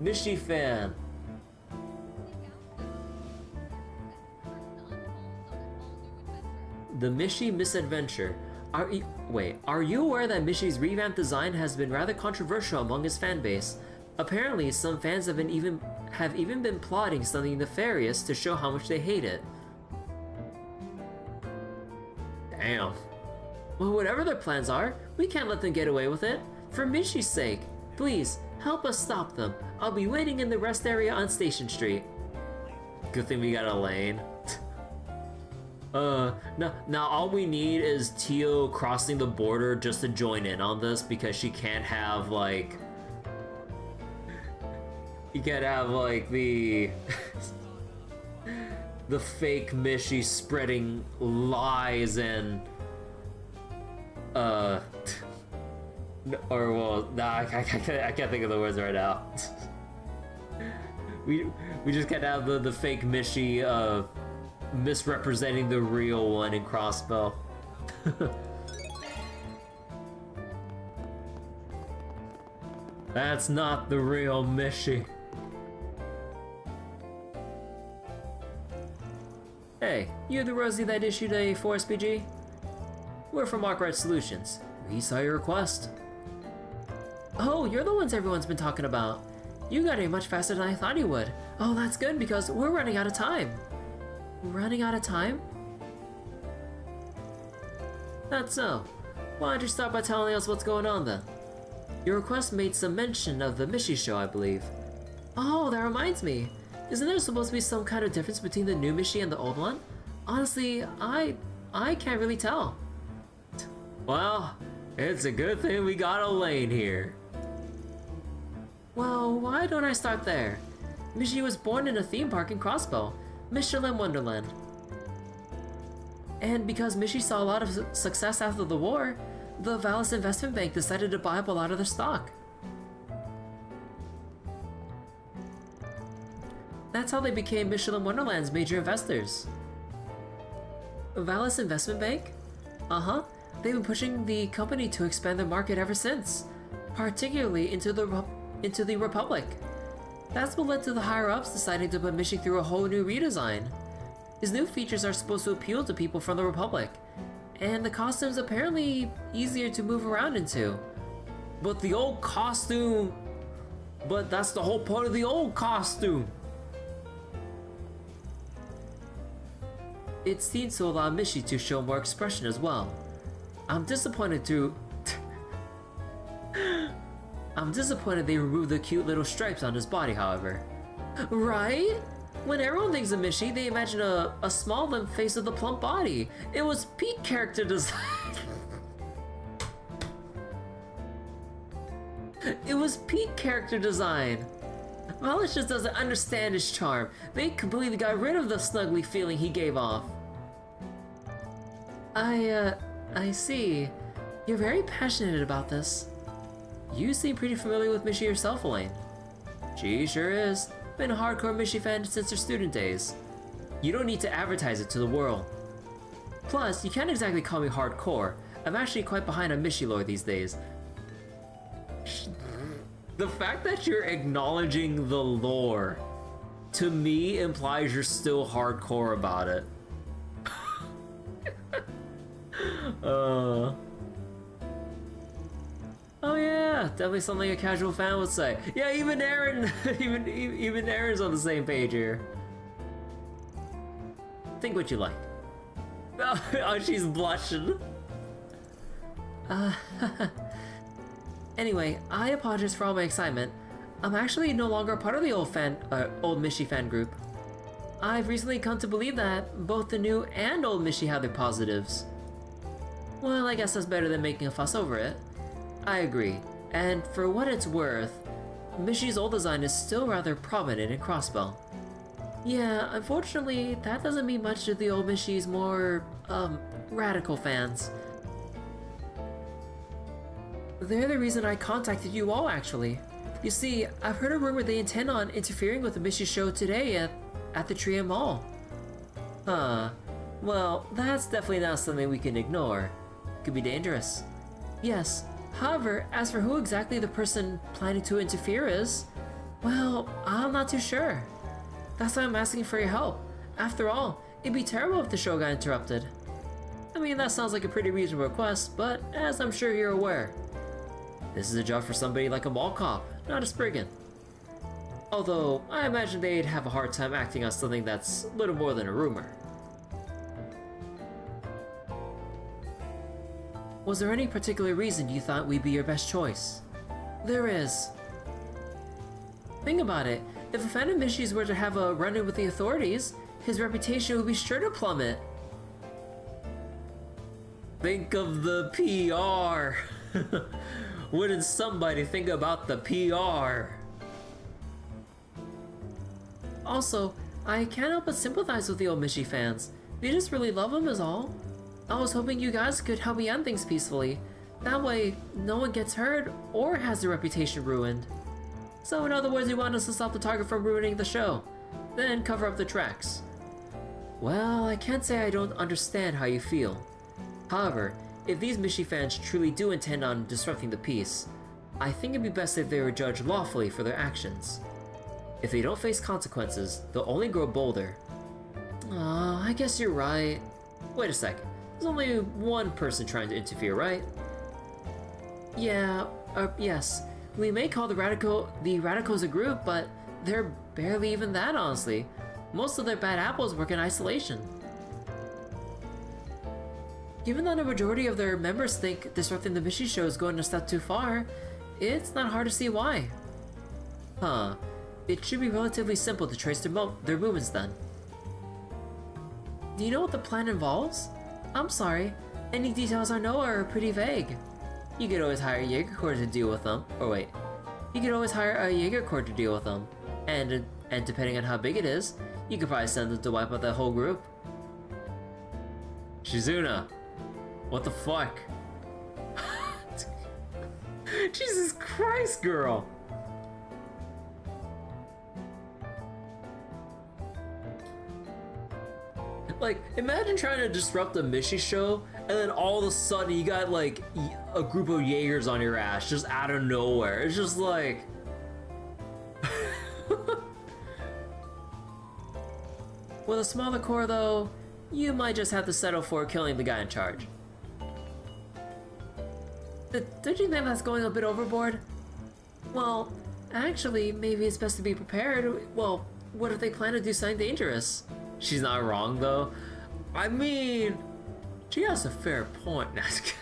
Mishy fan. The Mishy Misadventure. Are you aware that Mishy's revamped design has been rather controversial among his fan base? Apparently, some fans have even been plotting something nefarious to show how much they hate it. Damn. Well, whatever their plans are, we can't let them get away with it. For Mishy's sake, please, help us stop them. I'll be waiting in the rest area on Station Street. Good thing we got a lane. Now all we need is Tio crossing the border just to join in on this, because she can't have, like... You can't have, like, the... the fake Mishy spreading lies and... I can't think of the words right now. we just can't have the fake Mishy, misrepresenting the real one in Crossbow. That's not the real Mishy. Hey, you the Rosie that issued a 4's PG? We're from Arkwright Solutions. We saw your request. Oh, you're the ones everyone's been talking about. You got here much faster than I thought you would. Oh, that's good because we're running out of time. Running out of time? That's so. Why don't you start by telling us what's going on then? Your request made some mention of the Mishy show, I believe. Oh, that reminds me. Isn't there supposed to be some kind of difference between the new Mishy and the old one? Honestly, I can't really tell. Well, it's a good thing we got Elaine here. Well, why don't I start there? Mishy was born in a theme park in Crossbow, Michelin Wonderland. And because Mishy saw a lot of success after the war, the Valis Investment Bank decided to buy up a lot of their stock. That's how they became Michelin Wonderland's major investors. Valis Investment Bank? Uh-huh. They've been pushing the company to expand their market ever since, particularly into the Republic. That's what led to the higher-ups deciding to put Mishy through a whole new redesign. His new features are supposed to appeal to people from the Republic, and the costume's apparently easier to move around into. But the old costume... But that's the whole point of the old costume! It seems to allow Mishy to show more expression as well. I'm disappointed they removed the cute little stripes on his body, however. Right? When everyone thinks of Mishy, they imagine a small limp face with a plump body. It was peak character design. It was peak character design. Valis just doesn't understand his charm. They completely got rid of the snuggly feeling he gave off. I see. You're very passionate about this. You seem pretty familiar with Mishy yourself, Elaine. She sure is. Been a hardcore Mishy fan since her student days. You don't need to advertise it to the world. Plus, you can't exactly call me hardcore. I'm actually quite behind on Mishy lore these days. The fact that you're acknowledging the lore, to me, implies you're still hardcore about it. Oh yeah, definitely something a casual fan would say. Yeah, even Aaron, even Aaron's on the same page here. Think what you like. Oh, she's blushing. Anyway, I apologize for all my excitement. I'm actually no longer a part of the old Mishy fan group. I've recently come to believe that both the new and old Mishy have their positives. Well, I guess that's better than making a fuss over it. I agree, and for what it's worth, Mishy's old design is still rather prominent in Crossbow. Yeah, unfortunately, that doesn't mean much to the old Mishy's more, radical fans. They're the reason I contacted you all, actually. You see, I've heard a rumor they intend on interfering with the Mishy show today at the Trion Mall. Huh. Well, that's definitely not something we can ignore. Could be dangerous. Yes. However, as for who exactly the person planning to interfere is, well, I'm not too sure. That's why I'm asking for your help. After all, it'd be terrible if the show got interrupted. I mean, that sounds like a pretty reasonable request, but as I'm sure you're aware, this is a job for somebody like a mall cop, not a Spriggan. Although, I imagine they'd have a hard time acting on something that's little more than a rumor. Was there any particular reason you thought we'd be your best choice? There is. Think about it. If a fan of Mishy's were to have a run-in with the authorities, his reputation would be sure to plummet. Think of the PR. Wouldn't somebody think about the PR? Also, I can't help but sympathize with the old Mishy fans. They just really love him is all. I was hoping you guys could help me end things peacefully. That way, no one gets hurt or has their reputation ruined. So in other words, you want us to stop the target from ruining the show, then cover up the tracks. Well, I can't say I don't understand how you feel. However, if these Mishy fans truly do intend on disrupting the peace, I think it'd be best if they were judged lawfully for their actions. If they don't face consequences, they'll only grow bolder. I guess you're right. Wait a sec. There's only one person trying to interfere, right? Yeah, yes. We may call the Radicals a group, but they're barely even that, honestly. Most of their bad apples work in isolation. Given that a majority of their members think disrupting the Mishy show is going a step too far, it's not hard to see why. Huh. It should be relatively simple to trace their movements then. Do you know what the plan involves? I'm sorry, any details I know are pretty vague. You could always hire a Jaeger Corps to deal with them. Or wait, you could always hire a Jaeger Corps to deal with them. And depending on how big it is, you could probably send them to wipe out that whole group. Shizuna, what the fuck? Jesus Christ, girl! Like, imagine trying to disrupt a Mishy show, and then all of a sudden you got like a group of Jaegers on your ass just out of nowhere. It's just like... With a smaller core though, you might just have to settle for killing the guy in charge. Don't you think that's going a bit overboard? Well, actually, maybe it's best to be prepared. Well, what if they plan to do something dangerous? She's not wrong though. I mean, she has a fair point.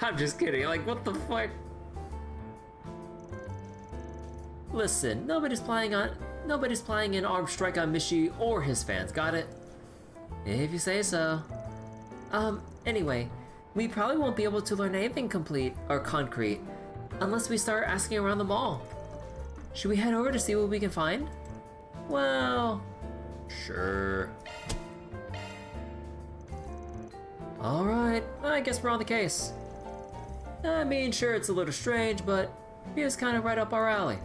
I'm just kidding, like what the fuck? Listen, nobody's planning an armed strike on Mishy or his fans, got it? If you say so. Anyway, we probably won't be able to learn anything complete or concrete unless we start asking around the mall. Should we head over to see what we can find? Well, sure. Alright, I guess we're on the case. I mean, sure, it's a little strange, but it was kind of right up our alley.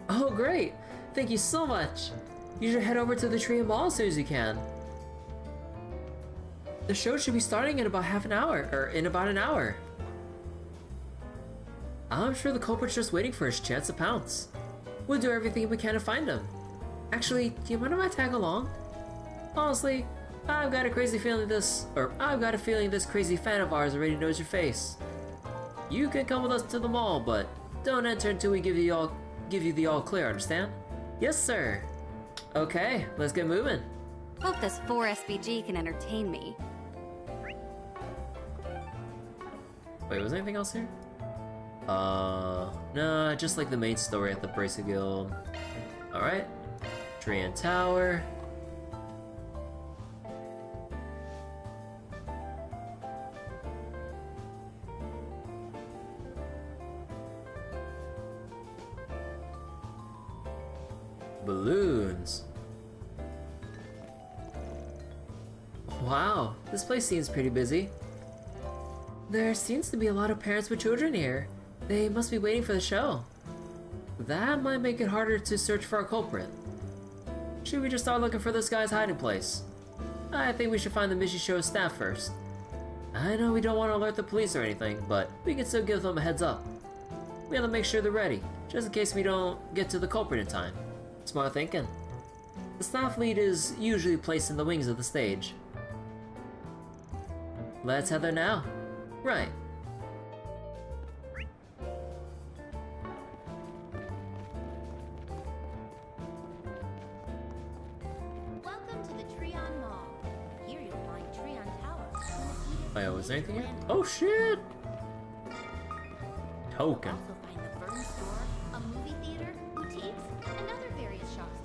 Oh, great! Thank you so much! You should head over to the Trion Mall as soon as you can. The show should be starting in about an hour. I'm sure the culprit's just waiting for his chance to pounce. We'll do everything we can to find him. Actually, do you mind if I tag along? Honestly, I've got a feeling this crazy fan of ours already knows your face. You can come with us to the mall, but don't enter until we give you the all clear, understand? Yes, sir. Okay, let's get moving. Hope this 4SBG can entertain me. Wait, was there anything else here? No, just like the main story at the Bracer Guild. Alright. Trion Tower. Balloons. Wow, this place seems pretty busy. There seems to be a lot of parents with children here. They must be waiting for the show. That might make it harder to search for our culprit. Should we just start looking for this guy's hiding place? I think we should find the Mishy Show's staff first. I know we don't want to alert the police or anything, but we can still give them a heads up. We have to make sure they're ready, just in case we don't get to the culprit in time. Smart thinking. The staff lead is usually placed in the wings of the stage. Let's head there now. Right. Welcome to the Trion Mall. Here you'll find Trion Tower. Wait, was there anything here? Oh shit! Token. Also find the Burn Store, a movie theater, boutiques, and other various shops.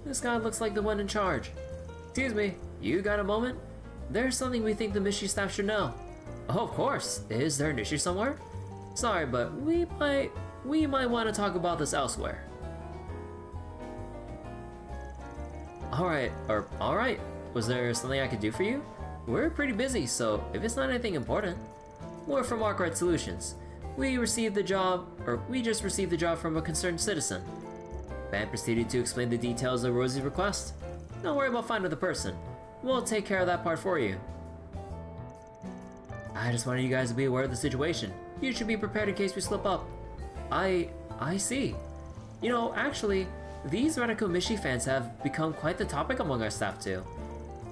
This guy looks like the one in charge. Excuse me, you got a moment? There's something we think the Mishy staff should know. Oh, of course. Is there an issue somewhere? Sorry, but we might want to talk about this elsewhere. Alright. Was there something I could do for you? We're pretty busy, so if it's not anything important. We're from Arkwright Solutions. We just received the job from a concerned citizen. Van proceeded to explain the details of Rosie's request. Don't worry about finding the person. We'll take care of that part for you. I just wanted you guys to be aware of the situation. You should be prepared in case we slip up. I see. You know, actually, these radical Mishy fans have become quite the topic among our staff too.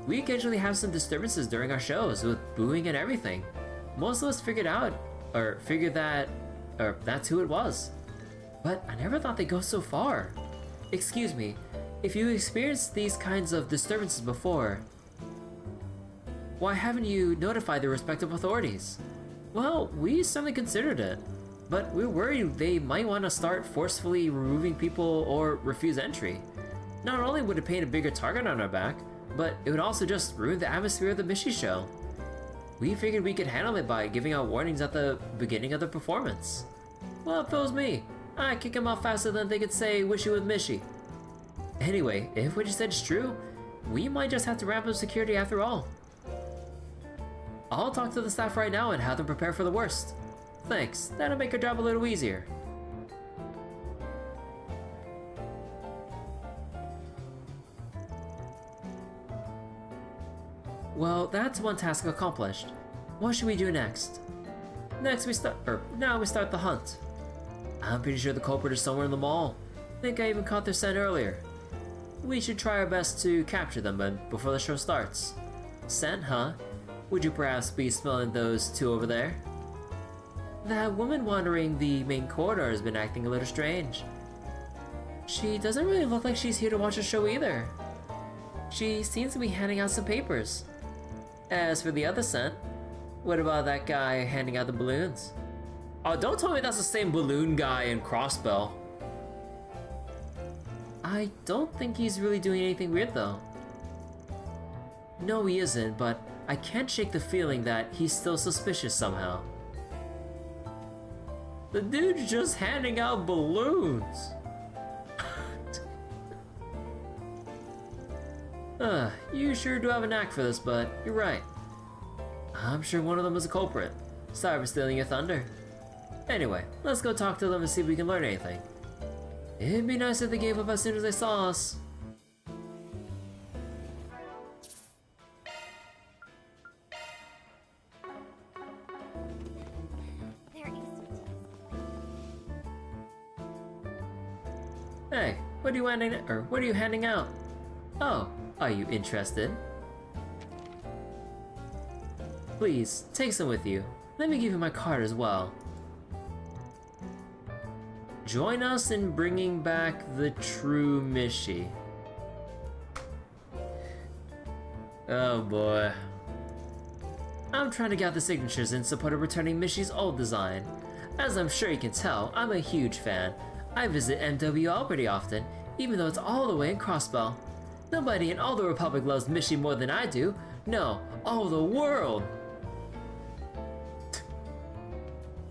We occasionally have some disturbances during our shows with booing and everything. Most of us figured that's who it was. But I never thought they'd go so far. Excuse me, if you experienced these kinds of disturbances before, why haven't you notified the respective authorities? Well, we certainly considered it, but we're worried they might want to start forcefully removing people or refuse entry. Not only would it paint a bigger target on our back, but it would also just ruin the atmosphere of the Mishy show. We figured we could handle it by giving out warnings at the beginning of the performance. Well, if it was me, I'd kick them out faster than they could say, "Wish you with Mishy." Anyway, if what you said is true, we might just have to ramp up security after all. I'll talk to the staff right now and have them prepare for the worst. Thanks, that'll make our job a little easier. Well, that's one task accomplished. What should we do next? Now we start the hunt. I'm pretty sure the culprit is somewhere in the mall. I think I even caught their scent earlier. We should try our best to capture them before the show starts. Scent, huh? Would you perhaps be smelling those two over there? That woman wandering the main corridor has been acting a little strange. She doesn't really look like she's here to watch a show either. She seems to be handing out some papers. As for the other scent, what about that guy handing out the balloons? Oh, don't tell me that's the same balloon guy in Crossbell. I don't think he's really doing anything weird though. No, he isn't, but I can't shake the feeling that he's still suspicious somehow. The dude's just handing out balloons. You sure do have a knack for this, but you're right. I'm sure one of them is a culprit. Sorry for stealing your thunder. Anyway, let's go talk to them and see if we can learn anything. It'd be nice if they gave up as soon as they saw us. Hey, what are you handing out? Oh, are you interested? Please, take some with you. Let me give you my card as well. Join us in bringing back the true Mishy. Oh boy. I'm trying to get the signatures in support of returning Mishy's old design. As I'm sure you can tell, I'm a huge fan. I visit MWL pretty often, even though it's all the way in Crossbell. Nobody in all the Republic loves Mishy more than I do. No, all the world!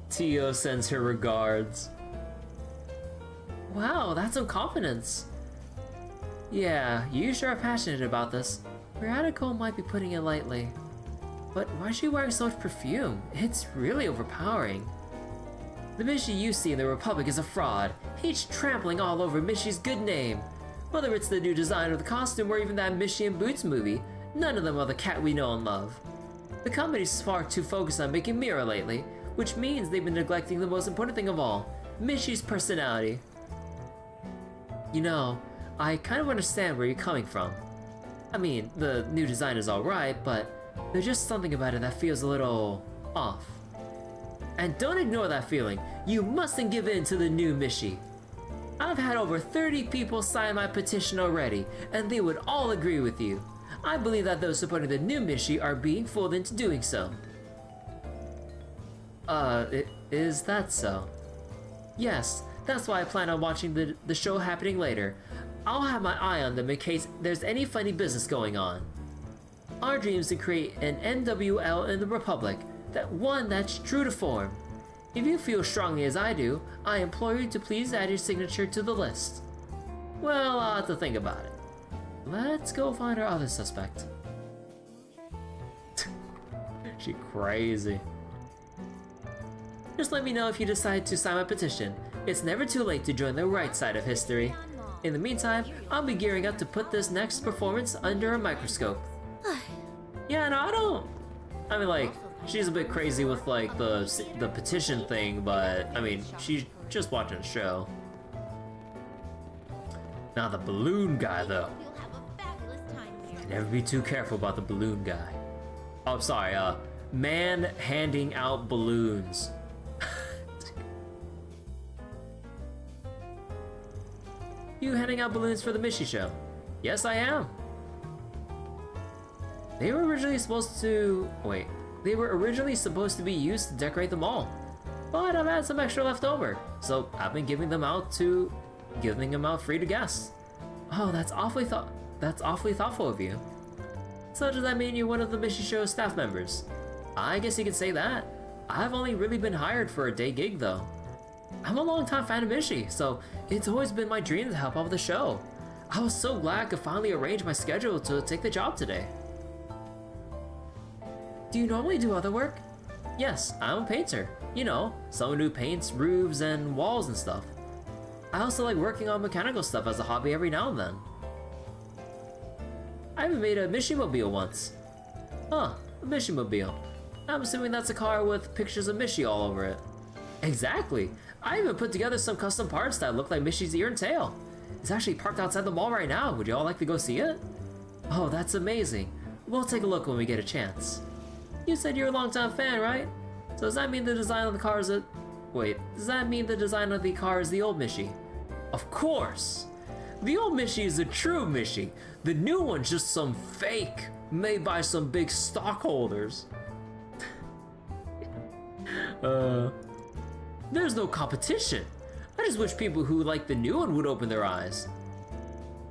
Tio sends her regards. Wow, that's some confidence. Yeah, you sure are passionate about this. Radical might be putting it lightly. But why is she wearing so much perfume? It's really overpowering. The Mishy you see in the Republic is a fraud. He's trampling all over Mishy's good name. Whether it's the new design of the costume or even that Mishy and Boots movie, none of them are the cat we know and love. The company's far too focused on making Mira lately, which means they've been neglecting the most important thing of all, Mishy's personality. You know, I kind of understand where you're coming from. I mean, the new design is alright, but there's just something about it that feels a little off. And don't ignore that feeling. You mustn't give in to the new Mishy. I've had over 30 people sign my petition already, and they would all agree with you. I believe that those supporting the new Mishy are being fooled into doing so. Is that so? Yes, that's why I plan on watching the show happening later. I'll have my eye on them in case there's any funny business going on. Our dream is to create an NWL in the Republic, one that's true to form. If you feel strongly as I do, I implore you to please add your signature to the list. Well, I'll have to think about it. Let's go find our other suspect. She crazy. Just let me know if you decide to sign my petition. It's never too late to join the right side of history. In the meantime, I'll be gearing up to put this next performance under a microscope. Yeah, no, I mean, like, she's a bit crazy with, like, the petition thing, but, I mean, she's just watching a show. Now the balloon guy, though. You'll have a fabulous time here. Never be too careful about the balloon guy. Oh, I'm sorry, man handing out balloons. You handing out balloons for the Mishy show? Yes, I am. They were originally supposed to... Wait. They were originally supposed to be used to decorate the mall. But I've had some extra left over, so I've been giving them out free to guests. Oh, that's awfully thoughtful of you. So does that mean you're one of the Mishy Show's staff members? I guess you could say that. I've only really been hired for a day gig though. I'm a longtime fan of Mishy, so it's always been my dream to help out with the show. I was so glad I could finally arrange my schedule to take the job today. Do you normally do other work? Yes, I'm a painter. You know, someone who paints roofs and walls and stuff. I also like working on mechanical stuff as a hobby every now and then. I even made a Mishy Mobile once. Huh, a Mishy Mobile. I'm assuming that's a car with pictures of Mishy all over it. Exactly! I even put together some custom parts that look like Mishy's ear and tail. It's actually parked outside the mall right now. Would you all like to go see it? Oh, that's amazing. We'll take a look when we get a chance. You said you're a longtime fan, right? So does that mean the design of the car is does that mean the design of the car is the old Mishy? Of course! The old Mishy is a true Mishy. The new one's just some fake, made by some big stockholders. There's no competition. I just wish people who like the new one would open their eyes.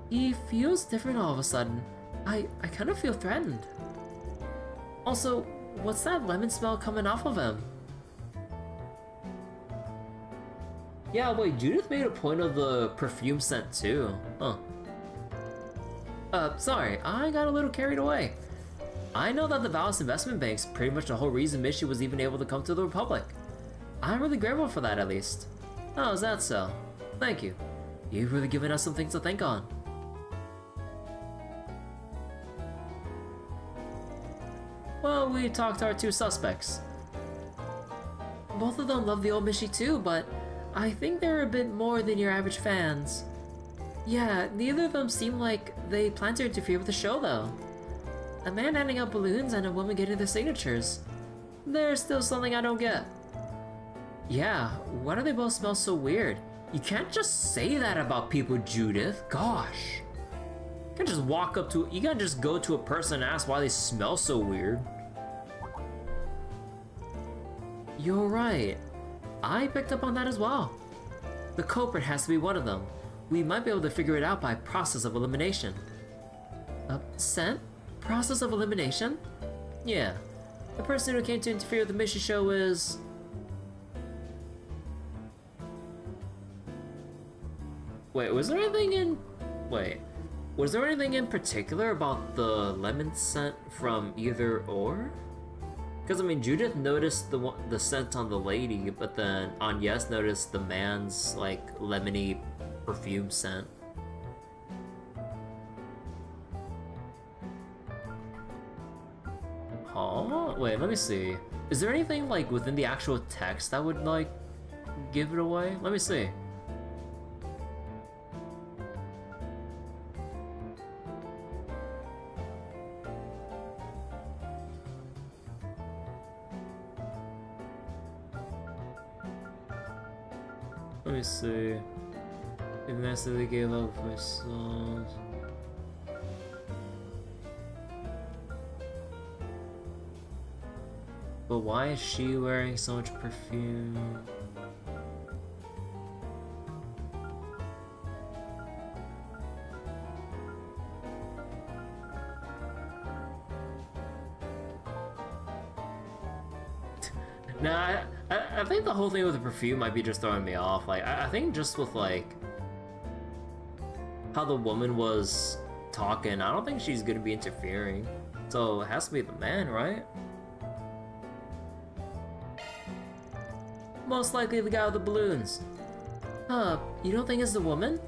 He feels different all of a sudden. I kind of feel threatened. Also, what's that lemon smell coming off of him? Yeah, wait, Judith made a point of the perfume scent too. Huh. Sorry, I got a little carried away. I know that the Valus Investment Bank's pretty much the whole reason Mishy was even able to come to the Republic. I'm really grateful for that, at least. Oh, is that so? Thank you. You've really given us some things to think on. Well, we talked to our two suspects. Both of them love the old Mishy too, but I think they're a bit more than your average fans. Yeah, neither of them seem like they plan to interfere with the show though. A man handing out balloons and a woman getting their signatures. There's still something I don't get. Yeah, why do they both smell so weird? You can't just say that about people, Judith. Gosh. You can't just you can't just go to a person and ask why they smell so weird. You're right. I picked up on that as well. The culprit has to be one of them. We might be able to figure it out by process of elimination. Scent? Process of elimination? Yeah. The person who came to interfere with the Mishy show is... Wait, was there anything in particular about the lemon scent from either or? Because I mean, Judith noticed the scent on the lady, but then Agnes noticed the man's like lemony perfume scent. Huh? Wait, let me see. Is there anything like within the actual text that would like give it away? Let me see. Let me see. If Master gave up for songs. But why is she wearing so much perfume? Nah, I think the whole thing with the perfume might be just throwing me off. Like, I think just with like how the woman was talking, I don't think she's gonna be interfering. So it has to be the man, right? Most likely the guy with the balloons. You don't think it's the woman?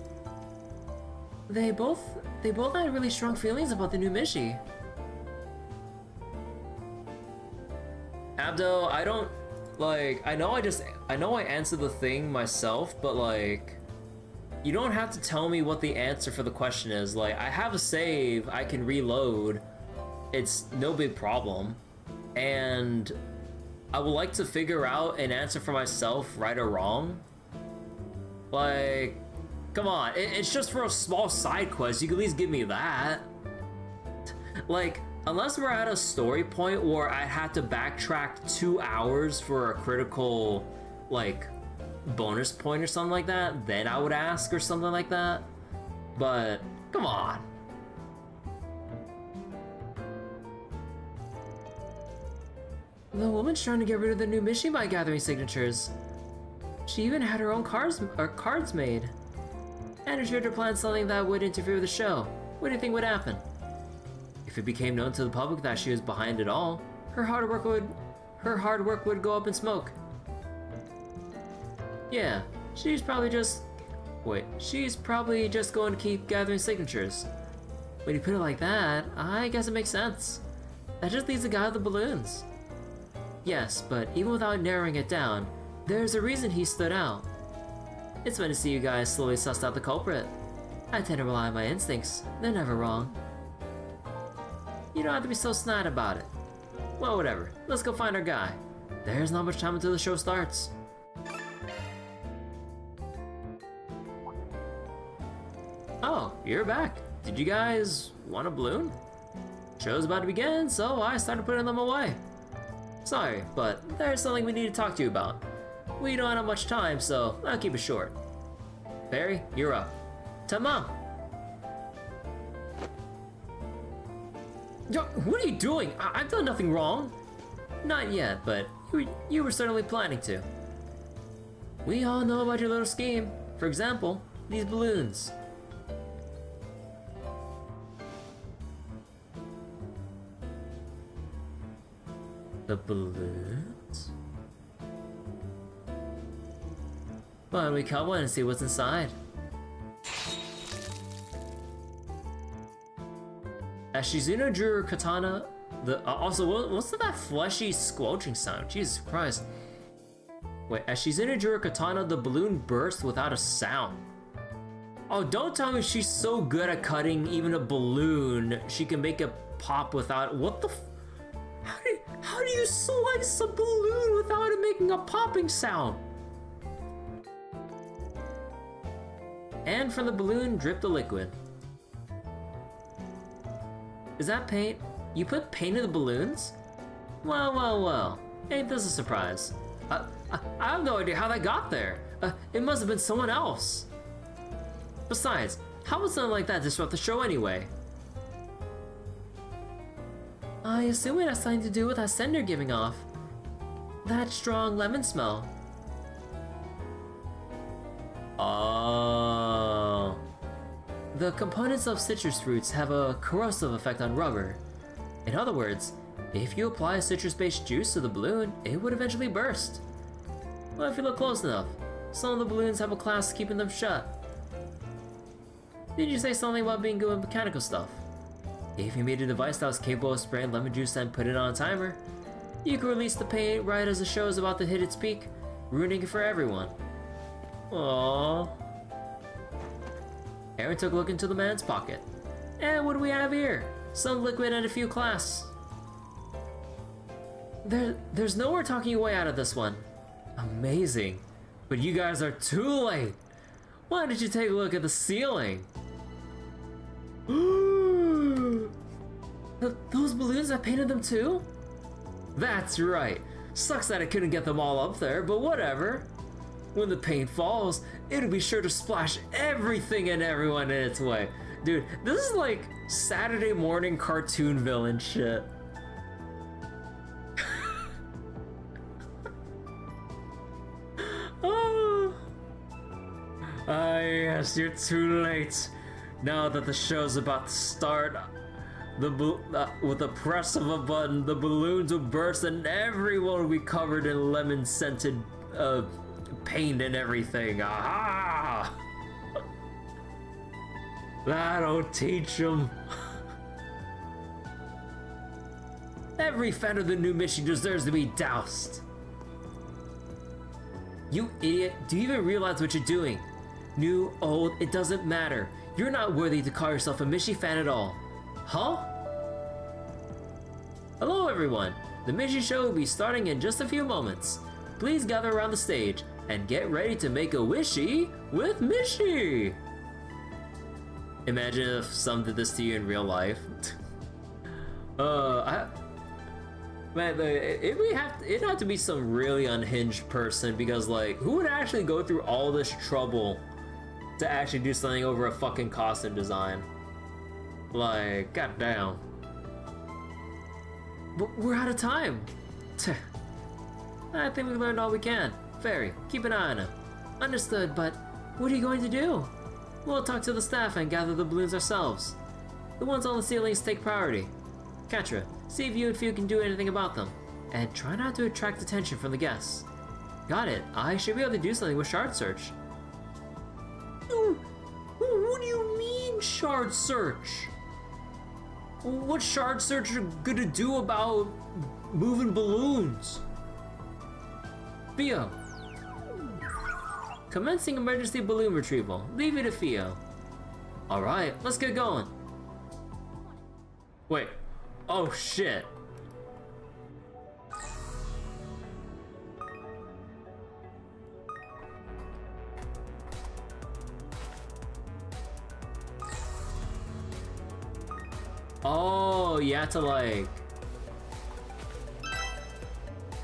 They both had really strong feelings about the new Mishy. Abdo, I don't like. I know I answered the thing myself, but like, you don't have to tell me what the answer for the question is. Like, I have a save, I can reload. It's no big problem. And I would like to figure out an answer for myself, right or wrong. Like, come on, it's just for a small side quest. You can at least give me that. Like, unless we're at a story point where I had to backtrack 2 hours for a critical, like, bonus point or something like that, then I would ask or something like that. But, come on. The woman's trying to get rid of the new Mishy by gathering signatures. She even had her own cards made. And assured her plan something that would interfere with the show. What do you think would happen? If it became known to the public that she was behind it all, her hard work would go up in smoke. Yeah, she's probably just going to keep gathering signatures. When you put it like that, I guess it makes sense. That just leaves the guy with the balloons. Yes, but even without narrowing it down, there's a reason he stood out. It's fun to see you guys slowly suss out the culprit. I tend to rely on my instincts. They're never wrong. You don't have to be so snide about it. Well, whatever. Let's go find our guy. There's not much time until the show starts. Oh, you're back. Did you guys want a balloon? Show's about to begin, so I started putting them away. Sorry, but there's something we need to talk to you about. We don't have much time, so I'll keep it short. Barry, you're up. Tamam! Yo, what are you doing? I've done nothing wrong. Not yet, but you were certainly planning to. We all know about your little scheme. For example, these balloons. The balloons? Why don't we cut one and see what's inside? As Shizuno drew her katana, what's that fleshy squelching sound? Jesus Christ. Wait, as Shizuno drew her katana, the balloon burst without a sound. Oh, don't tell me she's so good at cutting even a balloon, she can make it pop without, what the how do you slice a balloon without it making a popping sound? And from the balloon dripped the liquid. Is that paint? You put paint in the balloons? Well. Ain't this a surprise? I have no idea how that got there. It must have been someone else. Besides, how would something like that disrupt the show anyway? I assume it has something to do with that scent you're giving off. That strong lemon smell. Oh. The components of citrus fruits have a corrosive effect on rubber. In other words, if you apply a citrus-based juice to the balloon, it would eventually burst. Well, if you look close enough, some of the balloons have a clasp keeping them shut. Did you say something about being good with mechanical stuff? If you made a device that was capable of spraying lemon juice and put it on a timer, you could release the paint right as the show is about to hit its peak, ruining it for everyone. Aww. Aaron took a look into the man's pocket. And what do we have here? Some liquid and a few clasps. There's nowhere talking your way out of this one. Amazing. But you guys are too late. Why did you take a look at the ceiling? Those balloons, I painted them too? That's right. Sucks that I couldn't get them all up there, but whatever. When the paint falls, it'll be sure to splash everything and everyone in its way. Dude, this is like Saturday morning cartoon villain shit. Oh. Yes, you're too late. Now that the show's about to start, with the press of a button, the balloons will burst and everyone will be covered in lemon-scented paint and everything. Aha! That'll teach them. Every fan of the new Mishy deserves to be doused. You idiot, do you even realize what you're doing? New, old, it doesn't matter. You're not worthy to call yourself a Mishy fan at all. Huh? Hello everyone! The Mishy Show will be starting in just a few moments. Please gather around the stage and get ready to make a wishy with Mishy! Imagine if some did this to you in real life. Man, it'd have to be some really unhinged person, because like, who would actually go through all this trouble to actually do something over a fucking costume design? Like, goddamn. But we're out of time. I think we learned all we can. Fairy, keep an eye on him. Understood, but what are you going to do? We'll talk to the staff and gather the balloons ourselves. The ones on the ceilings take priority. Katra, see if you and Few can do anything about them. And try not to attract attention from the guests. Got it. I should be able to do something with Shard Search. What do you mean, Shard Search? What's Shard Search gonna do about moving balloons? Theo. Commencing emergency balloon retrieval. Leave it to Theo. Alright, let's get going. Wait. Oh shit. Oh, you have to like...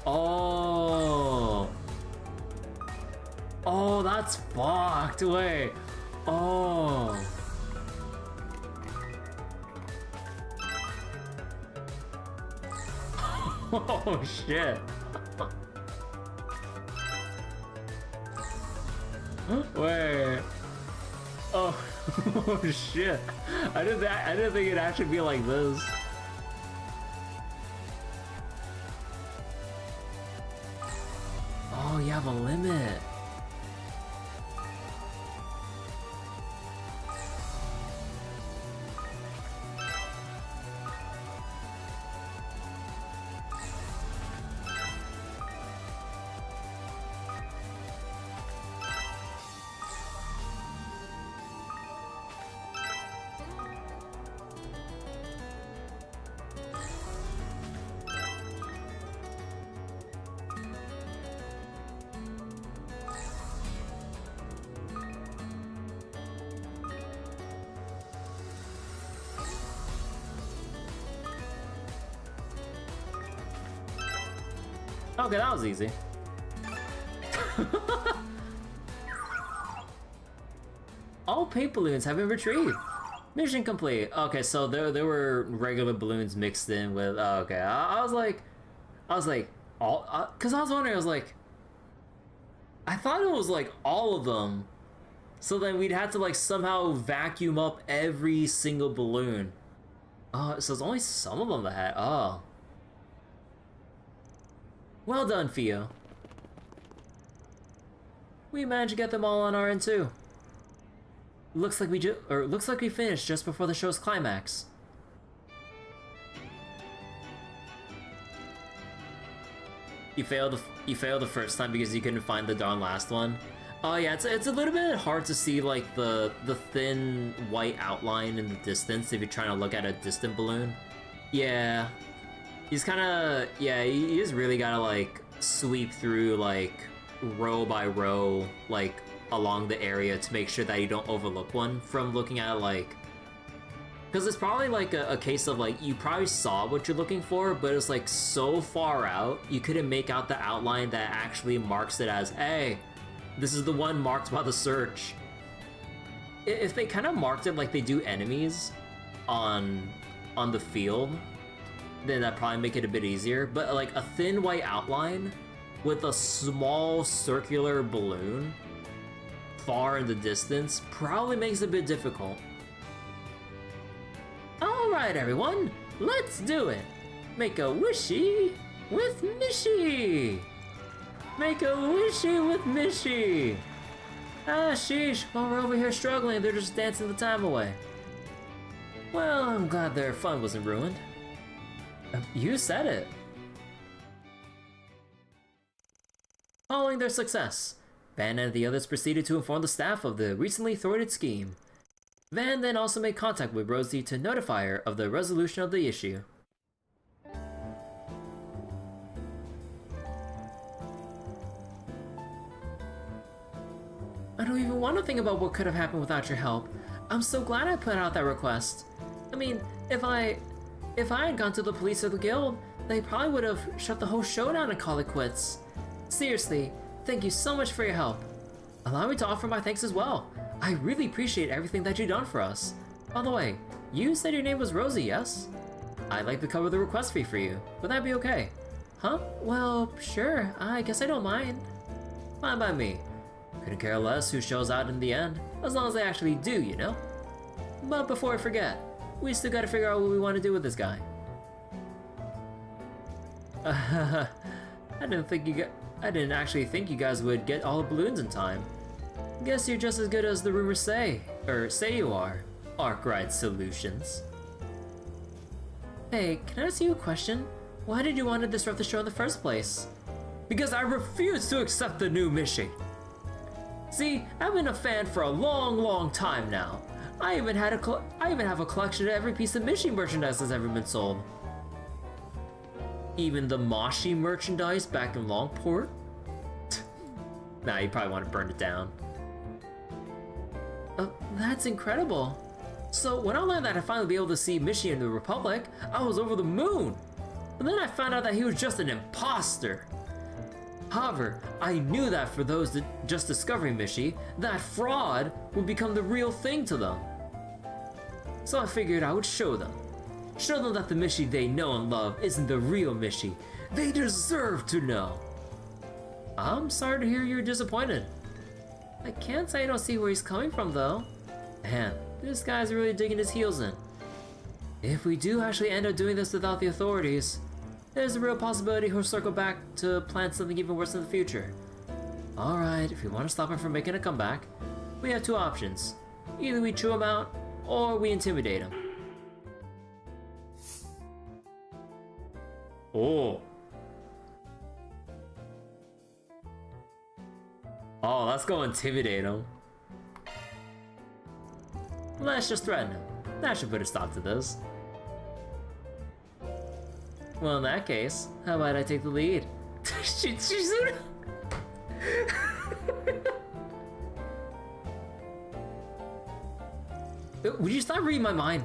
Oh. Oh, that's fucked. Wait. Oh. Oh shit. Wait. Oh. Oh shit. I didn't think it'd actually be like this. Oh, you have a limit. Okay, that was easy. All paint balloons have been retrieved. Mission complete. Okay, so there were regular balloons mixed in with. Okay, I was like, all, cause I was wondering. I was like, I thought it was like all of them. So then we'd have to like somehow vacuum up every single balloon. So it's only some of them that had. Oh. Well done, Theo. We managed to get them all on our end too. Looks like we finished just before the show's climax. You failed the first time because you couldn't find the darn last one. Oh yeah, it's a little bit hard to see like the thin white outline in the distance if you're trying to look at a distant balloon. Yeah. He's kind of, yeah, you just really gotta like sweep through like row by row like along the area to make sure that you don't overlook one from looking at like, because it's probably like a case of like you probably saw what you're looking for, but it's like so far out you couldn't make out the outline that actually marks it as, hey, this is the one marked by the search. If they kind of marked it like they do enemies on the field, then that'd probably make it a bit easier. But like a thin white outline with a small circular balloon far in the distance probably makes it a bit difficult. Alright everyone, let's do it! Make a wishy with Mishy! Make a wishy with Mishy! Ah sheesh, while we're over here struggling, they're just dancing the time away. Well, I'm glad their fun wasn't ruined. You said it. Following their success, Van and the others proceeded to inform the staff of the recently thwarted scheme. Van then also made contact with Rosie to notify her of the resolution of the issue. I don't even want to think about what could have happened without your help. I'm so glad I put out that request. I mean, if I had gone to the police or the guild, they probably would have shut the whole show down and called it quits. Seriously, thank you so much for your help. Allow me to offer my thanks as well. I really appreciate everything that you've done for us. By the way, you said your name was Rosie, yes? I'd like to cover the request fee for you. Would that be okay? Huh? Well, sure. I guess I don't mind. Fine by me. Couldn't care less who shows out in the end, as long as they actually do, you know? But before I forget, we still gotta figure out what we want to do with this guy. I didn't actually think you guys would get all the balloons in time. Guess you're just as good as the rumors say you are. Arkwright Solutions. Hey, can I ask you a question? Why did you want to disrupt the show in the first place? Because I refuse to accept the new Mishy. See, I've been a fan for a long time now. I even have a collection of every piece of Mishy merchandise that's ever been sold. Even the Moshi merchandise back in Longport? Nah, you probably want to burn it down. That's incredible. So when I learned that I'd finally be able to see Mishy in the Republic, I was over the moon. But then I found out that he was just an imposter. However, I knew that for those that just discovering Mishy, that fraud would become the real thing to them. So I figured I would show them. Show them that the Mishy they know and love isn't the real Mishy. They deserve to know. I'm sorry to hear you're disappointed. I can't say I don't see where he's coming from though. Man, this guy's really digging his heels in. If we do actually end up doing this without the authorities, there's a real possibility he'll circle back to plan something even worse in the future. Alright, if we want to stop him from making a comeback, we have two options. Either we chew him out, or we intimidate him. Oh. Oh, let's go intimidate him. Let's just threaten him. That should put a stop to this. Well, in that case, how about I take the lead? Would you stop reading my mind?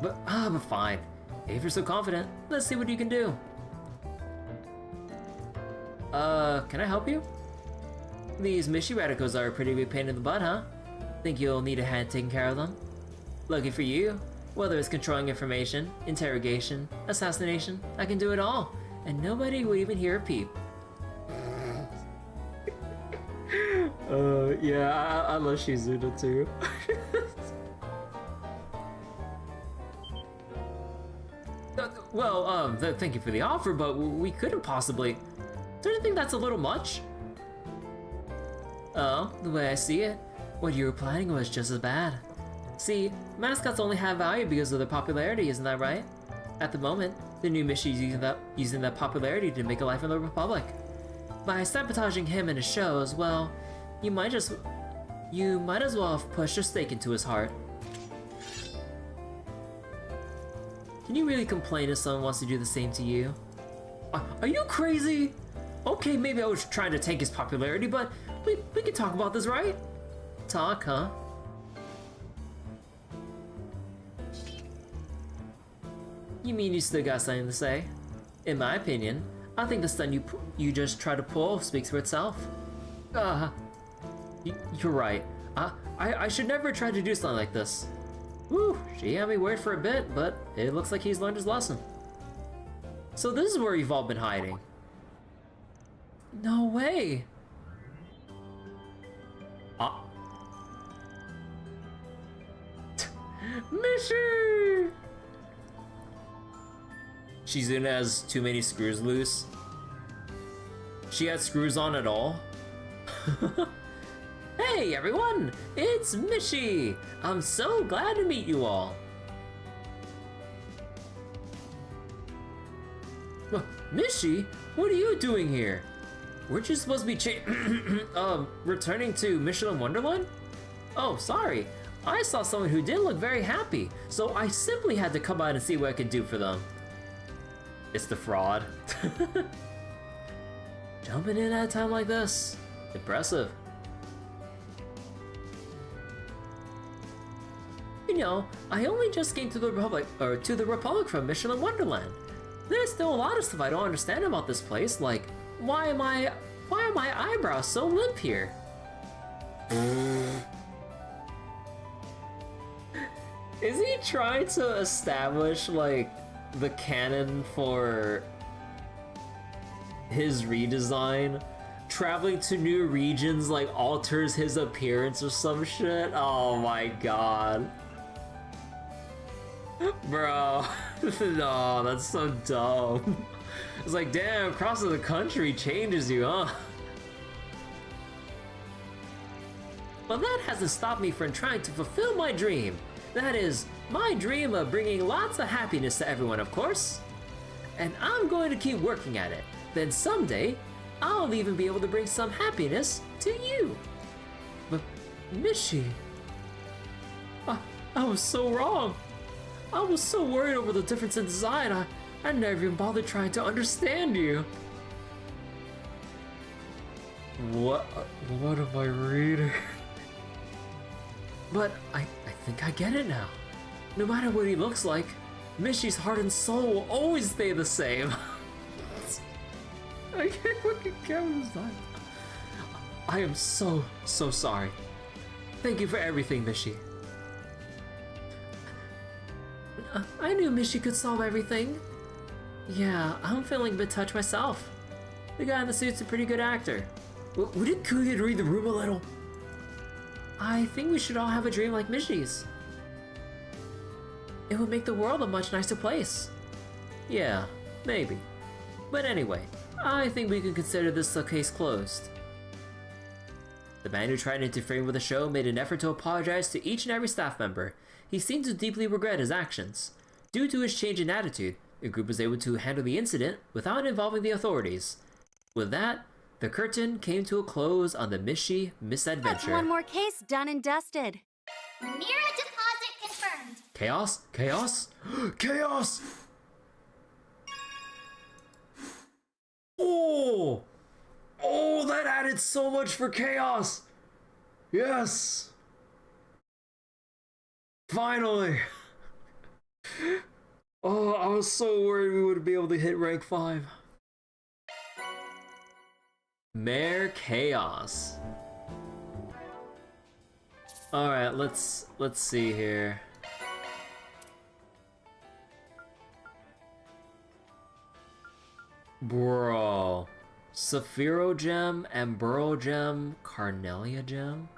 But fine. If you're so confident, let's see what you can do. Can I help you? These Mishy radicals are a pretty big pain in the butt, huh? Think you'll need a hand taking care of them? Lucky for you, whether it's controlling information, interrogation, assassination, I can do it all, and nobody will even hear a peep. Yeah, I love Shizuda too. Well, thank you for the offer, but we couldn't possibly. Don't you think that's a little much? Oh, the way I see it, what you were planning was just as bad. See, mascots only have value because of their popularity, isn't that right? At the moment, the new Mishy is using that popularity to make a life in the Republic. By sabotaging him and his shows, well, you might as well have pushed a stake into his heart. Can you really complain if someone wants to do the same to you? Are you crazy? Okay, maybe I was trying to tank his popularity, but we can talk about this, right? Talk, huh? You mean you still got something to say? In my opinion, I think the stunt you just try to pull speaks for itself. You're right. I should never try to do something like this. Whew, she had me worried for a bit, but it looks like he's learned his lesson. So this is where you've all been hiding. No way! Mishy! Shizuna has too many screws loose. She had screws on at all. Hey everyone, it's Mishy! I'm so glad to meet you all. Mishy? What are you doing here? weren't you supposed to be returning to Michelin Wonderland? Oh, sorry. I saw someone who didn't look very happy, so I simply had to come out and see what I could do for them. It's the fraud. Jumping in at a time like this. Impressive. You know, I only just came to the Republic from Michelin Wonderland. There's still a lot of stuff I don't understand about this place, like why are my eyebrows so limp here? Is he trying to establish like the canon for his redesign? Traveling to new regions like alters his appearance or some shit? Oh my god. Bro, no, that's so dumb. It's like, damn, crossing the country changes you, huh? But that hasn't stopped me from trying to fulfill my dream. That is, my dream of bringing lots of happiness to everyone, of course. And I'm going to keep working at it. Then someday, I'll even be able to bring some happiness to you. But, Mishy... I was so wrong. I was so worried over the difference in design, I never even bothered trying to understand you. What am I reading? But I think I get it now. No matter what he looks like, Mishy's heart and soul will always stay the same. I can't fucking count his time. I am so sorry. Thank you for everything, Mishy. I knew Mishy could solve everything. Yeah, I'm feeling a bit touched myself. The guy in the suit's a pretty good actor. Would it cool you to read the room a little? I think we should all have a dream like Mishy's. It would make the world a much nicer place. Yeah, maybe. But anyway, I think we can consider this case closed. The man who tried to interfere with the show made an effort to apologize to each and every staff member. He seemed to deeply regret his actions. Due to his change in attitude, the group was able to handle the incident without involving the authorities. With that, the curtain came to a close on the Mishy Misadventure. That's one more case done and dusted. Mira deposit confirmed. Chaos? Chaos? Chaos! Oh! Oh, that added so much for Chaos! Yes! Finally! Oh, I was so worried we wouldn't be able to hit rank 5. Mare Chaos. Alright, let's see here. Bro. Saphiro Gem, Amburo Gem, Carnelia Gem?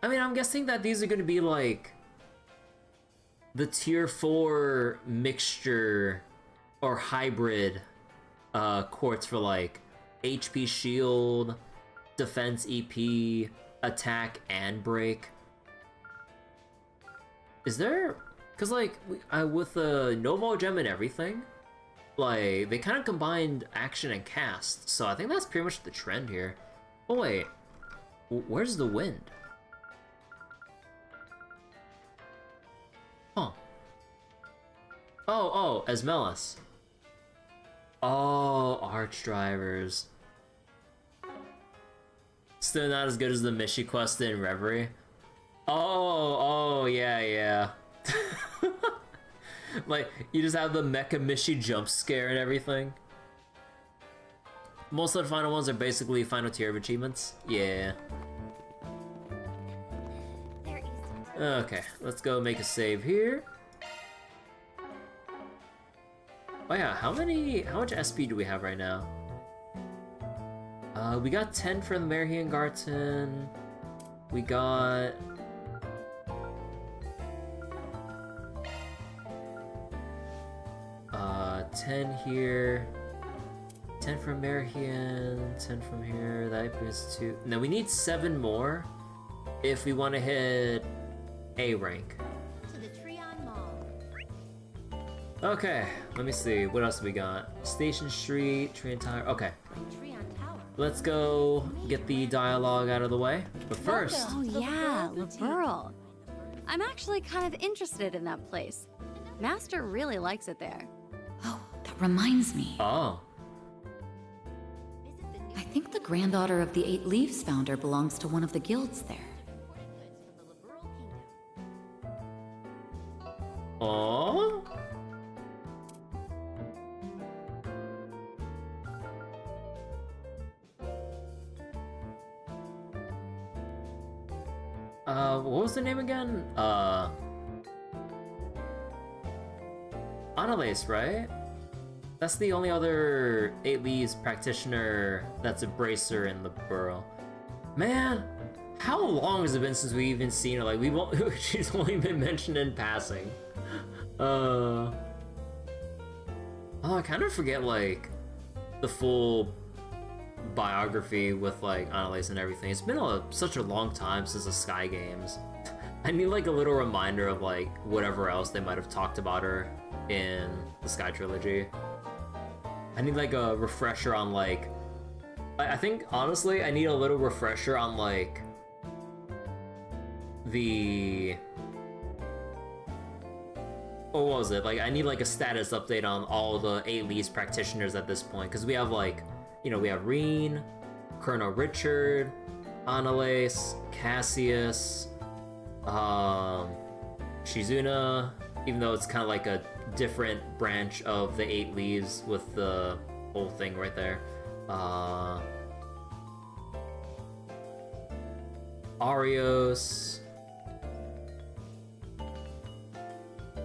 I mean, I'm guessing that these are gonna be like the tier 4 mixture or hybrid quartz for like HP shield, defense EP, attack and break. Is there, cause like with the Novo Gem and everything, like they kind of combined action and cast, so I think that's pretty much the trend here. Oh wait, where's the wind? Huh. Oh, Esmelis. Oh, arch drivers. Still not as good as the Mishy quest in Reverie. Oh, yeah. Like, you just have the Mecha Mishy jump scare and everything. Most of the final ones are basically final tier of achievements. Yeah. Okay, let's go make a save here. Oh yeah, how much SP do we have right now? We got 10 from the Märchen Garten. We got... Uh, 10 here. 10 from Märchen, 10 from here, that is 2. No, we need 7 more if we want to hit A rank. To the Trion Mall. Okay, let me see. What else we got? Station Street, Trion Tower. Okay. Trion let's go get the dialogue out of the way. But first... Oh yeah, Liberl. I'm actually kind of interested in that place. Master really likes it there. Oh, that reminds me. Oh. I think the granddaughter of the 8 Leaves founder belongs to one of the guilds there. Oh? What was the name again? Annalise, right? That's the only other 8 Leaves practitioner that's a bracer in the borough. Man, how long has it been since we even seen her? Like, she's only been mentioned in passing. Oh, I kind of forget, like, the full biography with, like, Annalise and everything. It's been such a long time since the Sky Games. I need, like, a little reminder of, like, whatever else they might have talked about her in the Sky Trilogy. I need, like, a refresher on, like... I think, honestly, I need a little refresher on, like... the... What was it? Like, I need, like, a status update on all the 8 Leaves practitioners at this point. Because we have, like... You know, we have Reen, Colonel Richard, Annalise, Cassius... Shizuna, even though it's kind of like a different branch of the 8 Leaves with the whole thing right there. Arios.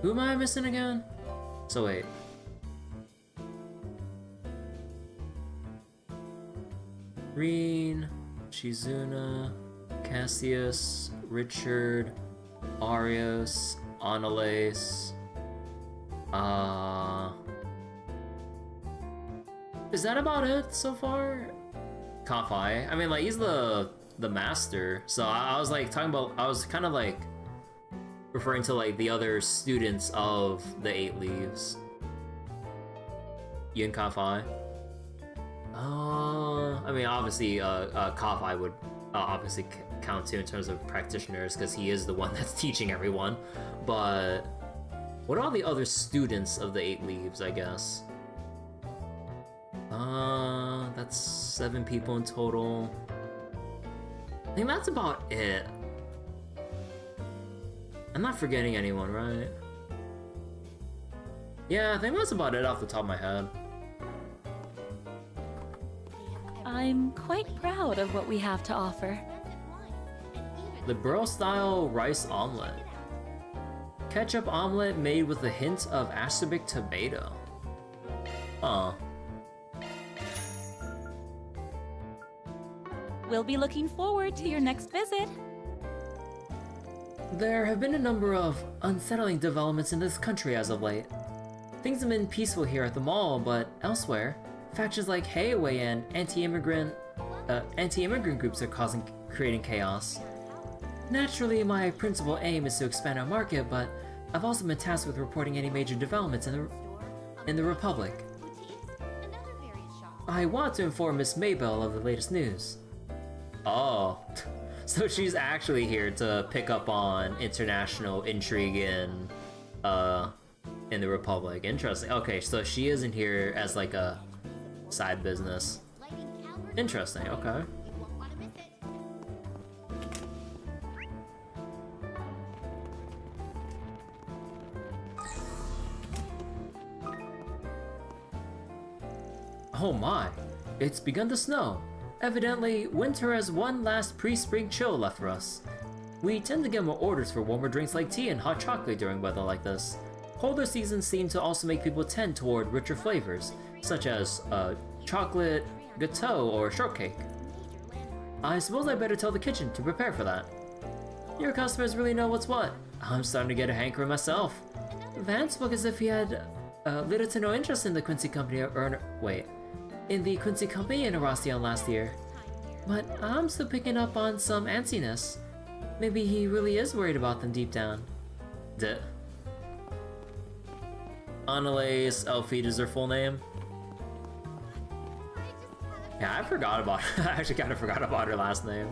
Who am I missing again? So wait. Reen, Shizuna, Cassius, Richard, Arios, Annalise. Is that about it so far? Kafai. I mean, like, he's the master. So I was like talking about. I was kind of like referring to like the other students of the 8 Leaves. Yun Kafai. I mean, obviously, Kafai would obviously count too in terms of practitioners because he is the one that's teaching everyone. But what are all the other students of the 8 Leaves? I guess. That's 7 people in total. I think that's about it. I'm not forgetting anyone, right? Yeah, I think that's about it off the top of my head. I'm quite proud of what we have to offer. The Burl-style rice omelet. Ketchup omelet made with a hint of acerbic tomato. Huh. We'll be looking forward to your next visit. There have been a number of unsettling developments in this country as of late. Things have been peaceful here at the mall, but elsewhere, factions like Hayaway and anti-immigrant groups are creating chaos. Naturally, my principal aim is to expand our market, but I've also been tasked with reporting any major developments in the Republic. I want to inform Miss Mirabel of the latest news. Oh, so she's actually here to pick up on international intrigue in the Republic. Interesting. Okay, so she isn't here as like a side business. Interesting, okay. Oh my, it's begun to snow. Evidently, winter has one last pre-spring chill left for us. We tend to get more orders for warmer drinks like tea and hot chocolate during weather like this. Colder seasons seem to also make people tend toward richer flavors, such as chocolate, gâteau, or shortcake. I suppose I better tell the kitchen to prepare for that. Your customers really know what's what. I'm starting to get a hankering myself. Vance spoke as if he had little to no interest in the Quincy Company in the Quincy Company in Erasion last year. But I'm still picking up on some antsiness. Maybe he really is worried about them deep down. Annalise Elfried is her full name. Yeah, I forgot about I actually kind of forgot about her last name.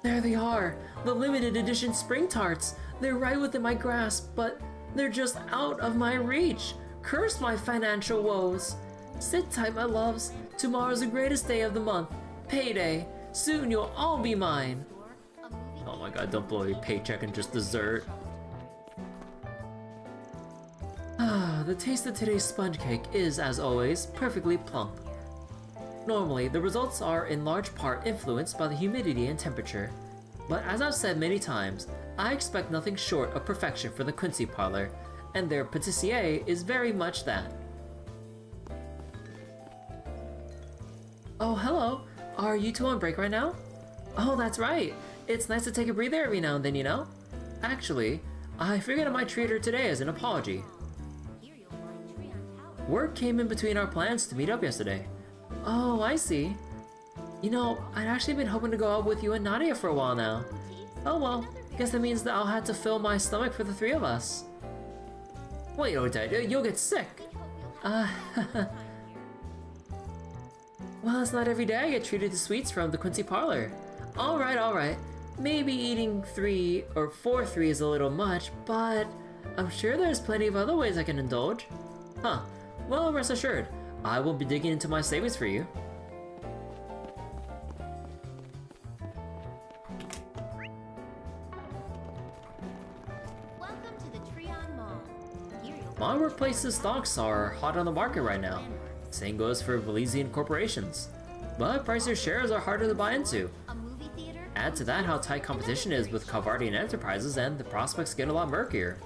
There they are! The limited edition spring tarts! They're right within my grasp, but they're just out of my reach! Curse my financial woes! Sit tight, my loves. Tomorrow's the greatest day of the month. Payday. Soon you'll all be mine. Oh my god, don't blow your paycheck and just dessert. Ah, the taste of today's sponge cake is, as always, perfectly plump. Normally, the results are in large part influenced by the humidity and temperature. But as I've said many times, I expect nothing short of perfection for the Quincy Parlor, and their pâtissier is very much that. Oh, hello. Are you two on break right now? Oh, that's right. It's nice to take a breather every now and then, you know? Actually, I figured I might treat her today as an apology. Work came in between our plans to meet up yesterday. Oh, I see. You know, I'd actually been hoping to go out with you and Nadia for a while now. Oh well, guess that means that I'll have to fill my stomach for the three of us. Wait, Odette, you'll get sick. Well, it's not every day I get treated to sweets from the Quincy Parlor. Alright. Maybe eating 3 or 4 3 is a little much, but I'm sure there's plenty of other ways I can indulge. Huh. Well, rest assured, I will be digging into my savings for you. Welcome to the Trion Mall. My workplace's stocks are hot on the market right now. Same goes for Valesian corporations. But pricier shares are harder to buy into. A movie theater? Add to that how tight competition is with Calvardian Enterprises and the prospects get a lot murkier.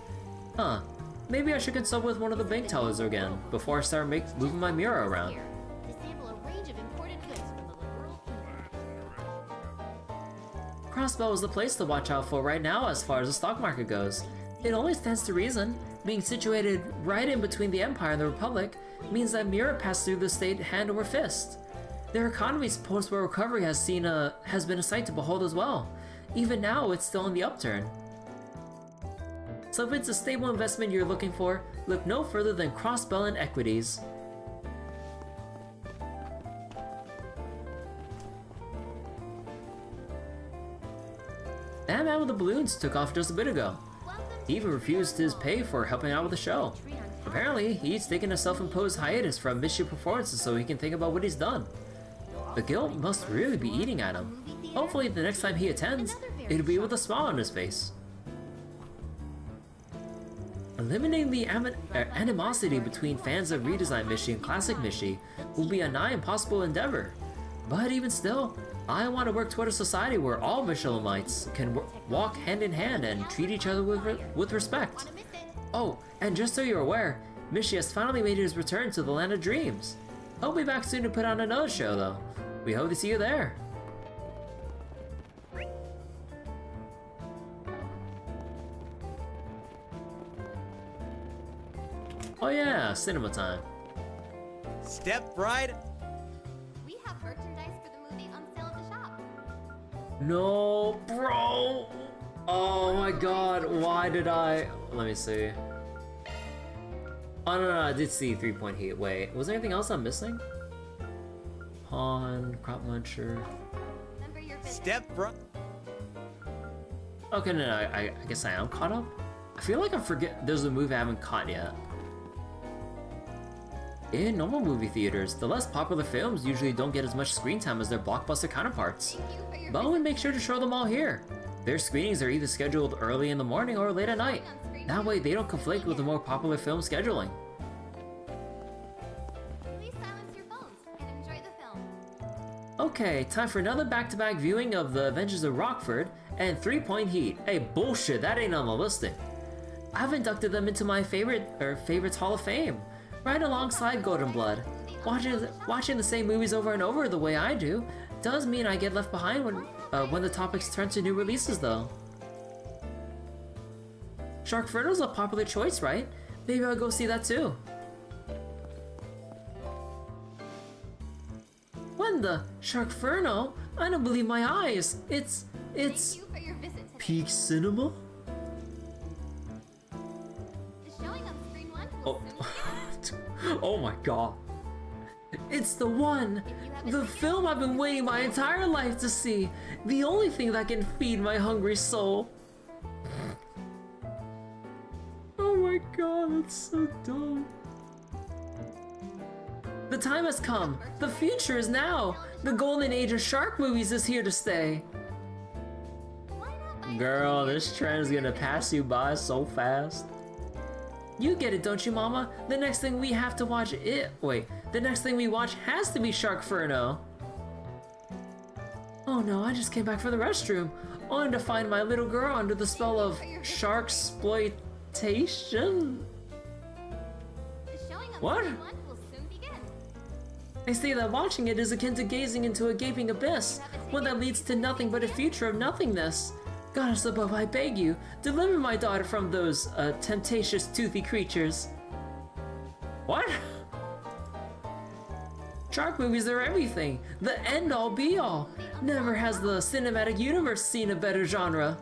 Huh. Maybe I should consult with one of the bank tellers again before I start moving my mirror around. To sample a range of imported goods from the liberal Crossbell is the place to watch out for right now as far as the stock market goes. It only stands to reason. Being situated right in between the Empire and the Republic means that Mira passed through the state hand over fist. Their economy's post-war recovery has been a sight to behold as well. Even now, it's still on the upturn. So if it's a stable investment you're looking for, look no further than Crossbell and Equities. That man with the balloons took off just a bit ago. He even refused his pay for helping out with the show. Apparently, he's taken a self-imposed hiatus from Mishy performances so he can think about what he's done. The guild must really be eating at him. Hopefully the next time he attends, it'll be with a smile on his face. Eliminating the animosity between fans of Redesign Mishy and Classic Mishy will be a nigh impossible endeavor. But even still, I want to work toward a society where all Michelinites can walk hand in hand and treat each other with respect. Oh, and just so you're aware, Mishy has finally made his return to the Land of Dreams. He'll be back soon to put on another show though. We hope to see you there. Oh yeah, cinema time. Step right. We have merchandise for the movie on sale at the shop. No, bro. Oh my god, why did I... Let me see. Oh no, I did see 3-point heat. Wait, was there anything else I'm missing? Pawn, crop muncher. Step right. Okay, no, I guess I am caught up. I feel like I forget there's a movie I haven't caught yet. In normal movie theaters, the less popular films usually don't get as much screen time as their blockbuster counterparts. But we'll make sure to show them all here. Their screenings are either scheduled early in the morning or late at night. That way they don't conflict with the more popular film scheduling. Please silence your phones and enjoy the film. Okay, time for another back-to-back viewing of The Adventures of Rockford and 3-Point Heat. Hey, bullshit, that ain't on the listing. I've inducted them into my favorites Hall of Fame, right alongside Golden Blood. Watching the same movies over and over the way I do does mean I get left behind when the topics turn to new releases though. Sharkferno's a popular choice, right? Maybe I'll go see that too. When the Sharkferno? I don't believe my eyes. It's Thank you for your visit today. Peak Cinema? The showing on screen 1 will Oh. Oh my god. It's the one! The film I've been waiting my entire life to see! The only thing that can feed my hungry soul! Oh my god, that's so dumb. The time has come! The future is now! The golden age of shark movies is here to stay! Girl, this trend is gonna pass you by so fast. You get it, don't you, Mama? The next thing we have to watch the next thing we watch has to be Sharkferno. Oh no, I just came back from the restroom, only to find my little girl under the spell of sharksploitation. What? They say that watching it is akin to gazing into a gaping abyss, one that leads to nothing but a future of nothingness. Goddess above, I beg you, deliver my daughter from those, temptatious, toothy creatures. What? Shark movies are everything, the end-all be-all. Never has the cinematic universe seen a better genre.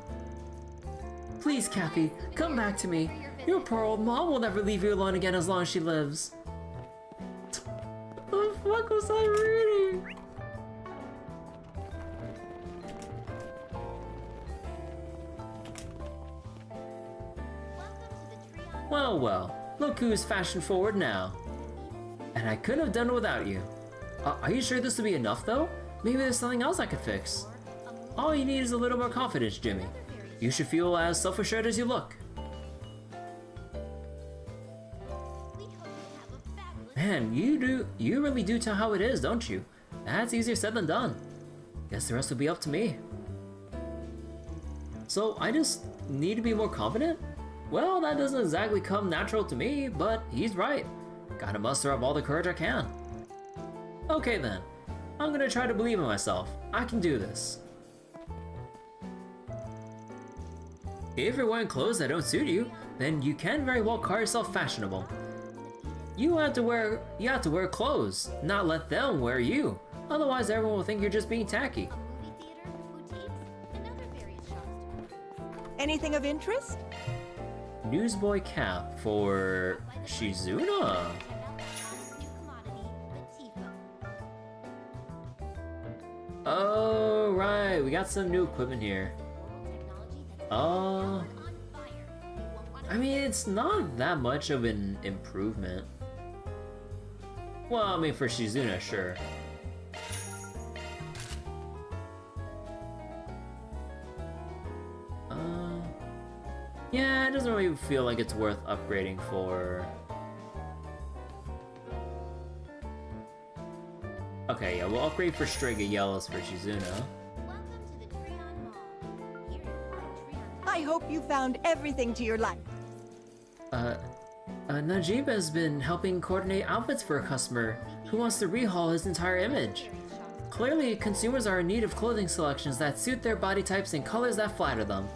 Please, Kathy, come back to me. Your poor old mom will never leave you alone again as long as she lives. What the fuck was I reading? Well, well, look who's fashion forward now. And I couldn't have done it without you. Are you sure this will be enough though? Maybe there's something else I could fix. All you need is a little more confidence, Jimmy. You should feel as self-assured as you look. Man, you really do tell how it is, don't you? That's easier said than done. Guess the rest will be up to me. So I just need to be more confident? Well, that doesn't exactly come natural to me, but he's right. Gotta muster up all the courage I can. Okay then, I'm gonna try to believe in myself. I can do this. If you're wearing clothes that don't suit you, then you can very well call yourself fashionable. You have to wear clothes, not let them wear you. Otherwise everyone will think you're just being tacky. Anything of interest? Newsboy cap for Shizuna. Oh, right, we got some new equipment here. I mean, it's not that much of an improvement. Well, I mean, for Shizuna, sure. Yeah, it doesn't really feel like it's worth upgrading for. Okay, yeah, we'll upgrade for Strega Yellows for Shizuna. I hope you found everything to your liking. Najib has been helping coordinate outfits for a customer who wants to rehaul his entire image. Clearly, consumers are in need of clothing selections that suit their body types and colors that flatter them.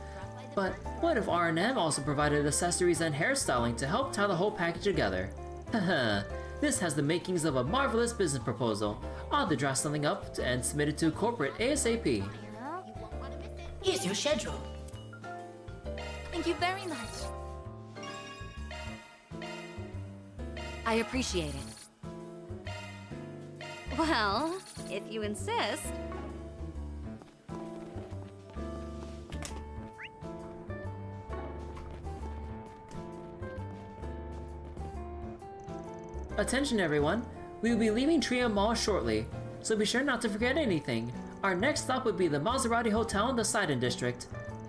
But what if R&M also provided accessories and hairstyling to help tie the whole package together? Haha, this has the makings of a marvelous business proposal. I'll have to draft something up and submit it to corporate ASAP. Here's your schedule. Thank you very much. I appreciate it. Well, if you insist. Attention everyone, we will be leaving Trion Mall shortly, so be sure not to forget anything. Our next stop would be the Maserati Hotel in the Seiden district.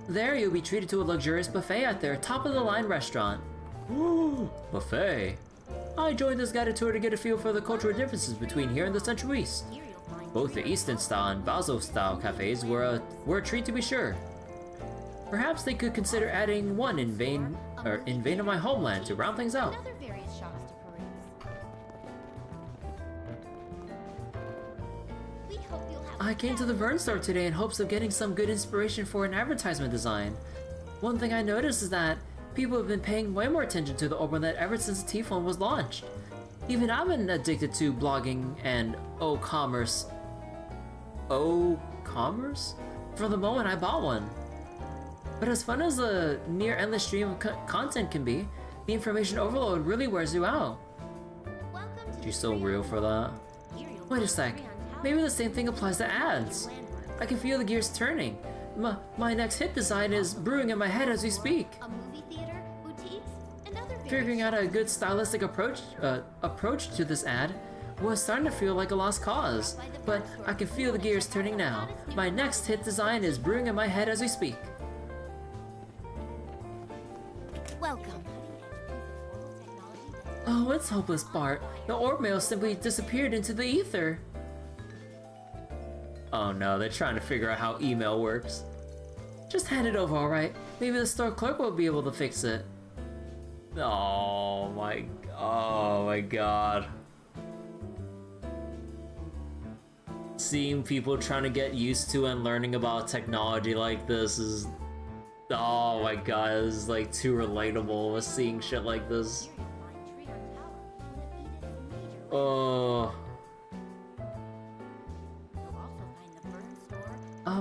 There you'll be treated to a luxurious buffet at their top-of-the-line restaurant. Ooh, buffet. I joined this guided tour to get a feel for the cultural differences between here and the Central East. Both the Eastern style and Basel style cafes were a treat to be sure. Perhaps they could consider adding one in vain of my homeland to round things out. I came to the Vern store today in hopes of getting some good inspiration for an advertisement design. One thing I noticed is that people have been paying way more attention to the Orbinet ever since the T-phone was launched. Even I've been addicted to blogging and commerce from the moment I bought one. But as fun as a near endless stream of content can be, the information overload really wears you out. She's so real for that. Wait a sec. Maybe the same thing applies to ads. I can feel the gears turning. My next hit design is brewing in my head as we speak. Figuring out a good stylistic approach to this ad was starting to feel like a lost cause, but I can feel the gears turning now. My next hit design is brewing in my head as we speak. Welcome. Oh, it's hopeless, Bart. The orb mail simply disappeared into the ether. Oh no, they're trying to figure out how email works. Just hand it over, alright? Maybe the store clerk will be able to fix it. Oh my god. Seeing people trying to get used to and learning about technology like this is... Oh my god, this is like too relatable with seeing shit like this. Oh...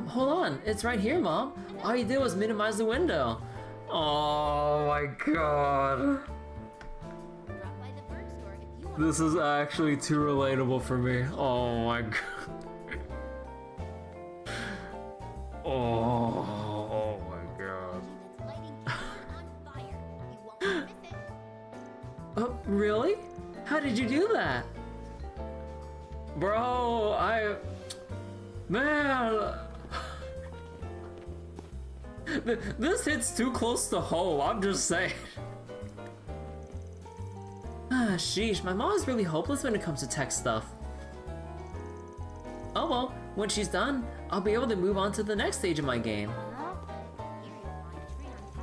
hold on, it's right here, Mom. All you did was minimize the window. Oh my god. This is actually too relatable for me. Oh my god. Oh my god. Oh, really? How did you do that? Bro, man. This hits too close to home, I'm just saying. Sheesh, my mom is really hopeless when it comes to tech stuff. Oh well, when she's done, I'll be able to move on to the next stage of my game.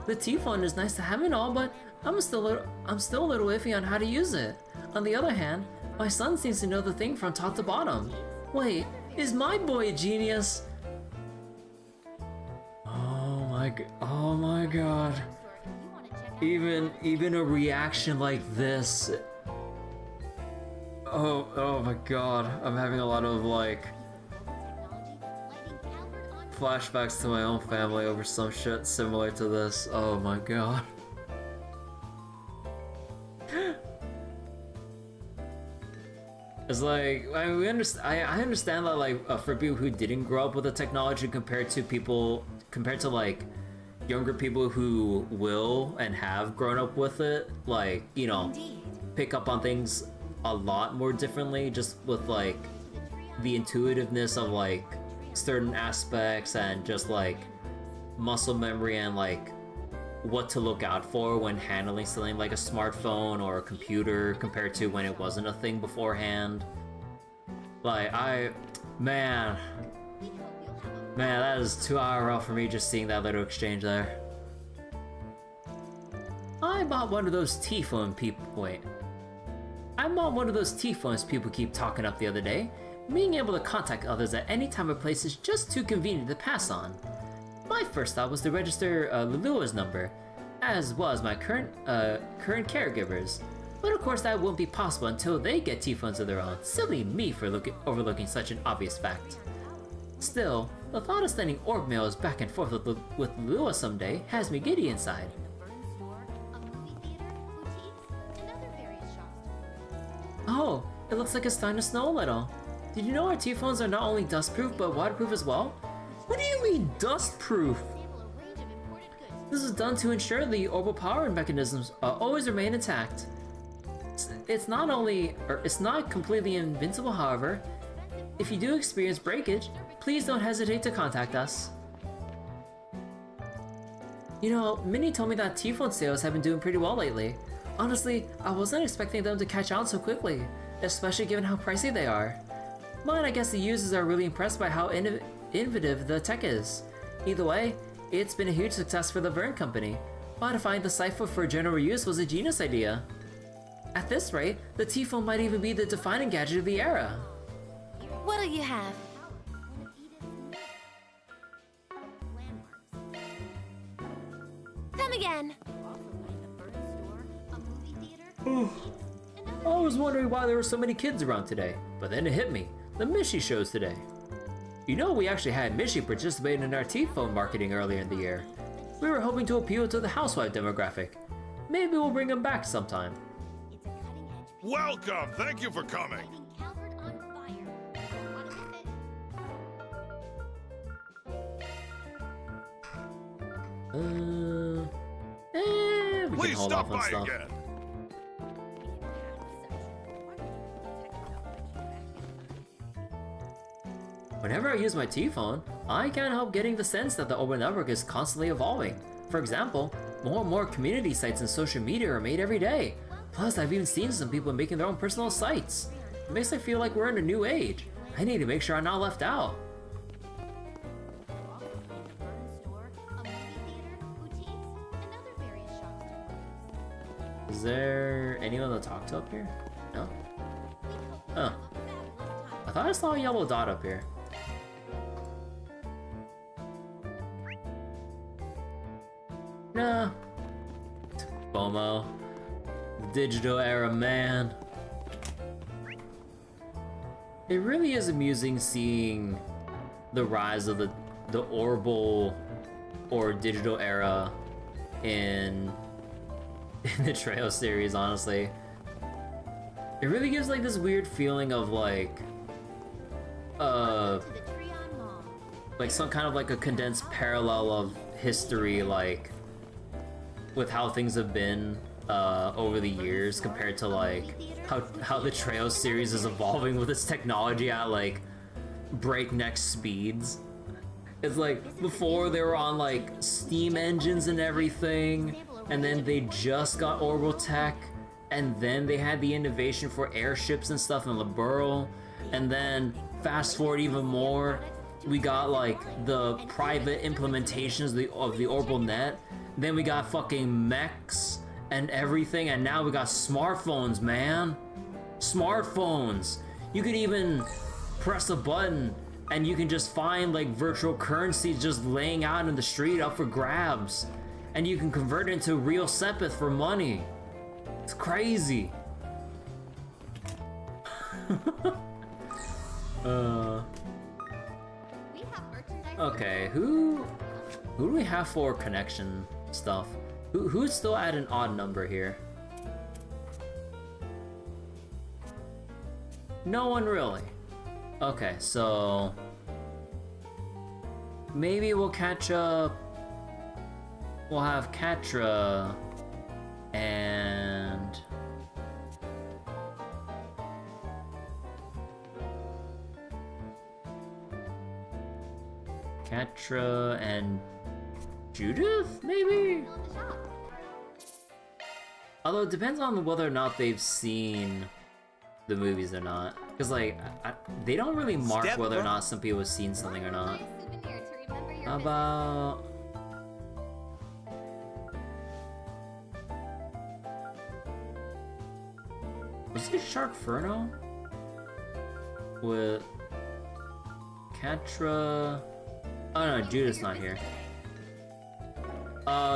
The T-phone is nice to have and all, but I'm still a little iffy on how to use it. On the other hand, my son seems to know the thing from top to bottom. Wait, is my boy a genius? Oh my god. Even a reaction like this. Oh my god. I'm having a lot of like flashbacks to my own family over some shit similar to this. Oh my god. It's like, I understand that like for people who didn't grow up with the technology compared to like younger people who will and have grown up with it, like, you know, pick up on things a lot more differently just with like the intuitiveness of like certain aspects and just like muscle memory and like what to look out for when handling something like a smartphone or a computer compared to when it wasn't a thing beforehand. Like, man, that is too IRL for me just seeing that little exchange there. I bought one of those T-phones people keep talking up the other day. Being able to contact others at any time or place is just too convenient to pass on. My first thought was to register Lulua's number, as well as my current caregivers. But of course that won't be possible until they get T-phones of their own. Silly me for overlooking such an obvious fact. Still, the thought of sending orb mails back and forth with Lua someday has me giddy inside. Oh, it looks like it's starting to snow a little. Did you know our T-phones are not only dustproof but waterproof as well? What do you mean dustproof? This is done to ensure the orbital power mechanisms always remain intact. It's not completely invincible, however. If you do experience breakage, please don't hesitate to contact us. You know, Minnie told me that T-phone sales have been doing pretty well lately. Honestly, I wasn't expecting them to catch on so quickly, especially given how pricey they are. But I guess the users are really impressed by how innovative the tech is. Either way, it's been a huge success for the Vern Company. Modifying the cipher for general use was a genius idea. At this rate, the T-phone might even be the defining gadget of the era. What'll you have? Come again. I was wondering why there were so many kids around today, but then it hit me. The Mishy shows today. You know, we actually had Mishy participate in our T-phone marketing earlier in the year. We were hoping to appeal to the housewife demographic. Maybe we'll bring him back sometime. Welcome! Thank you for coming! We can hold off on stuff. Whenever I use my T-phone, I can't help getting the sense that the Orbital Network is constantly evolving. For example, more and more community sites and social media are made every day. Plus, I've even seen some people making their own personal sites. It makes me feel like we're in a new age. I need to make sure I'm not left out. Is there anyone to talk to up here? No? Oh. I thought I saw a yellow dot up here. Nah. FOMO. The digital era, man. It really is amusing seeing the rise of the orbal or digital era in the Trion series, honestly. It really gives like this weird feeling of like some kind of like a condensed parallel of history, like with how things have been over the years compared to like how the Trion series is evolving with its technology at like breakneck speeds. It's like before they were on like steam engines and everything, and then they just got orbital tech, and then they had the innovation for airships and stuff in Liberl, and then fast forward even more, we got like the private implementations of the orbital net, then we got fucking mechs and everything, and now we got smartphones, man. Smartphones. You could even press a button and you can just find like virtual currency just laying out in the street up for grabs, and you can convert it into real sepith for money. It's crazy. Okay, who do we have for connection stuff? Who's still at an odd number here? No one really. Okay, so maybe we'll catch up. We'll have Katra and Judith, maybe? Although it depends on whether or not they've seen the movies or not. Because, like, they don't really mark whether or not some people have seen something or not. How about... Was it Sharkferno? With... Katra... Oh no, Judith's not here.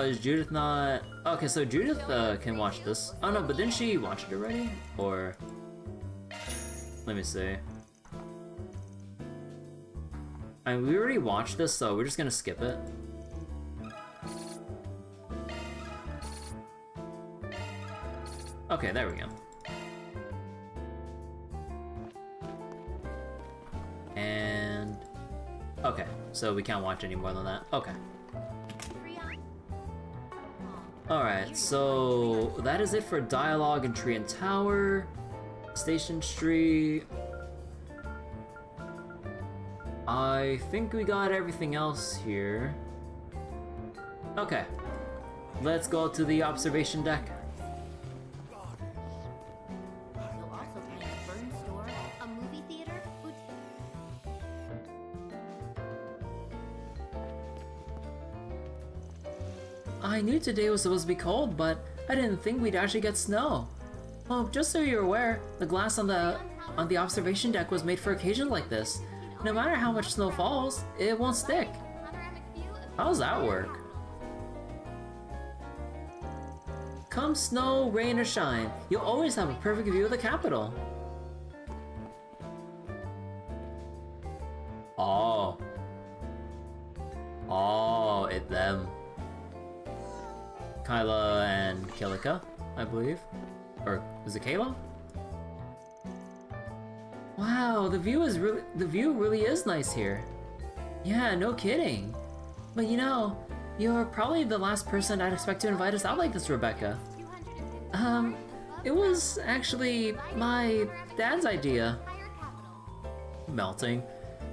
Is Judith not... Okay, so Judith can watch this. Oh no, but didn't she watch it already? Or... Let me see. I mean, we already watched this, so we're just gonna skip it. Okay, there we go. And... Okay, so we can't watch any more than that. Okay. Alright, so that is it for dialogue in Trion Tower, Station Street. I think we got everything else here. Okay, let's go to the observation deck. I knew today was supposed to be cold, but I didn't think we'd actually get snow. Oh, just so you're aware, the glass on the observation deck was made for occasions like this. No matter how much snow falls, it won't stick. How does that work? Come snow, rain, or shine, you'll always have a perfect view of the capital. Oh. Oh, it's them. Kaela and Kilika, I believe. Or is it Kaela? Wow, the view really is nice here. Yeah, no kidding. But you know, You're probably the last person I'd expect to invite us out like this, Rebecca. It was actually my dad's idea. Melting.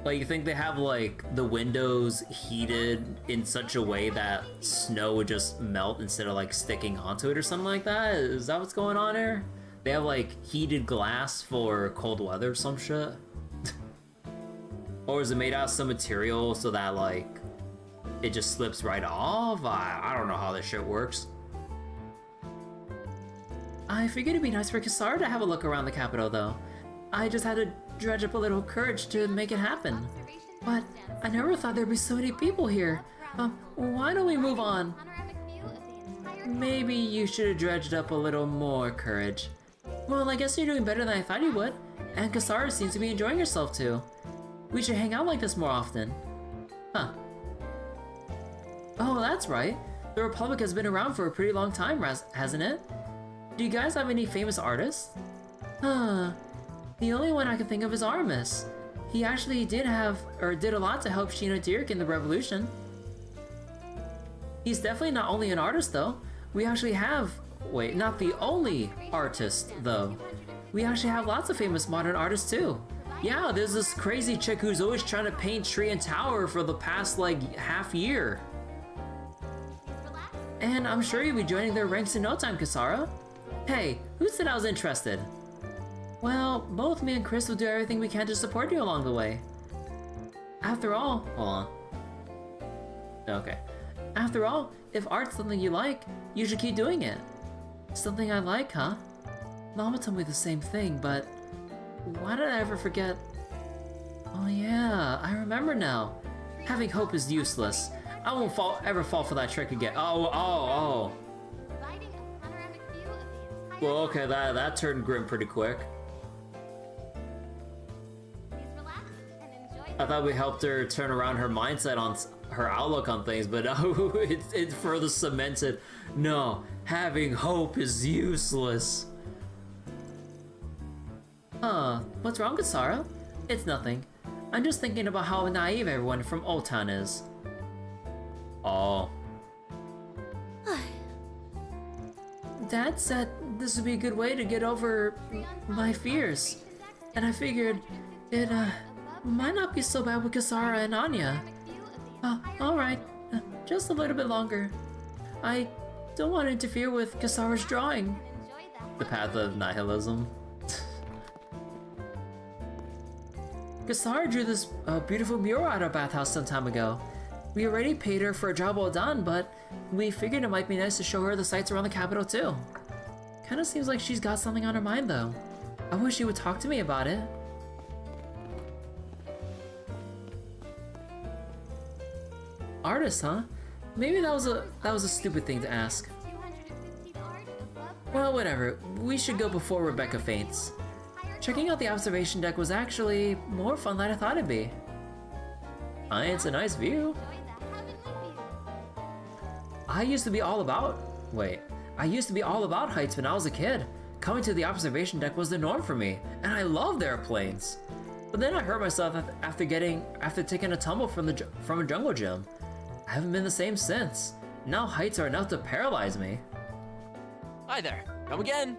Like, you think they have, like, the windows heated in such a way that snow would just melt instead of, like, sticking onto it or something like that? Is that what's going on here? They have, like, heated glass for cold weather or some shit? Or is it made out of some material so that, like, it just slips right off? I don't know how this shit works. I figured it'd be nice for Kassar to have a look around the capital, though. I just had to dredge up a little courage to make it happen. But I never thought there'd be so many people here. Why don't we move on? Maybe you should have dredged up a little more courage. Well, I guess you're doing better than I thought you would. And Kassar seems to be enjoying herself, too. We should hang out like this more often. Huh. Oh, that's right. The Republic has been around for a pretty long time, hasn't it? Do you guys have any famous artists? Huh. The only one I can think of is Artemis. He actually did a lot to help Sheena Dirk in the revolution. He's definitely not only an artist, though. We actually have... Wait, not the only artist, though. We actually have lots of famous modern artists, too. Yeah, there's this crazy chick who's always trying to paint Trion Tower for the past, like, half year. And I'm sure you'll be joining their ranks in no time, Kassara. Hey, who said I was interested? Well, both me and Chris will do everything we can to support you along the way. After all, hold on. Okay. After all, if art's something you like, you should keep doing it. Something I like, huh? Mama told me the same thing, but why did I ever forget? Oh yeah, I remember now. Having hope is useless. I won't ever fall for that trick again. Oh. Well, okay, that turned grim pretty quick. I thought we helped her turn around her mindset on her outlook on things, but no, it further cemented. No, having hope is useless. Huh, what's wrong, Kassara? It's nothing. I'm just thinking about how naive everyone from Old Town is. Oh. Dad said this would be a good way to get over my fears. And I figured it might not be so bad with Kassara and Anya. Alright, just a little bit longer. I don't want to interfere with Kassara's drawing. The path of nihilism. Kassara drew this beautiful mural at our bathhouse some time ago. We already paid her for a job well done, but we figured it might be nice to show her the sights around the capital too. Kinda seems like she's got something on her mind though. I wish she would talk to me about it. Artist, huh? Maybe that was a stupid thing to ask. Well, whatever. We should go before Rebecca faints. Checking out the observation deck was actually more fun than I thought it'd be. It's a nice view. I used to be all about heights when I was a kid. Coming to the observation deck was the norm for me, and I loved airplanes. But then I hurt myself after taking a tumble from a jungle gym. I haven't been the same since. Now heights are enough to paralyze me. Hi there. Come again.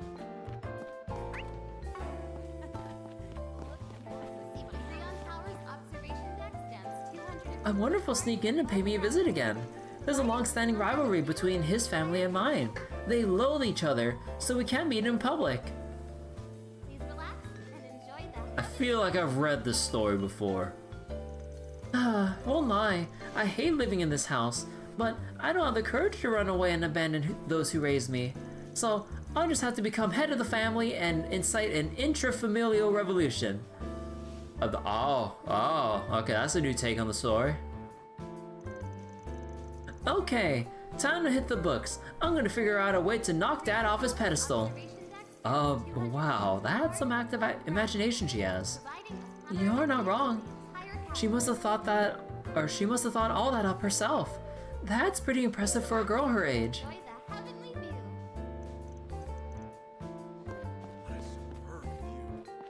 I wonder if he'll sneak in and pay me a visit again. There's a long-standing rivalry between his family and mine. They loathe each other, so we can't meet in public. I feel like I've read this story before. Won't lie, I hate living in this house, but I don't have the courage to run away and abandon those who raised me. So I'll just have to become head of the family and incite an intrafamilial revolution. Okay, that's a new take on the story. Okay, time to hit the books. I'm gonna figure out a way to knock Dad off his pedestal. Wow, that's some active imagination she has. You're not wrong. She must have thought all that up herself. That's pretty impressive for a girl her age.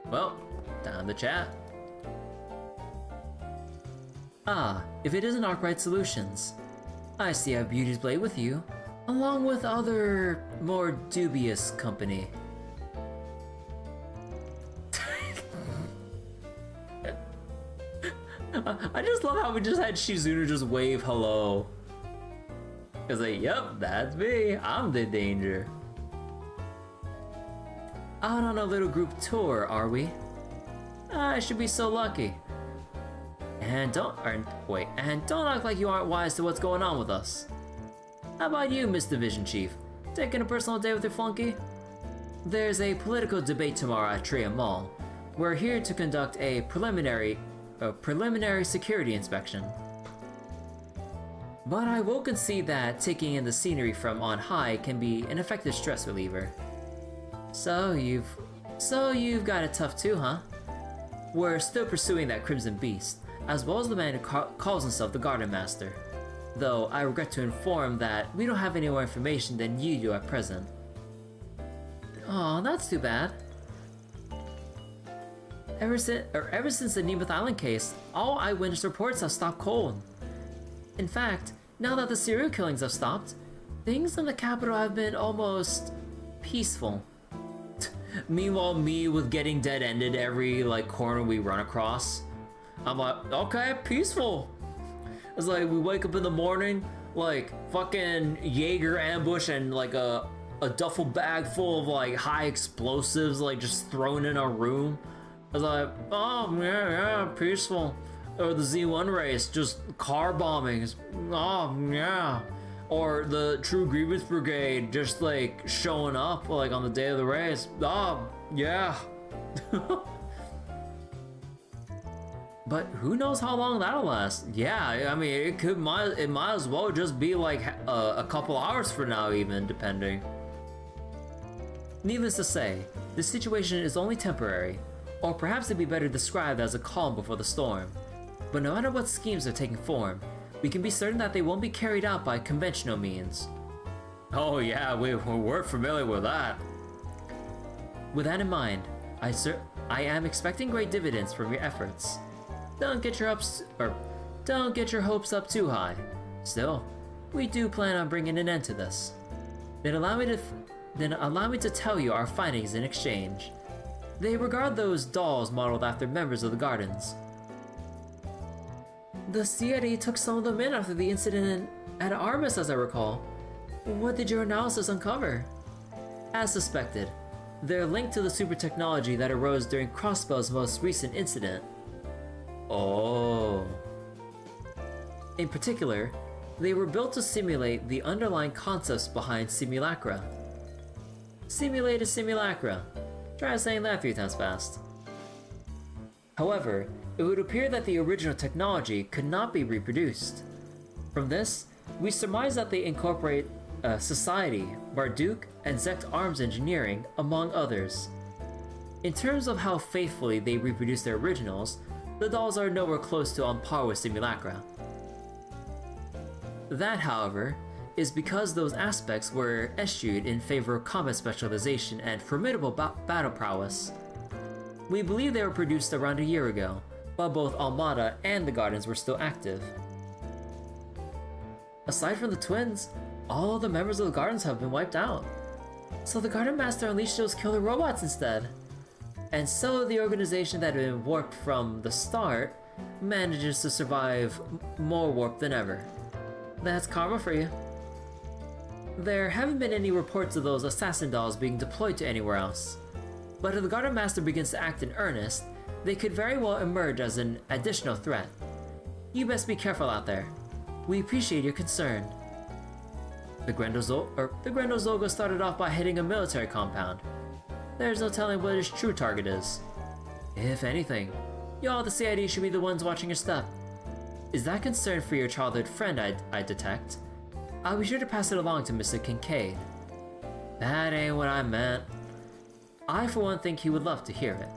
Well, time to chat. If it isn't Arkwright Solutions. I see a Beauty's Blade with you, along with other, more dubious company. I just love how we just had Shizuna just wave hello. Cause like, yep, that's me. I'm the danger. Out on a little group tour, are we? I should be so lucky. And don't act like you aren't wise to what's going on with us. How about you, Miss Division Chief? Taking a personal day with your flunky? There's a political debate tomorrow at Trion Mall. We're here to conduct a preliminary security inspection. But I will concede that taking in the scenery from on high can be an effective stress reliever. So you've got it tough too, huh? We're still pursuing that Crimson Beast, as well as the man who calls himself the Garden Master. Though I regret to inform that we don't have any more information than you do at present. Oh, that's too bad. Ever since the Nemeth Island case, all eyewitness reports have stopped cold. In fact, now that the serial killings have stopped, things in the capital have been almost peaceful. Meanwhile, me with getting dead-ended every corner we run across. I'm like, okay, peaceful. It's like we wake up in the morning, fucking Jaeger ambush and a duffel bag full of high explosives just thrown in our room. I was like, oh yeah, peaceful. Or the Z1 race, just car bombings. Oh yeah. Or the True Grievance Brigade just showing up on the day of the race. Oh yeah. But who knows how long that'll last? Yeah, I mean it might as well just be a couple hours for now, even depending. Needless to say, this situation is only temporary, or perhaps it'd be better described as a calm before the storm. But no matter what schemes are taking form, we can be certain that they won't be carried out by conventional means. Oh yeah, we're familiar with that. With that in mind, I am expecting great dividends from your efforts. Don't get your hopes up too high. Still, we do plan on bringing an end to this. Then allow me to tell you our findings in exchange. They regard those dolls modeled after members of the Gardens. The CID took some of them in after the incident at Armis, as I recall. What did your analysis uncover? As suspected, they're linked to the super technology that arose during Crossbell's most recent incident. Oh. In particular, they were built to simulate the underlying concepts behind simulacra. Simulate a simulacra. Try saying that 3 times fast. However, it would appear that the original technology could not be reproduced. From this, we surmise that they incorporate Society, Marduk, and Zect Arms Engineering, among others. In terms of how faithfully they reproduce their originals, the dolls are nowhere close to on par with simulacra. That, however, is because those aspects were eschewed in favor of combat specialization and formidable battle prowess. We believe they were produced around a year ago, while both Almada and the Gardens were still active. Aside from the twins, all of the members of the Gardens have been wiped out. So the Garden Master unleashed those killer robots instead. And so the organization that had been warped from the start manages to survive more warped than ever. That's karma for you. There haven't been any reports of those assassin dolls being deployed to anywhere else. But if the Garden Master begins to act in earnest, they could very well emerge as an additional threat. You best be careful out there. We appreciate your concern. The Grendel started off by hitting a military compound. There's no telling what his true target is. If anything, y'all at the CID should be the ones watching your step. Is that concern for your childhood friend I detect? I'll be sure to pass it along to Mr. Kincaid. That ain't what I meant. I for one think he would love to hear it.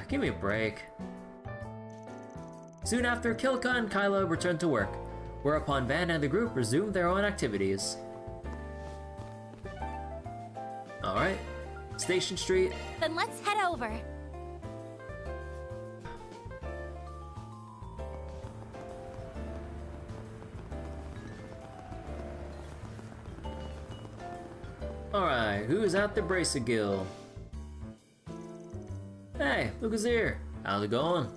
Give me a break. Soon after, Kilika and Kaela returned to work, whereupon Van and the group resumed their own activities. Alright, Station Street. Then let's head over. Alright, who's at the Bracer Guild? Hey, look who's here. How's it going?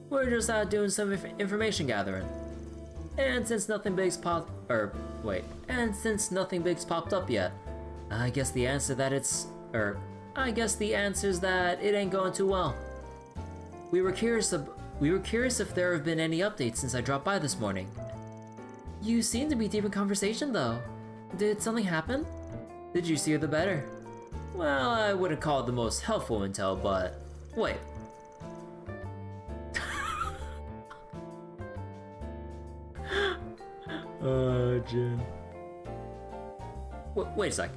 We're just out doing some information gathering. And since nothing big's popped up yet, I guess the answer is that it ain't going too well. We were curious if there have been any updates since I dropped by this morning. You seem to be deep in conversation though. Did something happen? Did you see the better? Well, I wouldn't call it the most helpful intel, but wait. Jin. Wait a sec.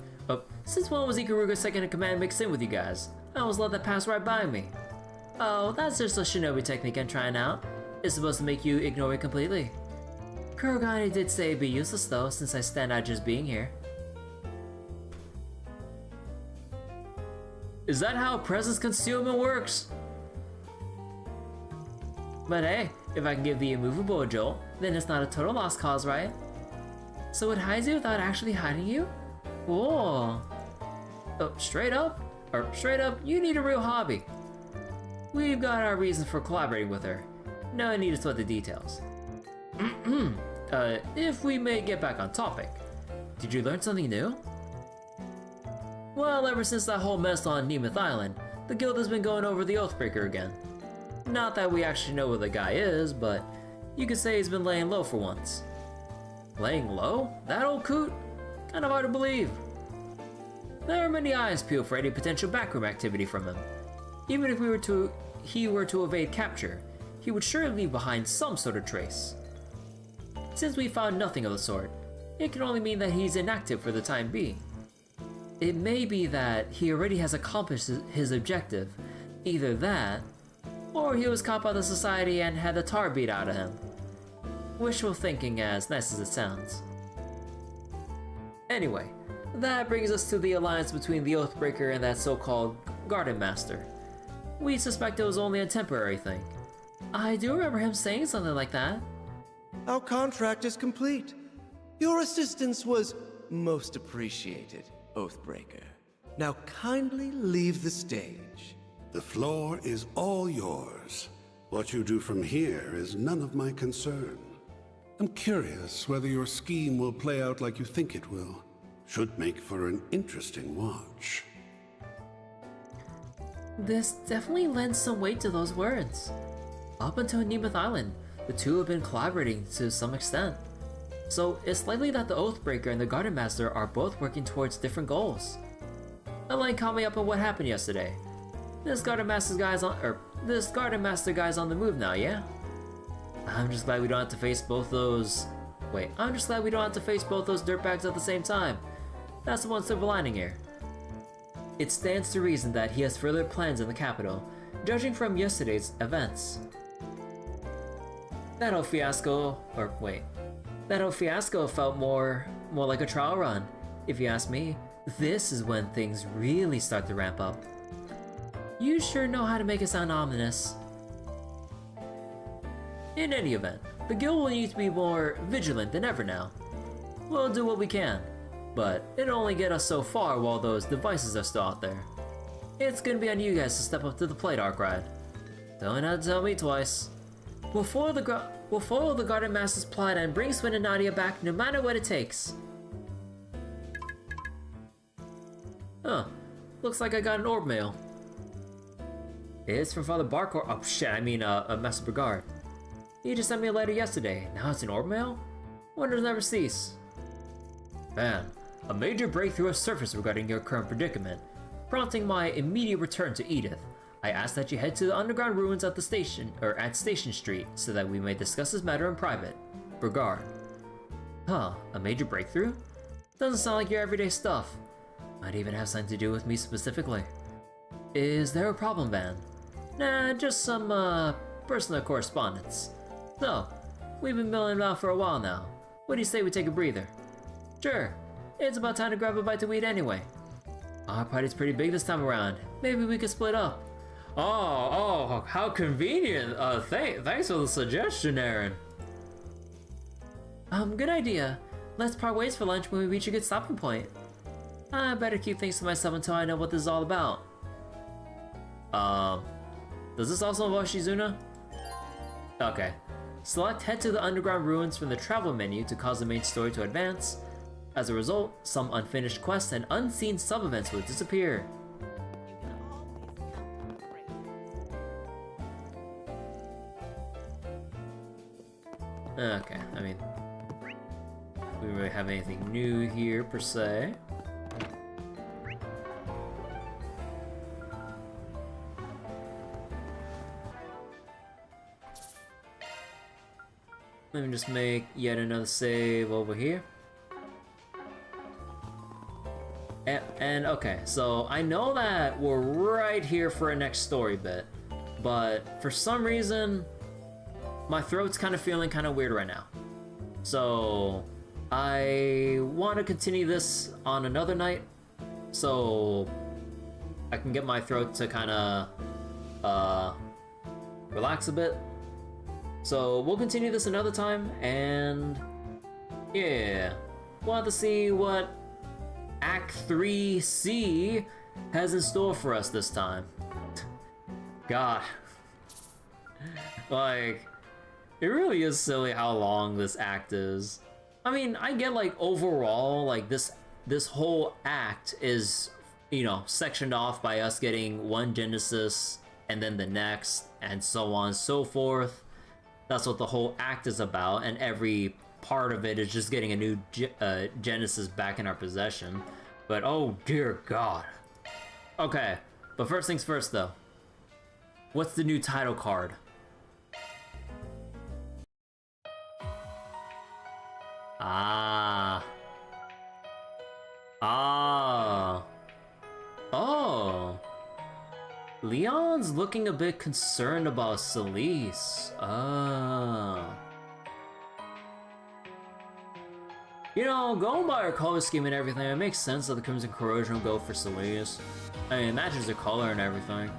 Since when was Ikaruga's second in command mixed in with you guys? I always let that pass right by me. Oh, that's just a shinobi technique I'm trying out. It's supposed to make you ignore it completely. Kurogane did say it'd be useless though, since I stand out just being here. Is that how presence concealment works? But hey, if I can give the immovable a jolt, then it's not a total lost cause, right? So it hides you without actually hiding you? Whoa. Oh, straight up, you need a real hobby. We've got our reasons for collaborating with her. No need to sweat the details. If we may get back on topic, did you learn something new? Well, ever since that whole mess on Nemeth Island, the guild has been going over the Oathbreaker again. Not that we actually know where the guy is, but you could say he's been laying low for once. Laying low? That old coot? Kind of hard to believe. There are many eyes peeled for any potential backroom activity from him. Even if he were to evade capture, he would surely leave behind some sort of trace. Since we found nothing of the sort, it can only mean that he's inactive for the time being. It may be that he already has accomplished his objective, either that, or he was caught by the society and had the tar beat out of him. Wishful thinking, as nice as it sounds. Anyway, that brings us to the alliance between the Oathbreaker and that so-called Garden Master. We suspect it was only a temporary thing. I do remember him saying something like that. Our contract is complete. Your assistance was most appreciated, Oathbreaker. Now kindly leave the stage. The floor is all yours. What you do from here is none of my concern. I'm curious whether your scheme will play out like you think it will. Should make for an interesting watch. This definitely lends some weight to those words. Up until Nemeth Island, the two have been collaborating to some extent. So it's likely that the Oathbreaker and the Garden Master are both working towards different goals. Elaine caught me up on what happened yesterday. This Garden Master guy's on the move now, yeah? I'm just glad we don't have to face both those dirtbags at the same time. That's the one silver lining here. It stands to reason that he has further plans in the capital, judging from yesterday's events. That whole fiasco felt more like a trial run. If you ask me, this is when things really start to ramp up. You sure know how to make it sound ominous. In any event, the guild will need to be more vigilant than ever now. We'll do what we can, but it'll only get us so far while those devices are still out there. It's gonna be on you guys to step up to the plate, Arkride. Don't have to tell me twice. We'll follow the Garden Master's plot and bring Swin and Nadia back no matter what it takes. Huh. Looks like I got an orb mail. It's from Father Barkor. Oh shit, Master Bergard. He just sent me a letter yesterday. Now it's an orb mail? Wonders never cease. Man, a major breakthrough has surfaced regarding your current predicament, prompting my immediate return to Edith. I ask that you head to the underground ruins at the station, at Station Street, so that we may discuss this matter in private. Bergard. Huh, a major breakthrough? Doesn't sound like your everyday stuff. Might even have something to do with me specifically. Is there a problem, Van? Nah, just some, personal correspondence. So, we've been milling about for a while now. What do you say we take a breather? Sure, it's about time to grab a bite to eat anyway. Our party's pretty big this time around. Maybe we could split up. Oh, how convenient. Thanks for the suggestion, Aaron. Good idea. Let's part ways for lunch when we reach a good stopping point. I better keep things to myself until I know what this is all about. Does this also involve Shizuna? Okay. Select head to the underground ruins from the travel menu to cause the main story to advance. As a result, some unfinished quests and unseen sub-events will disappear. Okay, I mean, we don't really have anything new here per se. Let me just make yet another save over here. And okay, so I know that we're right here for a next story bit, but for some reason, my throat's kind of feeling kind of weird right now. So I want to continue this on another night, so I can get my throat to kind of relax a bit. So we'll continue this another time, and yeah, we'll have to see what Act 3C has in store for us this time. God. Like, it really is silly how long this act is. I mean, I get like overall, like this whole act is, you know, sectioned off by us getting one Genesis and then the next, and so on and so forth. That's what the whole act is about, and every part of it is just getting a new Genesis back in our possession. But oh dear God. Okay, but first things first though. What's the new title card? Oh. Leon's looking a bit concerned about Celise. You know, going by her color scheme and everything, it makes sense that the Crimson Corrosion will go for Celise. I mean, it matches her color and everything.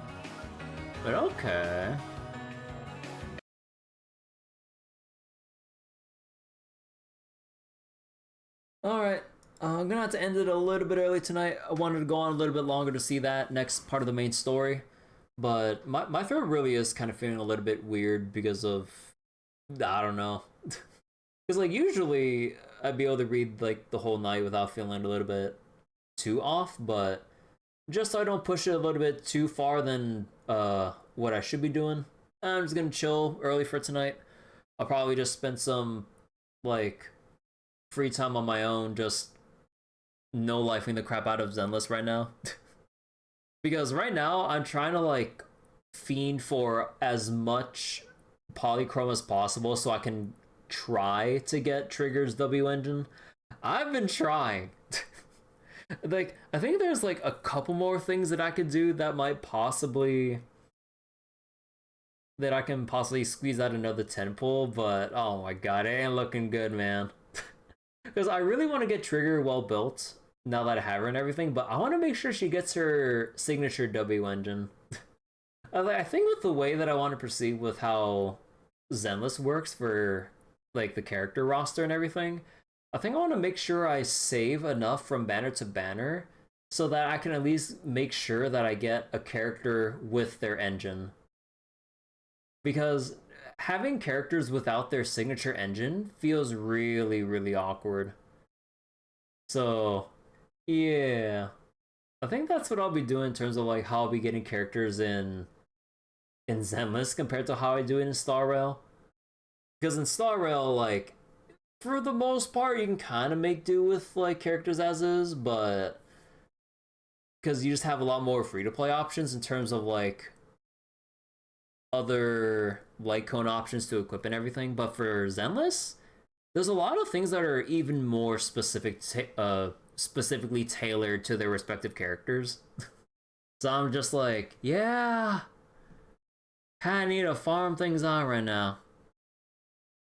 But okay. Alright, I'm gonna have to end it a little bit early tonight. I wanted to go on a little bit longer to see that next part of the main story. But my throat really is kind of feeling a little bit weird because of, I don't know. Because like usually I'd be able to read like the whole night without feeling a little bit too off, but just so I don't push it a little bit too far than what I should be doing, I'm just gonna chill early for tonight. I'll probably just spend some like free time on my own, just no-lifing the crap out of Zenless right now. Because right now I'm trying to like fiend for as much polychrome as possible so I can try to get Trigger's W engine. I've been trying. Like, I think there's like a couple more things that I could do that might possibly, that I can possibly squeeze out another 10 pull, but oh my god, it ain't looking good, man. Because I really want to get Trigger well built now that I have her and everything, but I want to make sure she gets her signature W engine. I think with the way that I want to proceed with how Zenless works for like the character roster and everything, I think I want to make sure I save enough from banner to banner so that I can at least make sure that I get a character with their engine. Because having characters without their signature engine feels really, really awkward. So, yeah. I think that's what I'll be doing in terms of like how I'll be getting characters in Zenless compared to how I do it in Star Rail. Because in Star Rail, like, for the most part, you can kind of make do with like characters as is, but because you just have a lot more free-to-play options in terms of like other light cone options to equip and everything. But for Zenless, there's a lot of things that are even more specifically tailored to their respective characters. So I'm just like, yeah, I need to farm things on right now.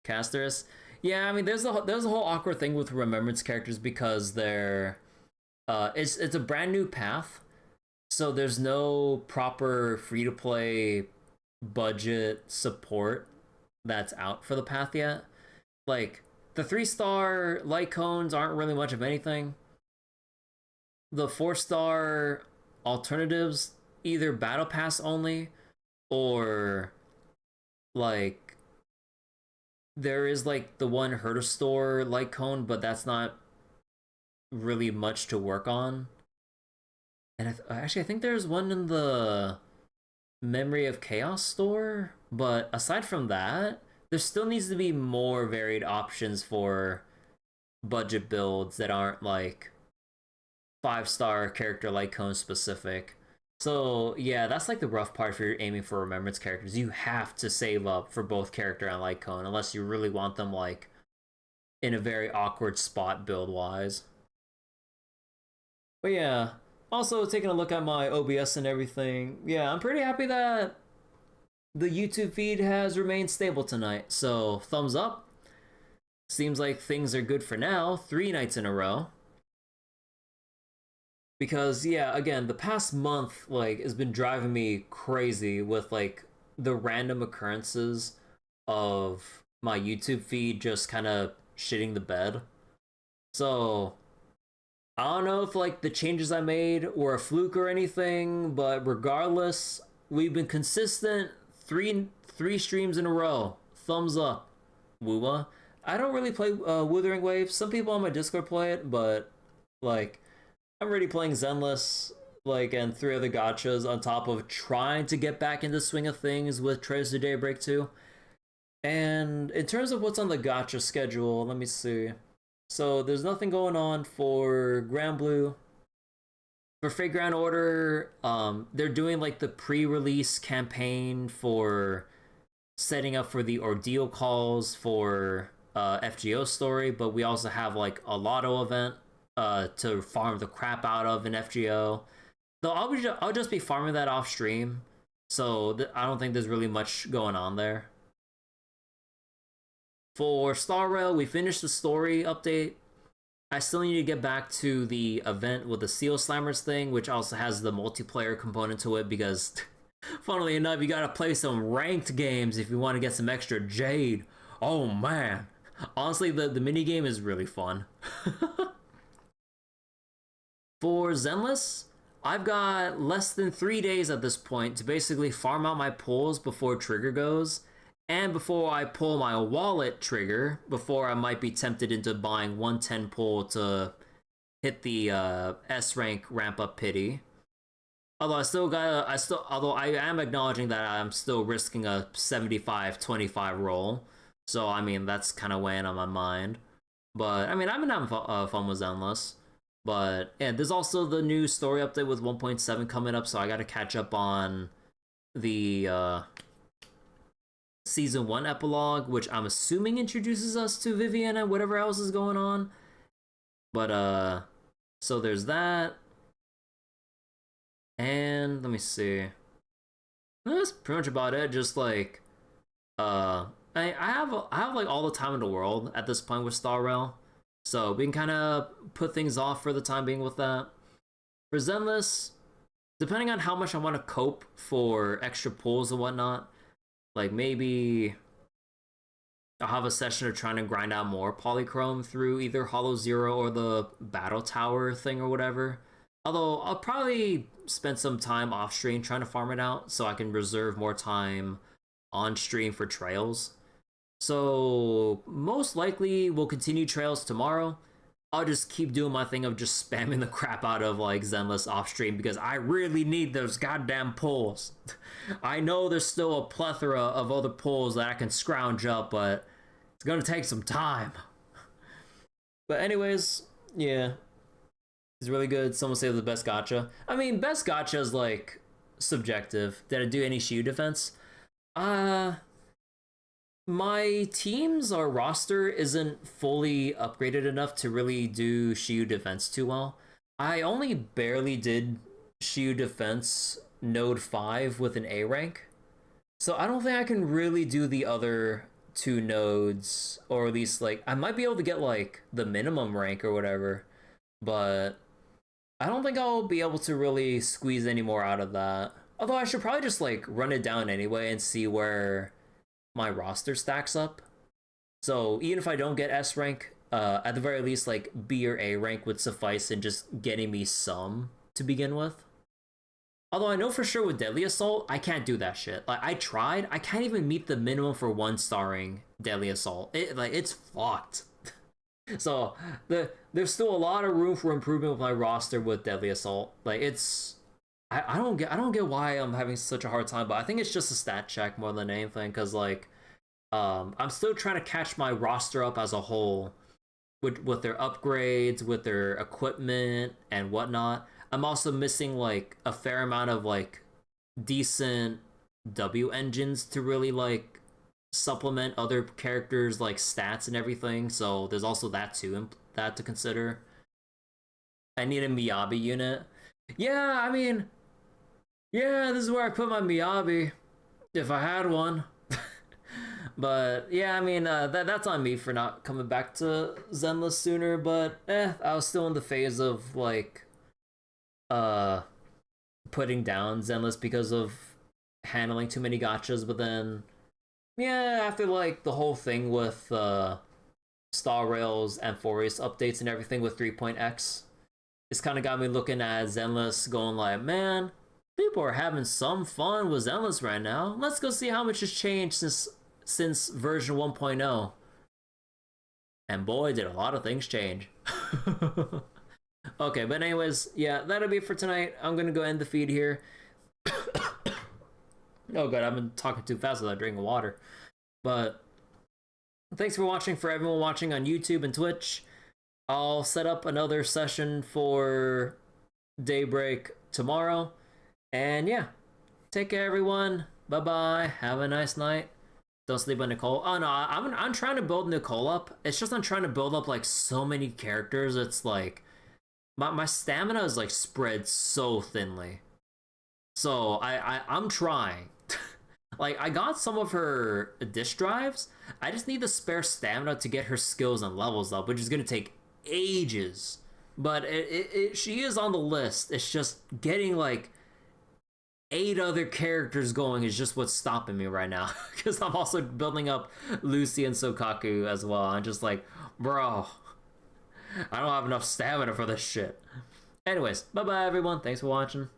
Casters, yeah, I mean, there's a whole awkward thing with Remembrance characters because they're it's a brand new path, so there's no proper free to play budget support that's out for the path yet. Like the 3-star light cones aren't really much of anything. the 4-star alternatives, either battle pass only, or like there is like the one herder store light cone, but that's not really much to work on. And actually I think there's one in the Memory of Chaos store, but aside from that, there still needs to be more varied options for budget builds that aren't like 5-star character light cone specific. So yeah, that's like the rough part if you're aiming for remembrance characters. You have to save up for both character and light cone unless you really want them like in a very awkward spot build wise. But yeah, also taking a look at my OBS and everything, yeah, I'm pretty happy that the YouTube feed has remained stable tonight. So thumbs up. Seems like things are good for now. 3 nights in a row. Because yeah, again, the past month like has been driving me crazy with like the random occurrences of my YouTube feed just kind of shitting the bed. So I don't know if like the changes I made were a fluke or anything, but regardless, we've been consistent. Three streams in a row. Thumbs up. Woowa. I don't really play Withering Waves. Some people on my Discord play it, but like I'm already playing Zenless, like, and 3 other gachas on top of trying to get back into swing of things with Trails to Daybreak 2. And in terms of what's on the gacha schedule, let me see. So there's nothing going on for Grand Blue. For Fate Grand Order, they're doing like the pre-release campaign for setting up for the ordeal calls for FGO story, but we also have like a lotto event to farm the crap out of in FGO. Though I'll just be farming that off stream, so I don't think there's really much going on there. For Star Rail, we finished the story update. I still need to get back to the event with the Seal Slammers thing, which also has the multiplayer component to it, because funnily enough, you gotta play some ranked games if you want to get some extra Jade. Oh man. Honestly, the minigame is really fun. For Zenless, I've got less than 3 days at this point to basically farm out my pulls before trigger goes, and before I pull my wallet trigger, before I might be tempted into buying 110 pull to hit the S rank ramp up pity. Although although I am acknowledging that I'm still risking a 75-25 roll, so I mean that's kind of weighing on my mind. But I mean I've been having fun with Zenless. But yeah, there's also the new story update with 1.7 coming up, so I gotta catch up on the Season 1 epilogue, which I'm assuming introduces us to Vivian and whatever else is going on. But so there's that. And let me see. That's pretty much about it. Just like I have like all the time in the world at this point with Star Rail. So we can kind of put things off for the time being with that. For Zenless, depending on how much I want to cope for extra pulls and whatnot, like maybe I'll have a session of trying to grind out more polychrome through either Hollow Zero or the Battle Tower thing or whatever. Although I'll probably spend some time off stream trying to farm it out so I can reserve more time on stream for Trails. So most likely we'll continue Trails tomorrow. I'll just keep doing my thing of just spamming the crap out of like Zenless off stream because I really need those goddamn pulls. I know there's still a plethora of other pulls that I can scrounge up, but it's gonna take some time. But anyways, yeah, it's really good. Someone say the best gacha. I mean, best gacha is like subjective. Did I do any shield defense? My teams or roster isn't fully upgraded enough to really do Shiyu defense too well. I only barely did Shiyu defense node 5 with an A rank. So I don't think I can really do the other 2 nodes, or at least like I might be able to get like the minimum rank or whatever, but I don't think I'll be able to really squeeze any more out of that. Although I should probably just like run it down anyway and see where my roster stacks up. So even if I don't get S rank at the very least, like B or A rank would suffice in just getting me some to begin with. Although I know for sure with Deadly Assault, I can't do that shit. Like, I tried, I can't even meet the minimum for 1-starring Deadly Assault. It's fucked. So, there's still a lot of room for improvement with my roster with Deadly Assault. Like, it's... I don't get why I'm having such a hard time, but I think it's just a stat check more than anything, because, like, I'm still trying to catch my roster up as a whole with their upgrades, with their equipment, and whatnot. I'm also missing, like, a fair amount of, like, decent W engines to really, like, supplement other characters' like stats and everything, so there's also that too, that to consider. I need a Miyabi unit. Yeah, I mean, yeah, this is where I put my Miyabi if I had one. But yeah, I mean, that's on me for not coming back to Zenless sooner, but I was still in the phase of like putting down Zenless because of handling too many gachas, but then yeah, after like the whole thing with Star Rails and Forest updates and everything with 3.x, it's kind of got me looking at Zenless going like, man, people are having some fun with Zenless right now. Let's go see how much has changed since version 1.0. And boy, did a lot of things change. Okay, but anyways, yeah, that'll be it for tonight. I'm gonna go end the feed here. Oh god, I've been talking too fast without drinking water. But thanks for watching, for everyone watching on YouTube and Twitch. I'll set up another session for Daybreak tomorrow. And yeah, take care everyone. Bye-bye. Have a nice night. Don't sleep on Nicole. Oh no, I'm trying to build Nicole up. It's just I'm trying to build up like so many characters. It's like my stamina is like spread so thinly. So I'm trying. Like, I got some of her disk drives. I just need the spare stamina to get her skills and levels up, which is going to take ages. But she is on the list. It's just getting, like, 8 other characters going is just what's stopping me right now. Because I'm also building up Lucy and Sokaku as well. I'm just like, bro, I don't have enough stamina for this shit. Anyways, bye-bye, everyone. Thanks for watching.